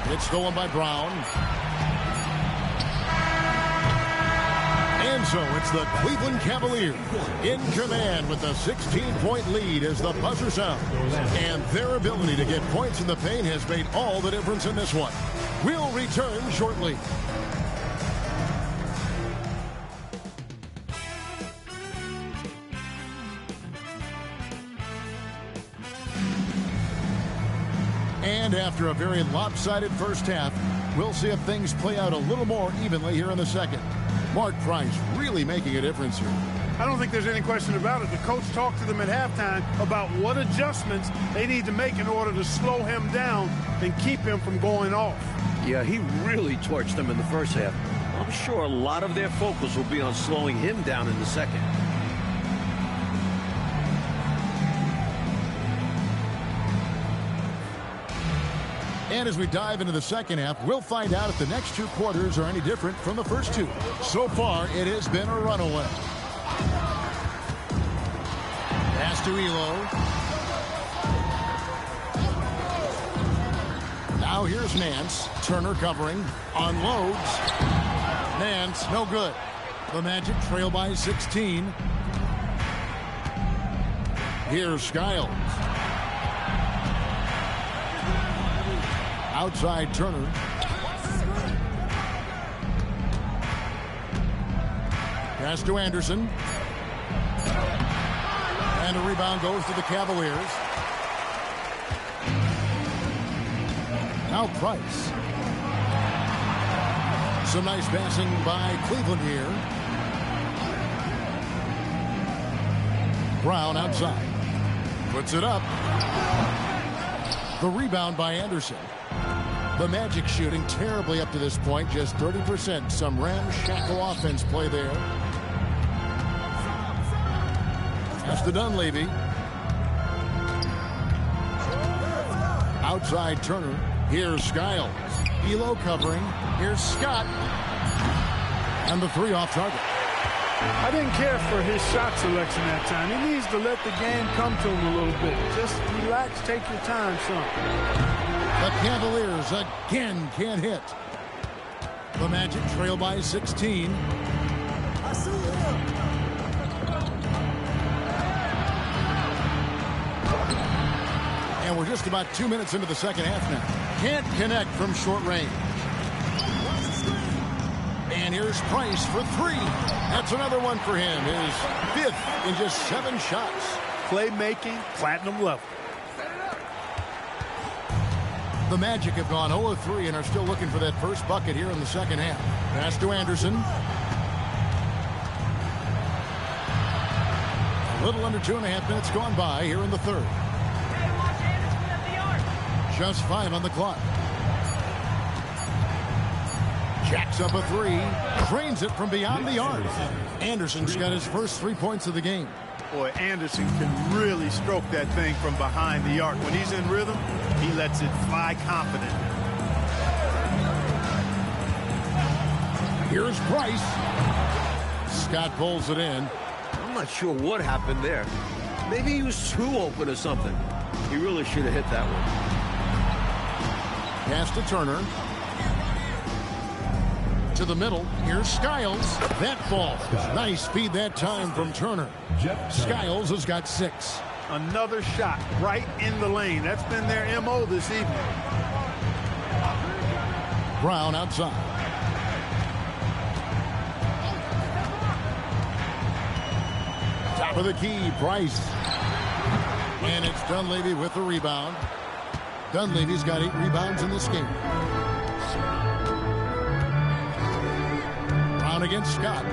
It's stolen by Brown. And so it's the Cleveland Cavaliers in command with a 16-point lead as the buzzer sounds. And their ability to get points in the paint has made all the difference in this one. We'll return shortly. And after a very lopsided first half, we'll see if things play out a little more evenly here in the second. Mark Price really making a difference here. I don't think there's any question about it. The coach talked to them at halftime about what adjustments they need to make in order to slow him down and keep him from going off. Yeah, he really torched them in the first half. I'm sure a lot of their focus will be on slowing him down in the second. And as we dive into the second half, we'll find out if the next two quarters are any different from the first two. So far, it has been a runaway. Pass to Elo. Now here's Nance. Turner covering. Unloads. Nance, no good. The Magic trail by 16. Here's Skiles. Outside Turner. Pass to Anderson. And a rebound goes to the Cavaliers. Now Price. Some nice passing by Cleveland here. Brown outside. Puts it up. The rebound by Anderson. The Magic shooting terribly up to this point, just 30%. Some ramshackle offense play there. That's to Dunleavy. Outside Turner. Here's Skiles. Elo covering. Here's Scott. And the three off target. I didn't care for his shot selection that time. He needs to let the game come to him a little bit. Just relax, take your time, son. The Cavaliers again can't hit. The Magic trail by 16. And we're just about 2 minutes into the second half now. Can't connect from short range. And here's Price for three. That's another one for him. His fifth in just 7 shots. Playmaking, platinum level. The Magic have gone 0-3 and are still looking for that first bucket here in the second half. Pass to Anderson. A little under 2.5 minutes gone by here in the third. Just 5 on the clock. Jacks up a three. Drains it from beyond the arc. Anderson's got his first 3 points of the game. Boy, Anderson can really stroke that thing from behind the arc. When he's in rhythm, he lets it fly confident. Here's Price. Scott pulls it in. I'm not sure what happened there. Maybe he was too open or something. He really should have hit that one. Pass to Turner. To the middle. Here's Skiles. That falls. Nice feed that time from Turner. Skiles has got 6. Another shot right in the lane. That's been their MO this evening. Brown outside. Top of the key, Price. And it's Dunleavy with the rebound. Dunleavy's got 8 rebounds in this game. Against Scott.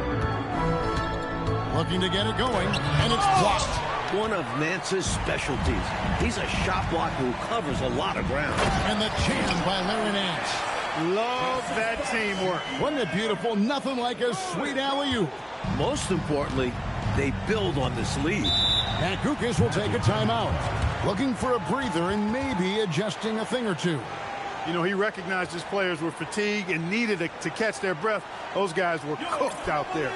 Looking to get it going, and it's blocked. One of Nance's specialties. He's a shot blocker who covers a lot of ground. And the jam by Larry Nance. Love that teamwork. Wasn't it beautiful? Nothing like a sweet alley-oop. Most importantly, they build on this lead. Pat Kukas will take a timeout. Looking for a breather and maybe adjusting a thing or two. You know, he recognized his players were fatigued and needed to catch their breath. Those guys were cooked out there.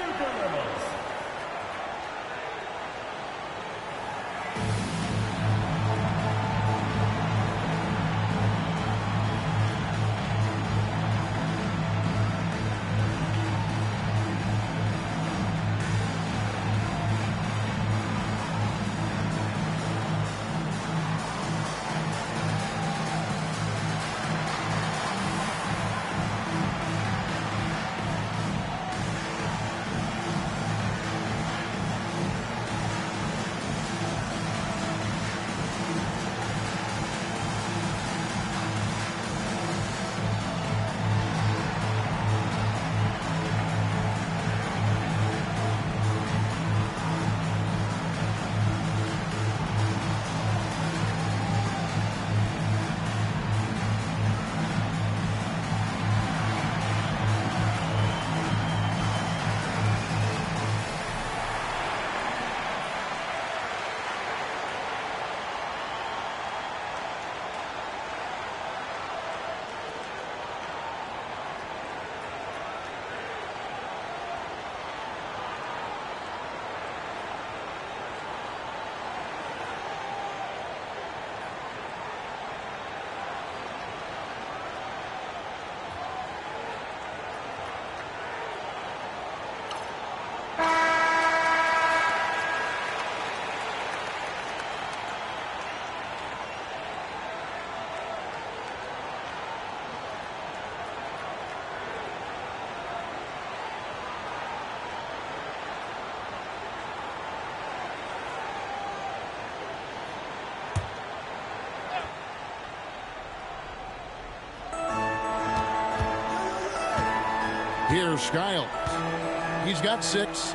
Here's Skiles. He's got 6.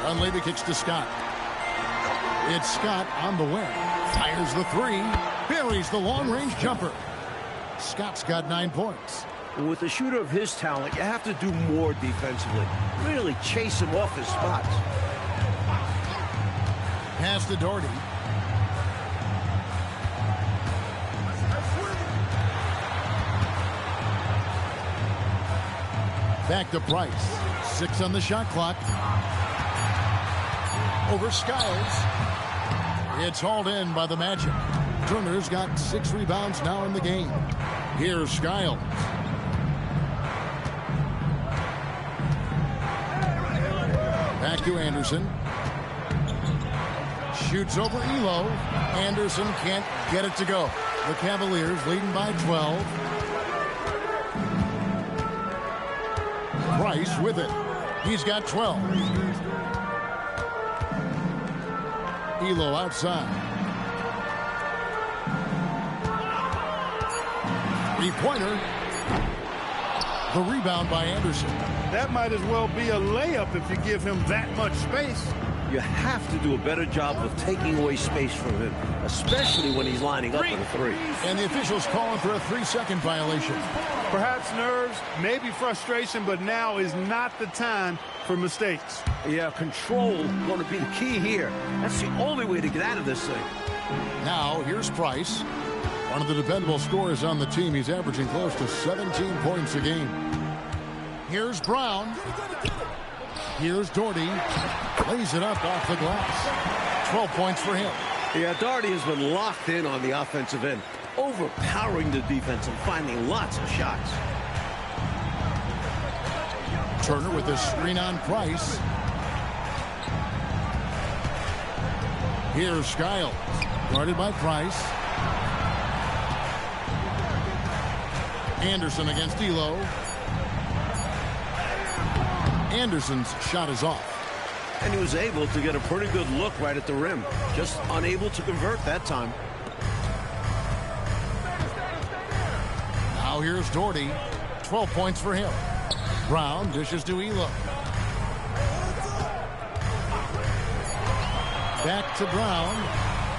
Dunleavy kicks to Scott. It's Scott on the wing. Fires the 3. Buries the long-range jumper. Scott's got 9 points. With a shooter of his talent, you have to do more defensively. Really chase him off his spots. Pass to Doherty. Back to Price. 6 on the shot clock. Over Skiles. It's hauled in by the Magic. Turner's got 6 rebounds now in the game. Here's Skiles. Back to Anderson. Shoots over Elo. Anderson can't get it to go. The Cavaliers leading by 12. Price with it. He's got 12. Elo outside. 3-pointer. The rebound by Anderson. That might as well be a layup if you give him that much space. You have to do a better job of taking away space from him, especially when he's lining up with a 3. And the officials calling for a 3-second violation. Perhaps nerves, maybe frustration, but now is not the time for mistakes. Yeah, control going to be the key here. That's the only way to get out of this thing. Now, here's Price. One of the dependable scorers on the team. He's averaging close to 17 points a game. Here's Brown. Here's Doherty. Lays it up off the glass. 12 points for him. Yeah, Doherty has been locked in on the offensive end, overpowering the defense and finding lots of shots. Turner with a screen on Price. Here's Skiles. Guarded by Price. Anderson against Elo. Anderson's shot is off. And he was able to get a pretty good look right at the rim. Just unable to convert that time. Now here's Doherty. 12 points for him. Brown dishes to Elo. Back to Brown.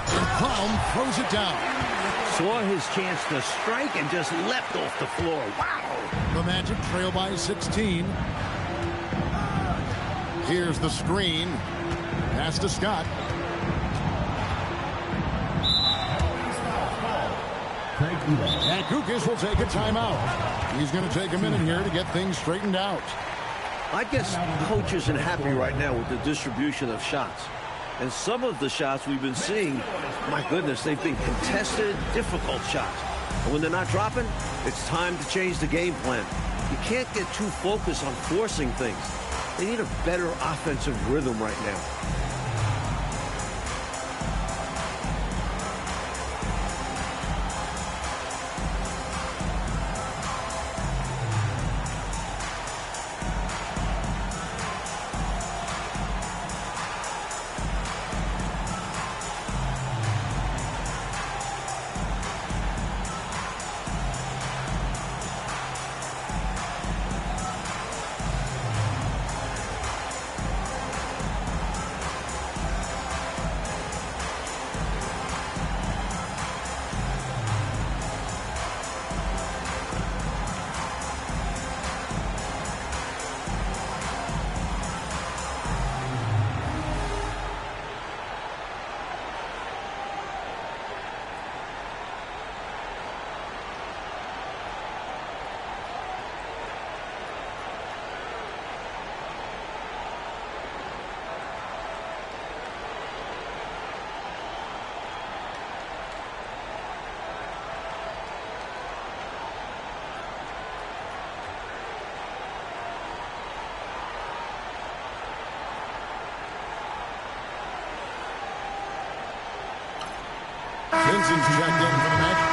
And Brown throws it down. Saw his chance to strike and just leapt off the floor. Wow! The Magic trail by 16. Here's the screen. Pass to Scott. And Kukas will take a timeout. He's going to take a minute here to get things straightened out. I guess coach isn't happy right now with the distribution of shots. And some of the shots we've been seeing, my goodness, they've been contested, difficult shots. And when they're not dropping, it's time to change the game plan. You can't get too focused on forcing things. They need a better offensive rhythm right now. Vincent's checked in for the Magic.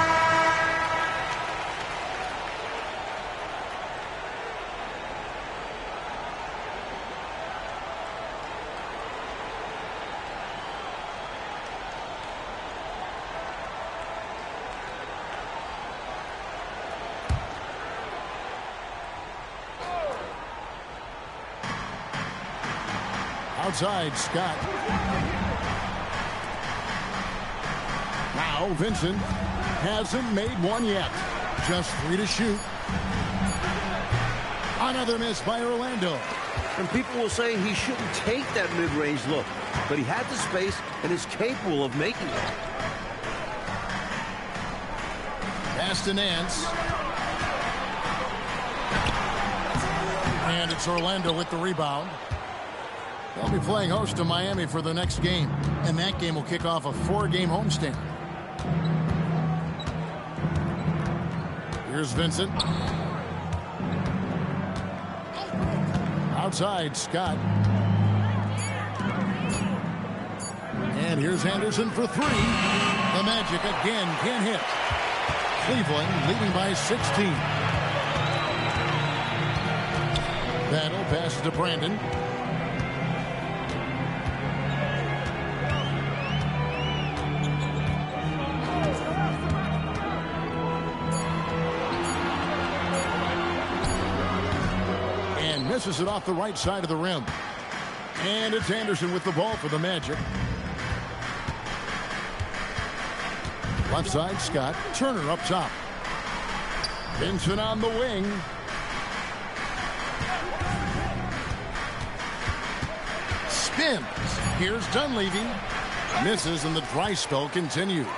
Outside, Scott. Now Vincent hasn't made one yet. Just 3 to shoot. Another miss by Orlando. And people will say he shouldn't take that mid-range look, but he had the space and is capable of making it. Pass to Nance. And it's Orlando with the rebound. They'll be playing host to Miami for the next game, and that game will kick off a 4-game homestand. Here's Vincent. Outside, Scott. And here's Anderson for 3. The Magic again can't hit. Cleveland leading by 16. Battle passes to Brandon. Misses it off the right side of the rim. And it's Anderson with the ball for the Magic. Left side, Scott. Turner up top. Vincent on the wing. Spins. Here's Dunleavy. Misses, and the dry spell continues.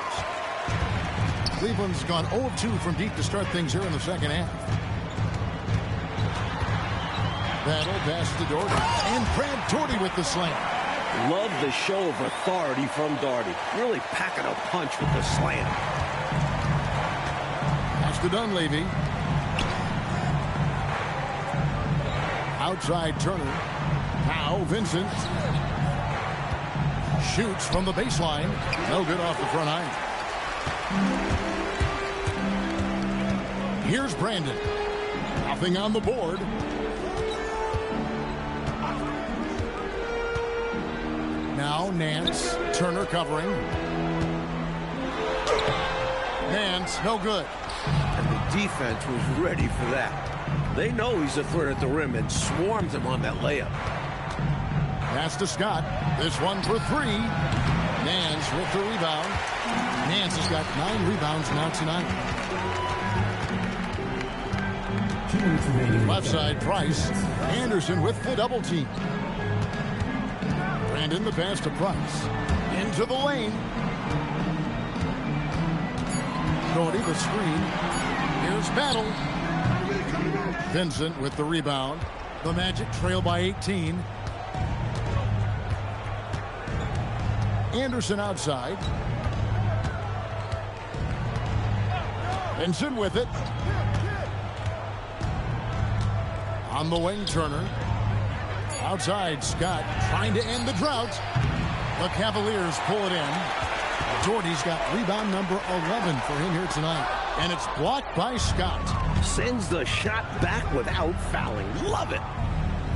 Cleveland's gone 0 of 2 from deep to start things here in the second half. Battle pass to Doherty. And Brad Doherty with the slam. Love the show of authority from Doherty. Really packing a punch with the slam. Pass to Dunleavy. Outside Turner. Now Vincent. Shoots from the baseline. No good off the front iron. Here's Brandon. Nothing on the board. Now Nance. Turner covering. Nance, no good. And the defense was ready for that. They know he's a threat at the rim and swarmed him on that layup. Pass to Scott. This one for 3. Nance with the rebound. Nance has got 9 rebounds now tonight. Left side, Price. Anderson with the double team. Brandon, the pass to Price. Into the lane. Doherty, the screen. Here's Battle. Vincent with the rebound. The Magic trail by 18. Anderson outside. Vincent with it. On the wing, Turner. Outside, Scott trying to end the drought. The Cavaliers pull it in. Doherty's got rebound number 11 for him here tonight. And it's blocked by Scott. Sends the shot back without fouling. Love it.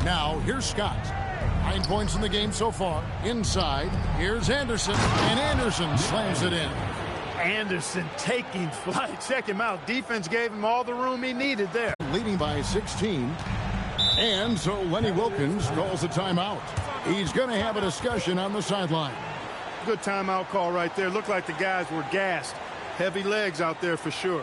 Now, here's Scott. 9 points in the game so far. Inside, here's Anderson. And Anderson slams it in. Anderson taking flight. Check him out. Defense gave him all the room he needed there. Leading by 16. And so Lenny Wilkins calls a timeout. He's going to have a discussion on the sideline. Good timeout call right there. Looked like the guys were gassed. Heavy legs out there for sure.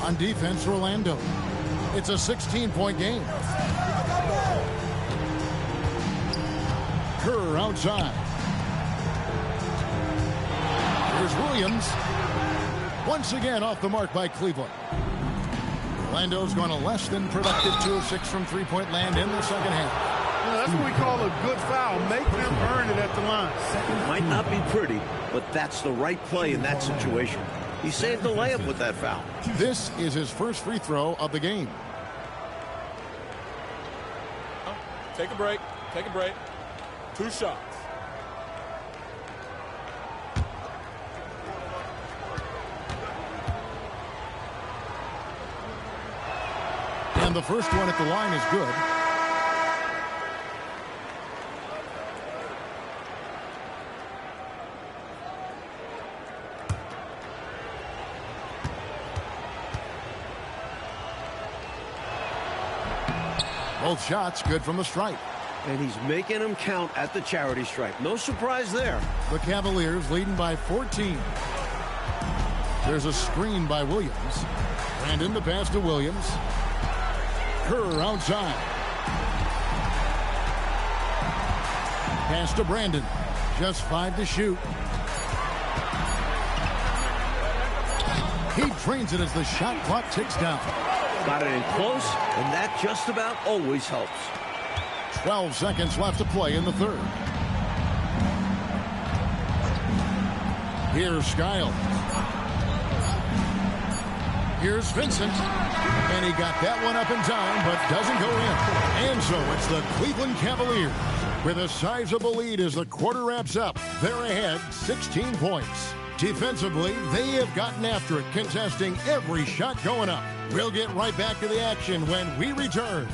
On defense, Orlando. It's a 16-point game. Kerr outside. Here's Williams. Once again off the mark by Cleveland. Orlando's gone a less than productive 2 of 6 from three-point land in the second half. You know, that's what we call a good foul. Make them earn it at the line. Might not be pretty, but that's the right play in that situation. He saved the layup with that foul. This is his first free throw of the game. Take a break. Take a break. 2 shots. And the first one at the line is good. Both shots good from the stripe. And he's making them count at the charity stripe. No surprise there. The Cavaliers leading by 14. There's a screen by Williams. Brandon the pass to Williams. Kerr outside. Pass to Brandon. Just 5 to shoot. He drains it as the shot clock ticks down. Got it in close, and that just about always helps. 12 seconds left to play in the third. Here's Skiles. Here's Vincent. And he got that one up in time, but doesn't go in. And so it's the Cleveland Cavaliers with a sizable lead as the quarter wraps up. They're ahead 16 points. Defensively, they have gotten after it, contesting every shot going up. We'll get right back to the action when we return.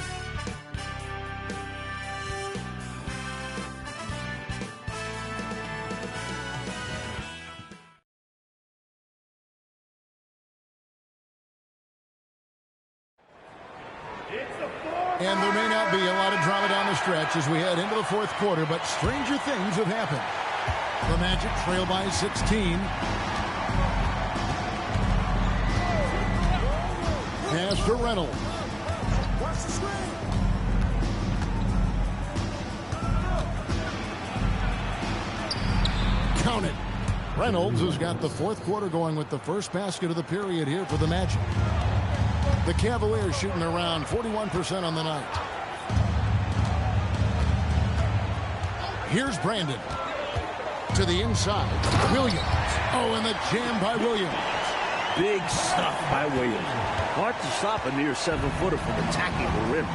And there may not be a lot of drama down the stretch as we head into the fourth quarter, but stranger things have happened. The Magic trail by 16. Pass to Reynolds. Count it. Reynolds has got the fourth quarter going with the first basket of the period here for the Magic. The Cavaliers shooting around 41% on the night. Here's Brandon. To the inside. Williams. Oh, and the jam by Williams. Big stuff by Williams. Hard to stop a near 7-footer from attacking the rim.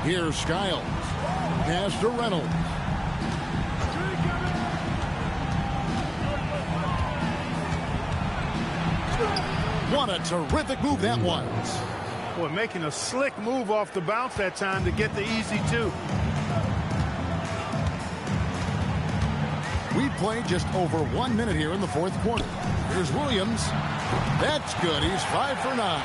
Here's Skiles. Pass to Reynolds. What a terrific move that was. Boy, making a slick move off the bounce that time to get the easy 2. We played just over 1 minute here in the fourth quarter. Here's Williams. That's good. He's 5 for 9.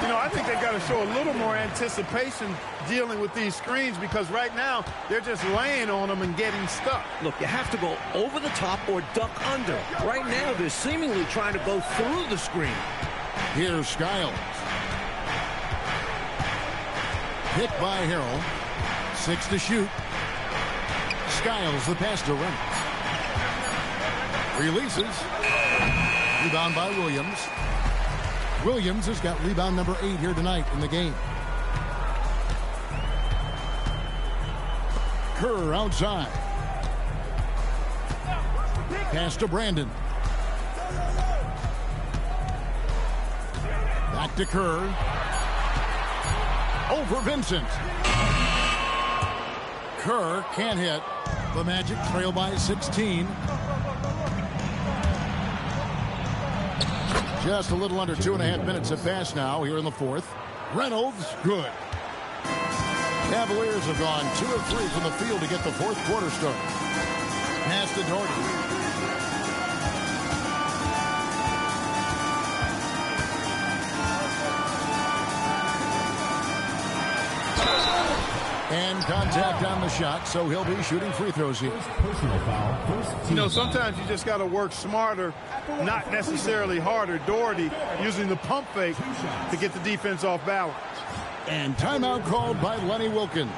You know, I think they've got to show a little more anticipation dealing with these screens because right now they're just laying on them and getting stuck. Look, you have to go over the top or duck under. Right now, they're seemingly trying to go through the screen. Here's Skiles. Hit by Harrell. 6 to shoot. Skiles the pass to Reynolds. Releases. Rebound by Williams. Williams has got rebound number 8 here tonight in the game. Kerr outside. Pass to Brandon. Back to Kerr. Over Vincent. Kerr can't hit. The Magic trail by 16. Just a little under 2.5 minutes have passed now here in the fourth. Reynolds, good. Cavaliers have gone 2 of 3 from the field to get the fourth quarter started. Pass to Doherty. And contact on the shot, so he'll be shooting free throws here. Personal foul. You know, sometimes you just got to work smarter, not necessarily harder. Doherty using the pump fake to get the defense off balance. And timeout called by Lenny Wilkens.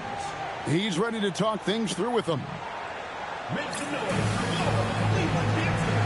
He's ready to talk things through with them. Make some noise for your Cleveland Panther.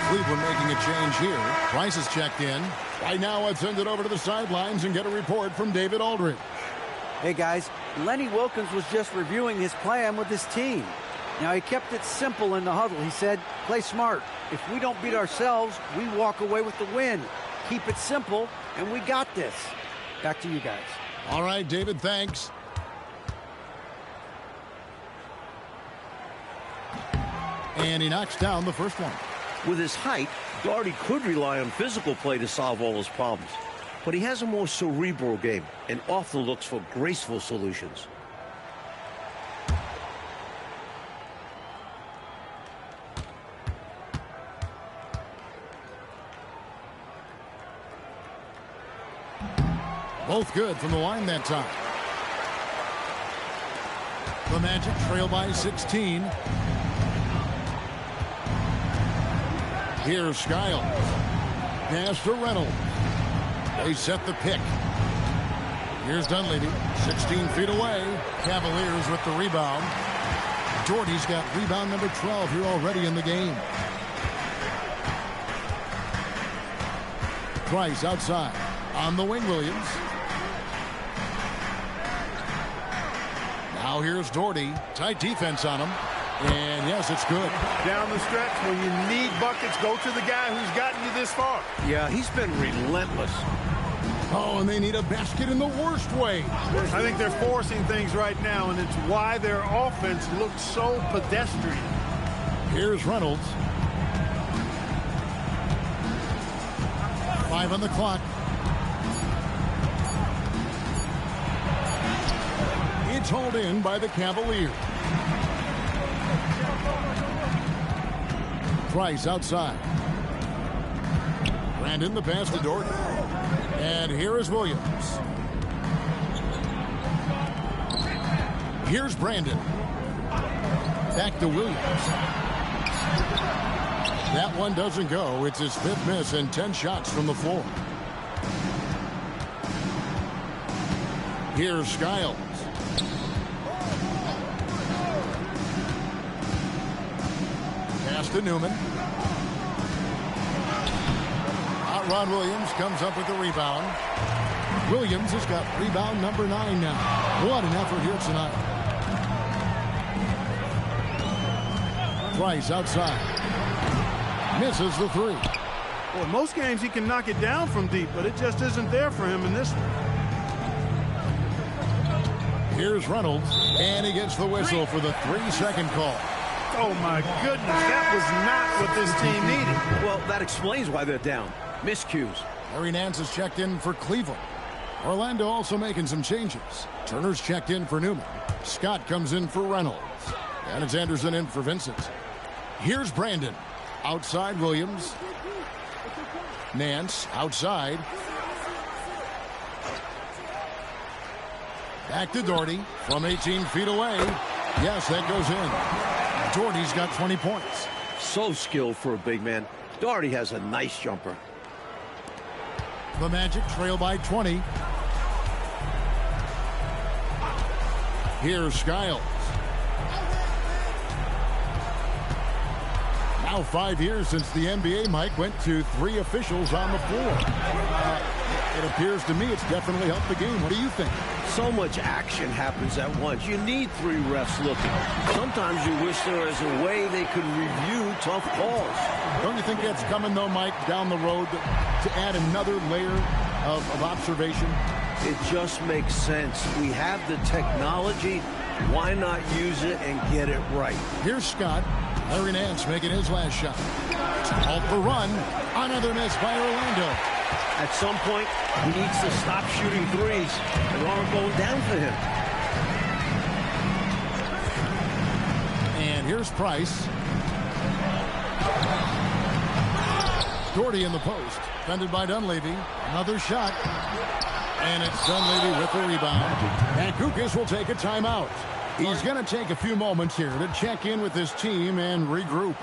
Cleveland making a change here. Price is checked in. Right now, let's send it over to the sidelines and get a report from David Aldridge. Hey, guys, Lenny Wilkens was just reviewing his plan with his team. Now, he kept it simple in the huddle. He said, play smart. If we don't beat ourselves, we walk away with the win. Keep it simple, and we got this. Back to you guys. All right, David, thanks. And he knocks down the first one. With his height, Doherty could rely on physical play to solve all his problems. But he has a more cerebral game and often looks for graceful solutions. Both good from the line that time. The Magic trail by 16. Here's Skiles. Pass to Reynolds. They set the pick. Here's Dunleavy, 16 feet away. Cavaliers with the rebound. Doherty's got rebound number 12 here already in the game. Price outside. On the wing, Williams. Now here's Doherty. Tight defense on him. And yes, it's good. Down the stretch, when you need buckets, go to the guy who's gotten you this far. Yeah, he's been relentless. Oh, and they need a basket in the worst way. I think they're forcing things right now, and it's why their offense looks so pedestrian. Here's Reynolds. 5 on the clock. It's hauled in by the Cavaliers. Price outside. Brandon the pass to Doherty. And here is Williams. Here's Brandon. Back to Williams. That one doesn't go. It's his 5th miss and 10 shots from the floor. Here's Skiles. Pass to Newman. Ron Williams comes up with the rebound. Williams has got rebound number 9 now. What an effort here tonight. Price outside. Misses the 3. Well, in most games he can knock it down from deep, but it just isn't there for him in this one. Here's Reynolds, and he gets the whistle for the 3-second call. Oh, my goodness, that was not what this team needed. Well, that explains why they're down. Miscues. Larry Nance is checked in for Cleveland. Orlando also making some changes. Turner's checked in for Newman. Scott comes in for Reynolds. And it's Anderson in for Vincent. Here's Brandon. Outside Williams. Nance outside. Back to Doherty from 18 feet away. Yes, that goes in. Doherty's got 20 points. So skilled for a big man. Doherty has a nice jumper. The Magic trail by 20. Here's Skiles. Now 5 years since the NBA, Mike, went to 3 officials on the floor. It appears to me it's definitely helped the game. What do you think? So much action happens at once. You need 3 refs looking. Sometimes you wish there was a way they could review tough calls. Don't you think that's coming, though, Mike, down the road to add another layer of observation? It just makes sense. We have the technology. Why not use it and get it right? Here's Scott. Larry Nance making his last shot. Off the run. Another miss by Orlando. At some point, he needs to stop shooting threes. They aren't going down for him. And here's Price. Doherty in the post. Defended by Dunleavy. Another shot. And it's Dunleavy with the rebound. And Kukas will take a timeout. He's going to take a few moments here to check in with his team and regroup.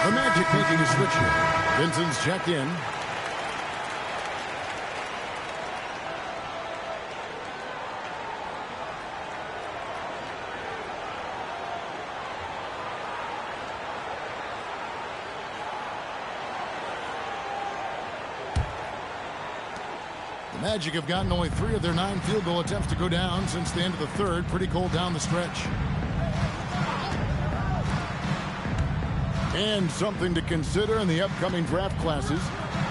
The Magic making a switch here. Vincent's checked in. The Magic have gotten only 3 of their 9 field goal attempts to go down since the end of the third. Pretty cold down the stretch. And something to consider in the upcoming draft classes,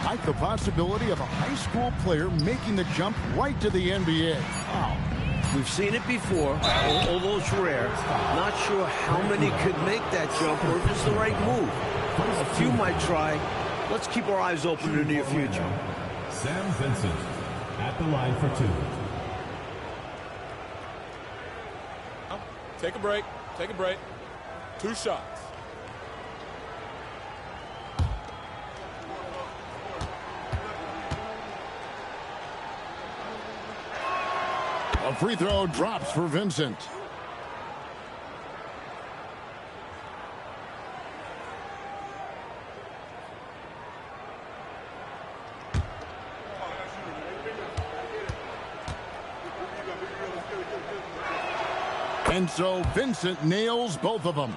like the possibility of a high school player making the jump right to the NBA. Wow. We've seen it before, although it's rare. Not sure how many could make that jump or if it's the right move. A few might try. Let's keep our eyes open in the near future. Sam Vincent at the line for 2. Take a break. Take a break. 2 shots. A free throw drops for Vincent. And so Vincent nails both of them.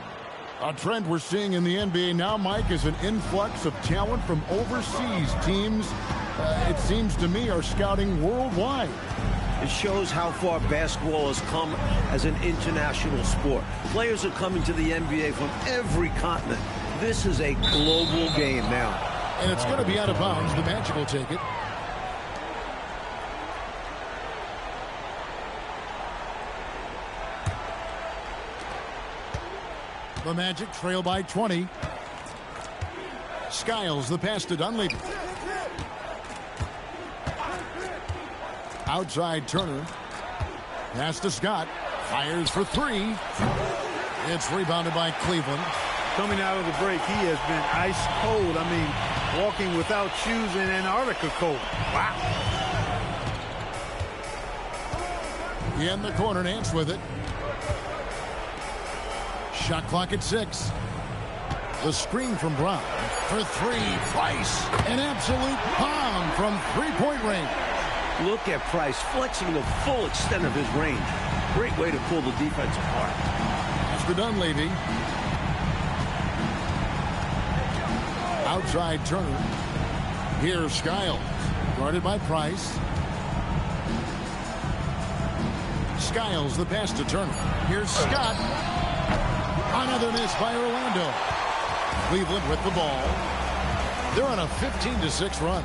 A trend we're seeing in the NBA now, Mike, is an influx of talent from overseas teams. It seems to me are scouting worldwide. It shows how far basketball has come as an international sport. Players are coming to the NBA from every continent. This is a global game now. And it's going to be out of bounds. The Magic will take it. The Magic trail by 20. Skiles the pass to Dunleavy. Outside Turner. Pass to Scott. Fires for 3. It's rebounded by Cleveland. Coming out of the break, he has been ice cold. I mean, walking without shoes in Antarctica cold. Wow. In the corner, Nance with it. Shot clock at 6. The screen from Brown. For 3, Price. An absolute bomb from three-point range. Look at Price flexing the full extent of his range. Great way to pull the defense apart. That's the Dunleavy. Outside Turner. Here's Skiles. Guarded by Price. Skiles, the pass to Turner. Here's Scott. Another miss by Orlando. Cleveland with the ball. They're on a 15-6 run.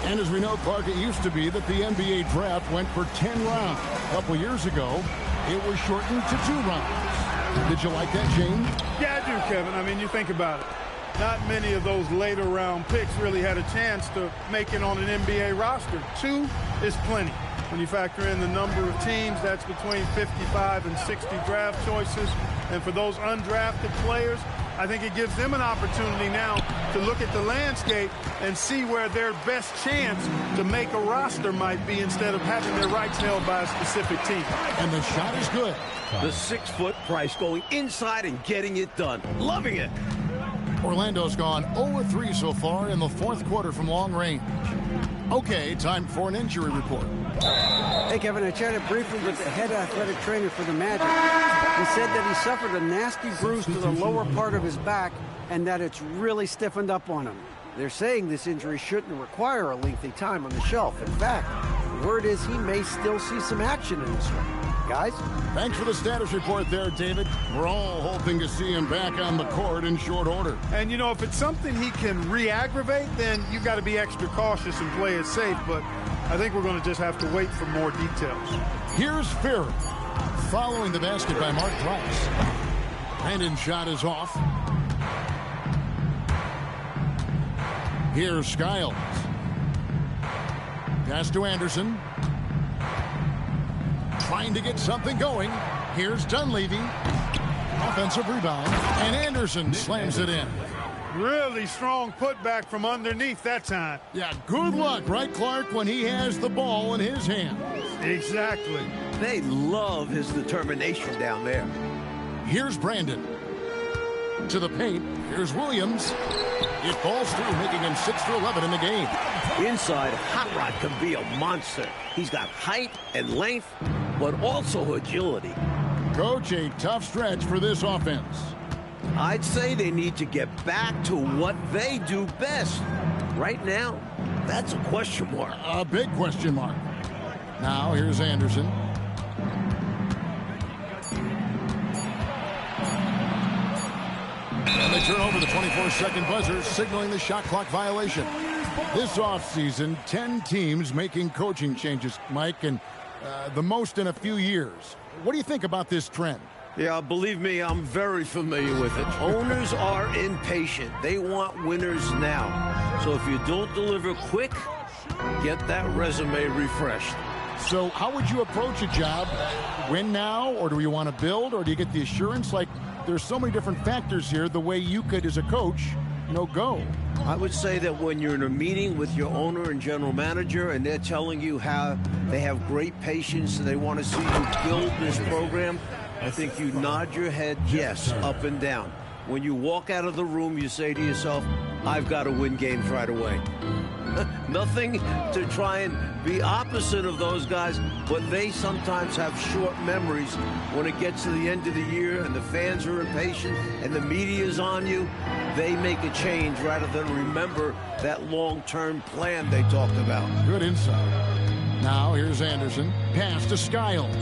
And as we know, Clark, it used to be that the NBA draft went for 10 rounds. A couple years ago, it was shortened to 2 rounds. Did you like that change? Yeah, I do, Kevin. I mean, you think about it. Not many of those later round picks really had a chance to make it on an NBA roster. 2 is plenty. When you factor in the number of teams, that's between 55 and 60 draft choices. And for those undrafted players, I think it gives them an opportunity now to look at the landscape and see where their best chance to make a roster might be instead of having their rights held by a specific team. And the shot is good. The 6-foot Price going inside and getting it done. Loving it. Orlando's gone 0-3 so far in the 4th quarter from long range. Okay, time for an injury report. Hey, Kevin, I chatted briefly with the head athletic trainer for the Magic. He said that he suffered a nasty bruise to the lower part of his back and that it's really stiffened up on him. They're saying this injury shouldn't require a lengthy time on the shelf. In fact, the word is he may still see some action in this one. Guys? Thanks for the status report there, David. We're all hoping to see him back on the court in short order. And, you know, if it's something he can re-aggravate, then you've got to be extra cautious and play it safe. But I think we're going to just have to wait for more details. Here's Ferry. Following the basket by Mark Price. Brandon's shot is off. Here's Skiles. Pass to Anderson. Trying to get something going. Here's Dunleavy. Offensive rebound. And Anderson slams it in. Really strong putback from underneath that time. Yeah, good luck, right, Clark, when he has the ball in his hand. Exactly. They love his determination down there. Here's Brandon. To the paint. Here's Williams. It falls through, making him 6 for 11 in the game. Inside, Hot Rod can be a monster. He's got height and length, but also agility. Coach, a tough stretch for this offense. I'd say they need to get back to what they do best. Right now, that's a question mark. A big question mark. Now, here's Anderson. And they turn over the 24-second buzzer, signaling the shot clock violation. This offseason, 10 teams making coaching changes, Mike, and the most in a few years. What do you think about this trend? Yeah, believe me, I'm very familiar with it. Owners are impatient. They want winners now. So if you don't deliver quick, get that resume refreshed. So how would you approach a job? Win now, or do you want to build, or do you get the assurance? Like, there's so many different factors here, the way you could, as a coach, go. I would say that when you're in a meeting with your owner and general manager and they're telling you how they have great patience and they want to see you build this program, I think you nod your head yes, up and down. When you walk out of the room, you say to yourself, I've got to win games right away. Nothing to try and be opposite of those guys, but they sometimes have short memories when it gets to the end of the year and the fans are impatient and the media is on you. They make a change rather than remember that long-term plan they talked about. Good insight. Now here's Anderson. Pass to Skiles.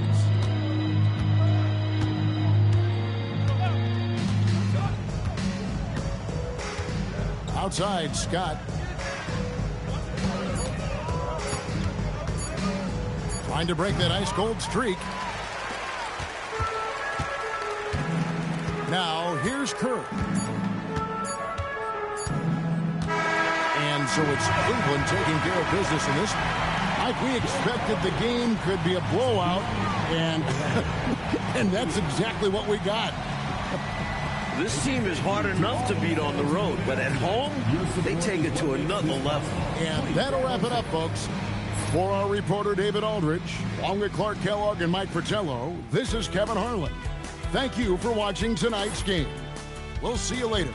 Outside, Scott. Trying to break that ice-cold streak. Now, here's Kerr. And so it's Cleveland taking care of business in this. Like we expected, the game could be a blowout, and, and that's exactly what we got. This team is hard enough to beat on the road, but at home, they take it to another level. And that'll wrap it up, folks. For our reporter David Aldridge, along with Clark Kellogg and Mike Fratello, this is Kevin Harlan. Thank you for watching tonight's game. We'll see you later.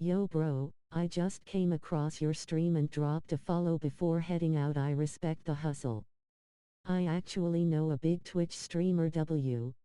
Yo bro, I just came across your stream and dropped a follow before heading out. I respect the hustle. I actually know a big Twitch streamer W.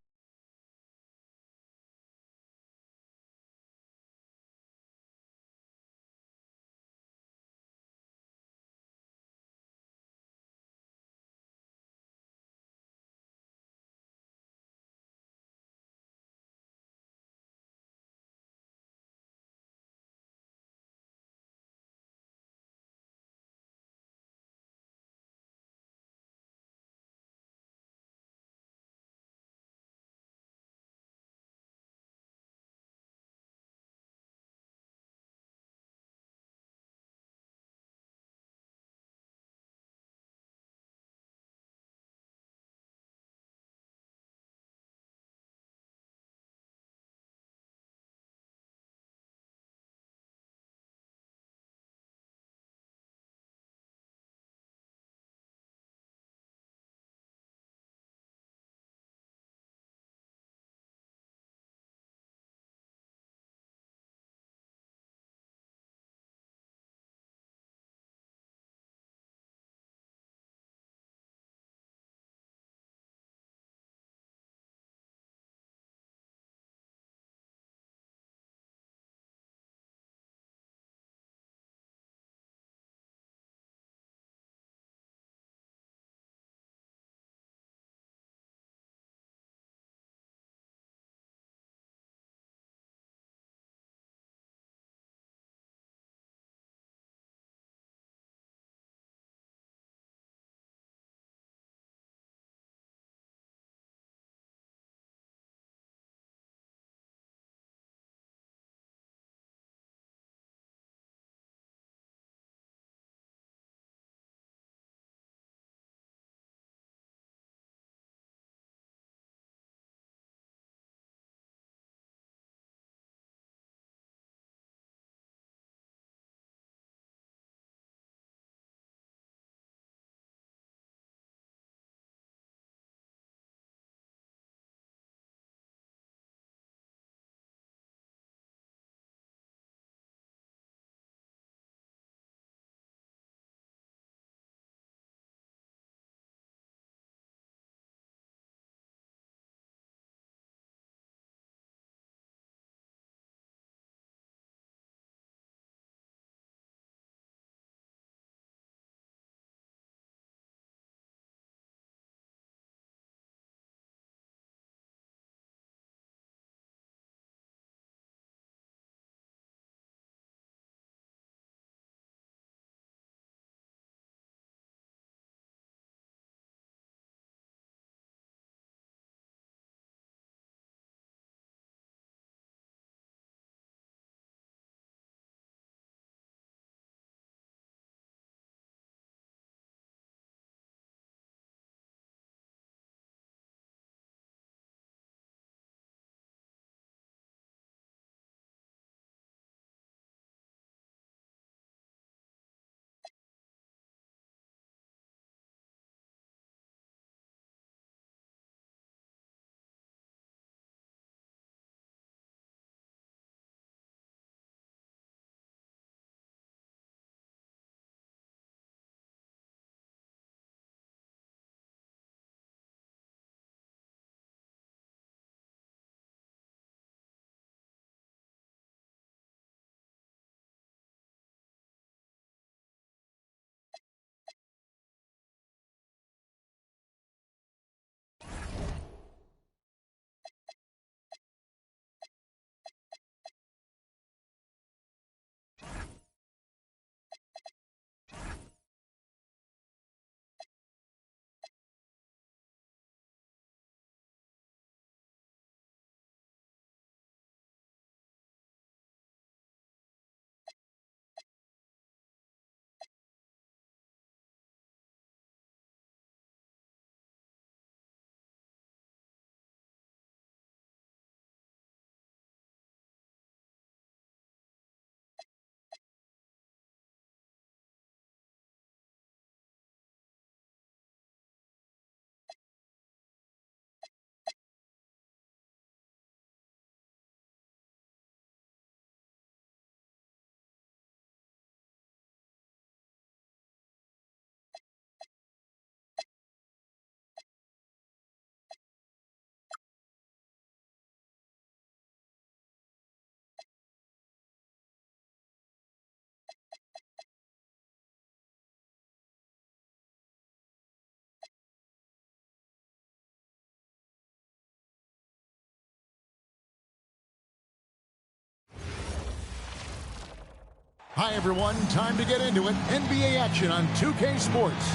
Hi, everyone. Time to get into it. NBA action on 2K Sports.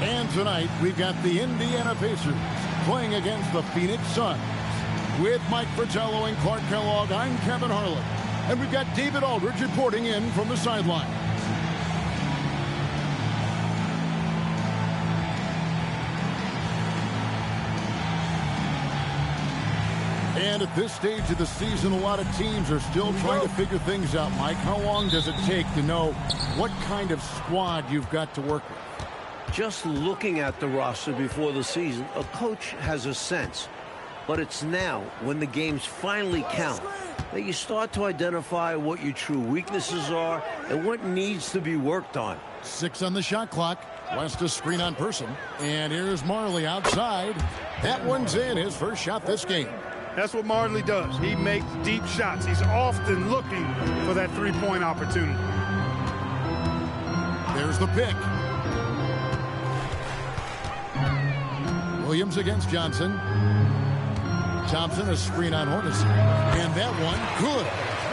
And tonight, we've got the Indiana Pacers playing against the Phoenix Suns. With Mike Fratello and Clark Kellogg, I'm Kevin Harlan. And we've got David Aldridge reporting in from the sideline. And at this stage of the season, a lot of teams are still trying to figure things out, Mike. How long does it take to know what kind of squad you've got to work with? Just looking at the roster before the season, a coach has a sense. But it's now, when the games finally count, that you start to identify what your true weaknesses are and what needs to be worked on. 6 on the shot clock. West a screen on Person. And here's Marley outside. That one's in, his first shot this game. That's what Marley does. He makes deep shots. He's often looking for that three-point opportunity. There's the pick. Williams against Johnson. Thompson, a screen on Hornacek. And that one, good.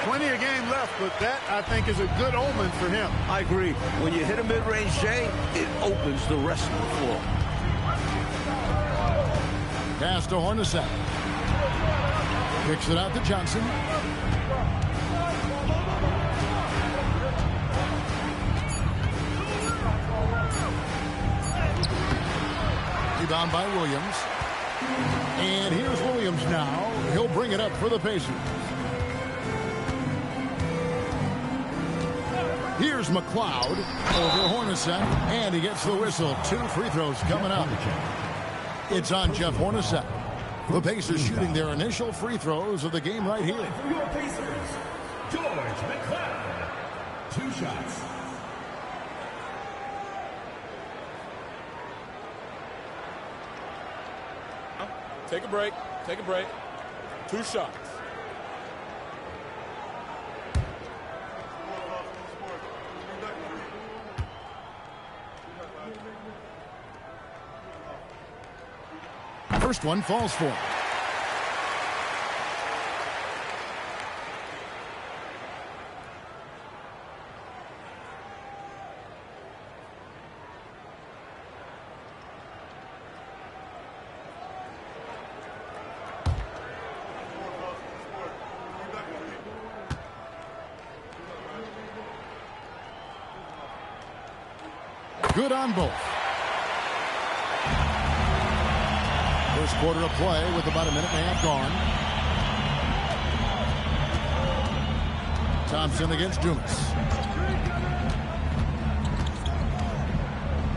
Plenty of game left, but that, I think, is a good omen for him. I agree. When you hit a mid-range J, it opens the rest of the floor. Pass to Hornacek. Picks it out to Johnson. Rebound by Williams. And here's Williams now. He'll bring it up for the Pacers. Here's McLeod over Hornacek. And he gets the whistle. 2 free throws coming up. It's on Jeff Hornacek. The Pacers shooting their initial free throws of the game right here. For your Pacers, George McLeod. 2 shots. Take a break. Take a break. 2 shots. First one falls for him. Good on both. First quarter of play with about a minute and a half gone. Thompson against Dumas.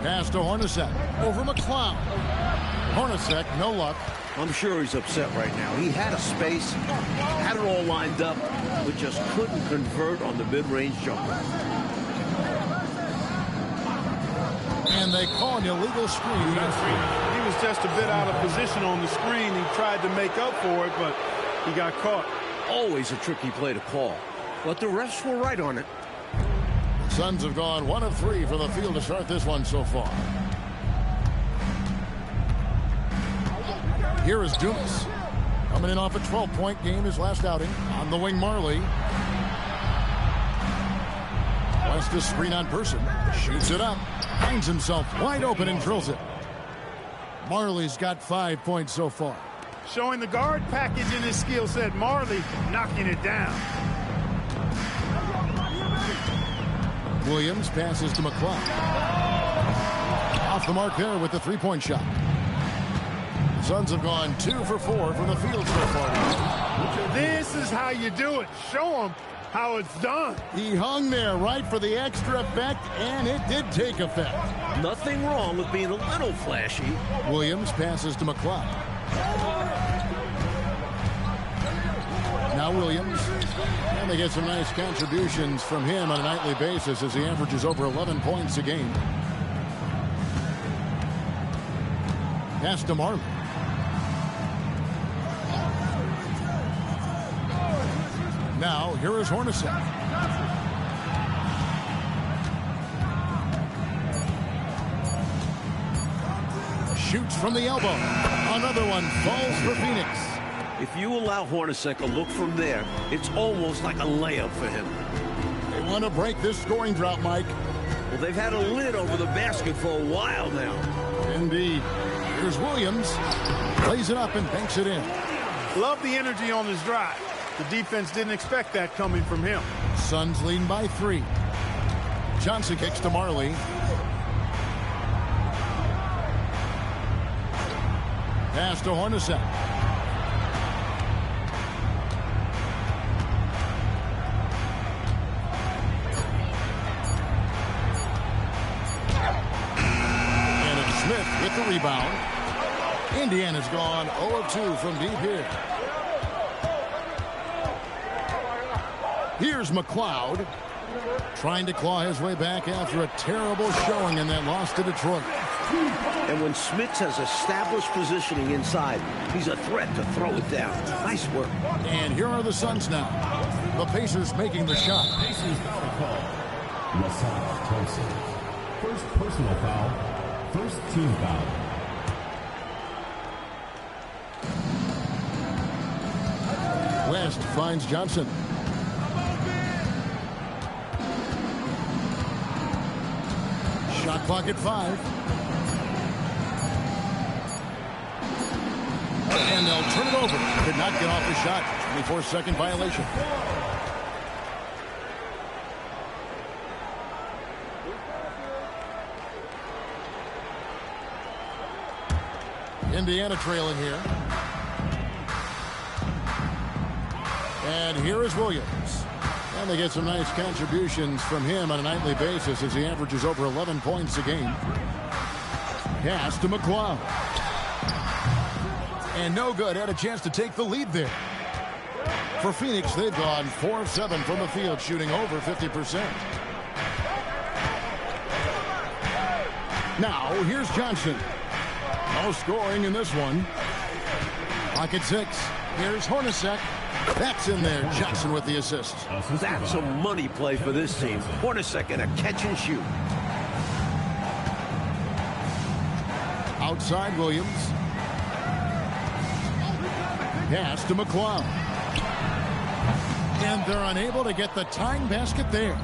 Pass to Hornacek. Over McLeod. Hornacek, no luck. I'm sure he's upset right now. He had a space, had it all lined up, but just couldn't convert on the mid-range jumper. And they call an illegal screen. He was just a bit out of position on the screen. He tried to make up for it, but he got caught. Always a tricky play to call, but the refs were right on it. Suns have gone 1 of 3 for the field to start this one so far. Here is Dumas. Coming in off a 12-point game his last outing. On the wing, Marley. West a screen on Person. Shoots it up. Finds himself wide open and drills it. Marley's got 5 points so far. Showing the guard package in his skill set. Marley knocking it down. Williams passes to McLeod. Off the mark there with the three-point shot. The Suns have gone 2 for 4 from the field so far. This is how you do it. Show them how it's done. He hung there right for the extra effect, and it did take effect. Nothing wrong with being a little flashy. Williams passes to McLeod. Now Williams. And they get some nice contributions from him on a nightly basis as he averages over 11 points a game. Pass to Marley. Now, here is Hornacek. Shoots from the elbow. Another one falls for Phoenix. If you allow Hornacek a look from there, it's almost like a layup for him. want to break this scoring drought, Mike. Well, they've had a lid over the basket for a while now. Indeed. Here's Williams. Plays it up and banks it in. Love the energy on his drive. The defense didn't expect that coming from him. Suns leading by 3. Johnson kicks to Marley. Pass to Hornacek. And it's Smith with the rebound. Indiana's gone 0 of 2 from deep here. Here's McLeod trying to claw his way back after a terrible showing in that loss to Detroit. And when Smits has established positioning inside, he's a threat to throw it down. Nice work. And here are the Suns now. The Pacers making the shot. Pacers foul call. Masai Thompson. First personal foul. First team foul. West finds Johnson. Shot clock at 5. And they'll turn it over. Could not get off the shot. 24-second violation. Indiana trailing here. And here is Williams. And they get some nice contributions from him on a nightly basis as he averages over 11 points a game. Pass to McLeod. And no good. Had a chance to take the lead there. For Phoenix, they've gone 4 of 7 from the field, shooting over 50%. Now, here's Johnson. No scoring in this one. Clock at 6. Here's Hornacek. That's in there. Johnson with the assist. That's a money play for this team. Hornacek in a catch and shoot. Outside Williams. Pass to McLeod. And they're unable to get the tying basket there.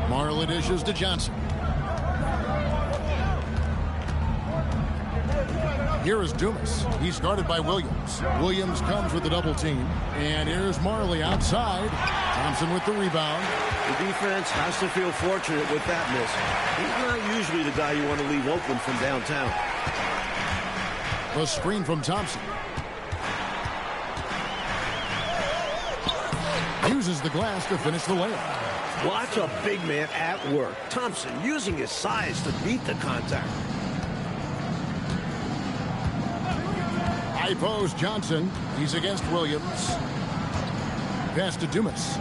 Marley dishes to Johnson. Here is Dumas. He's guarded by Williams. Williams comes with the double team. And here's Marley outside. Thompson with the rebound. The defense has to feel fortunate with that miss. He's not usually the guy you want to leave open from downtown. The screen from Thompson. Uses the glass to finish the layup. Watch a big man at work. Thompson using his size to beat the contact. High post Johnson. He's against Williams. Pass to Dumas.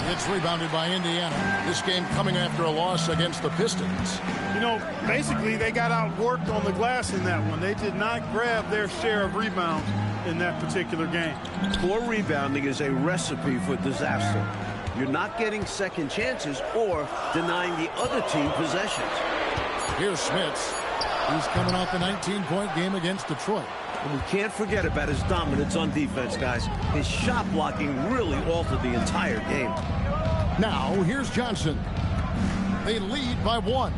It's rebounded by Indiana. This game coming after a loss against the Pistons. You know, basically they got outworked on the glass in that one. They did not grab their share of rebounds in that particular game. Poor rebounding is a recipe for disaster. You're not getting second chances or denying the other team possessions. Here's Smits. He's coming off a 19-point game against Detroit. And we can't forget about his dominance on defense, guys. His shot blocking really altered the entire game. Now, here's Johnson. They lead by 1.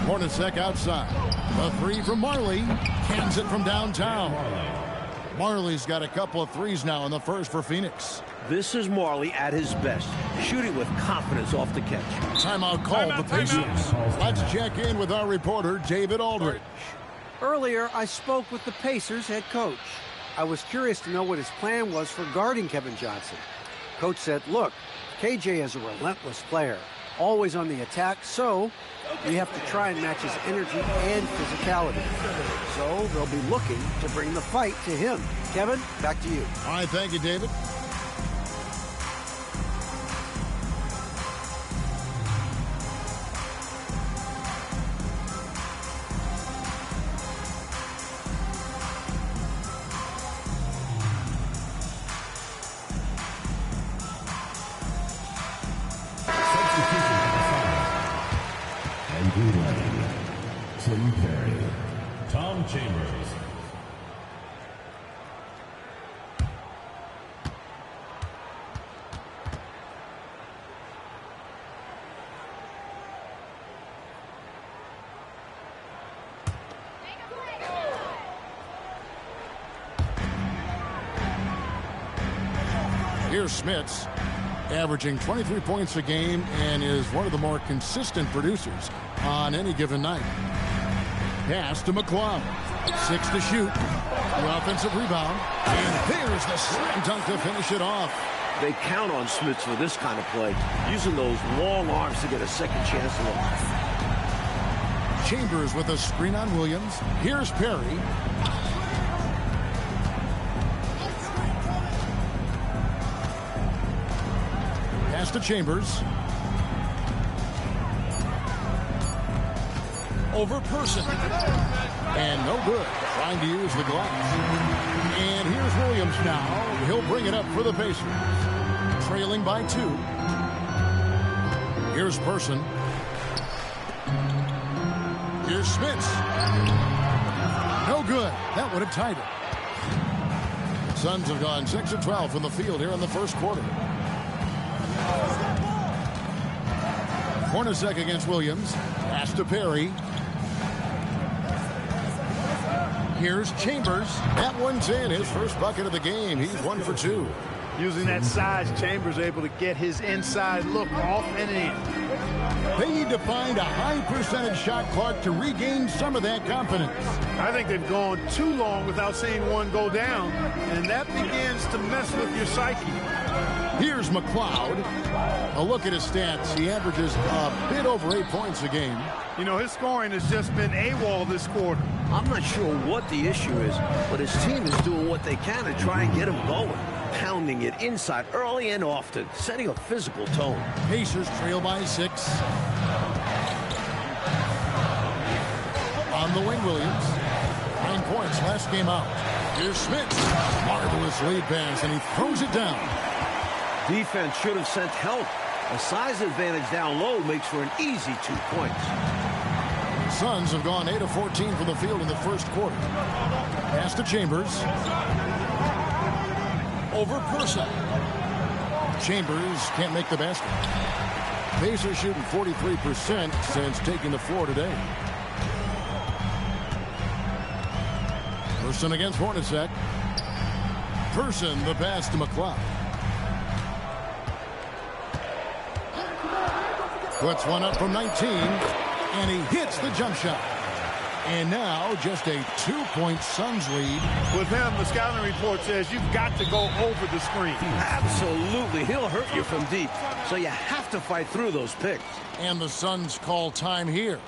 Hornacek outside. A 3 from Marley. Cans it from downtown. Marley's got a couple of threes now in the first for Phoenix. This is Marley at his best, shooting with confidence off the catch. Timeout called the Pacers. Let's check in with our reporter, David Aldridge. Earlier, I spoke with the Pacers head coach. I was curious to know what his plan was for guarding Kevin Johnson. Coach said, look, KJ is a relentless player, always on the attack, so we have to try and match his energy and physicality. So they'll be looking to bring the fight to him. Kevin, back to you. All right, thank you, David. Tim Perry, Tom Chambers. Here's Smits, averaging 23 points a game and is one of the more consistent producers on any given night. Pass to McCloud. 6 to shoot. The offensive rebound. And there's the slam dunk to finish it off. They count on Smits for this kind of play, using those long arms to get a second chance look. Chambers with a screen on Williams. Here's Perry. Pass to Chambers. Over Person. And no good. Trying to use the glass. And here's Williams now. He'll bring it up for the Pacers. Trailing by 2. Here's Person. Here's Smits. No good. That would have tied it. Suns have gone 6 of 12 from the field here in the first quarter. Hornacek against Williams. Pass to Perry. Here's Chambers. That one's in. His first bucket of the game. He's 1 for 2. Using that size, Chambers able to get his inside look off and in. They need to find a high percentage shot clock to regain some of that confidence. I think they've gone too long without seeing one go down, and that begins to mess with your psyche. Here's McCloud. A look at his stats. He averages a bit over 8 points a game. You know, his scoring has just been AWOL this quarter. I'm not sure what the issue is, but his team is doing what they can to try and get him going. Pounding it inside early and often, setting a physical tone. Pacers trail by 6. On the wing, Williams. 9 points last game out. Here's Smits. Marvelous lead pass, and he throws it down. Defense should have sent help. A size advantage down low makes for an easy 2 points. Suns have gone 8 of 14 from the field in the first quarter. Pass to Chambers. Over Person. Chambers can't make the basket. Pacers shooting 43% since taking the floor today. Person against Hornacek. Person, the pass to McCloud. Puts one up from 19, and he hits the jump shot. And now just a 2-point Suns lead. With him, the scouting report says you've got to go over the screen. Absolutely. He'll hurt you from deep, so you have to fight through those picks. And the Suns call time here.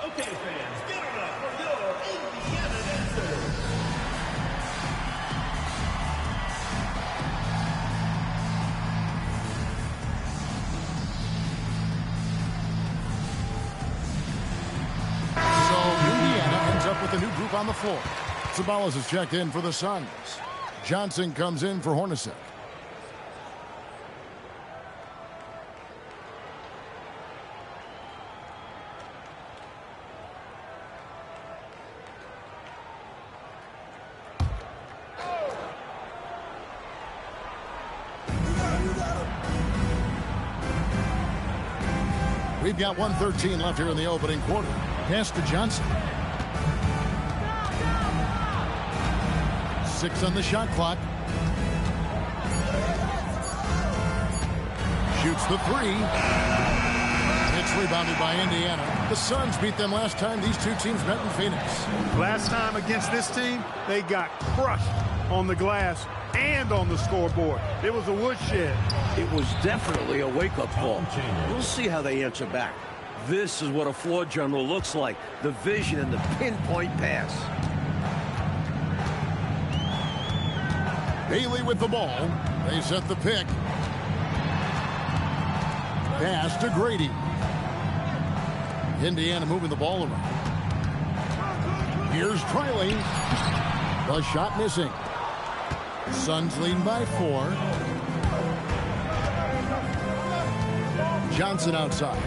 Okay, fans, give it up for your Indiana dancers. With a new group on the floor. Sabalas is checked in for the Suns. Johnson comes in for Hornacek. We've got 1:13 left here in the opening quarter. Pass to Johnson. 6 on the shot clock. Shoots the 3. It's rebounded by Indiana. The Suns beat them last time these two teams met in Phoenix. Last time against this team, they got crushed on the glass and on the scoreboard. It was a woodshed. It was definitely a wake-up call. We'll see how they answer back. This is what a floor general looks like. The vision and the pinpoint pass. Bailey with the ball. They set the pick. Pass to Grady. Indiana moving the ball around. Here's Triley. The shot missing. Suns leading by 4. Johnson outside.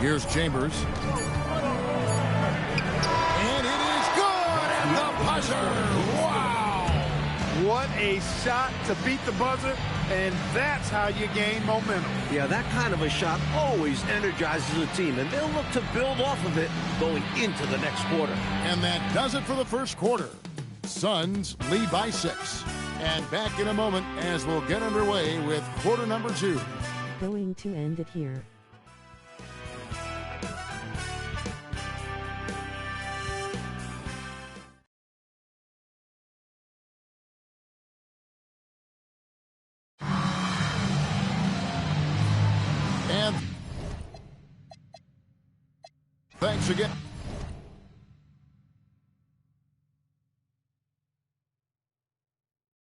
Here's Chambers. And it is good at the buzzer. Wow! What a shot to beat the buzzer, and that's how you gain momentum. Yeah, that kind of a shot always energizes a team, and they'll look to build off of it going into the next quarter. And that does it for the first quarter. Suns lead by 6. And back in a moment as we'll get underway with quarter number 2. Going to end it here. And thanks again.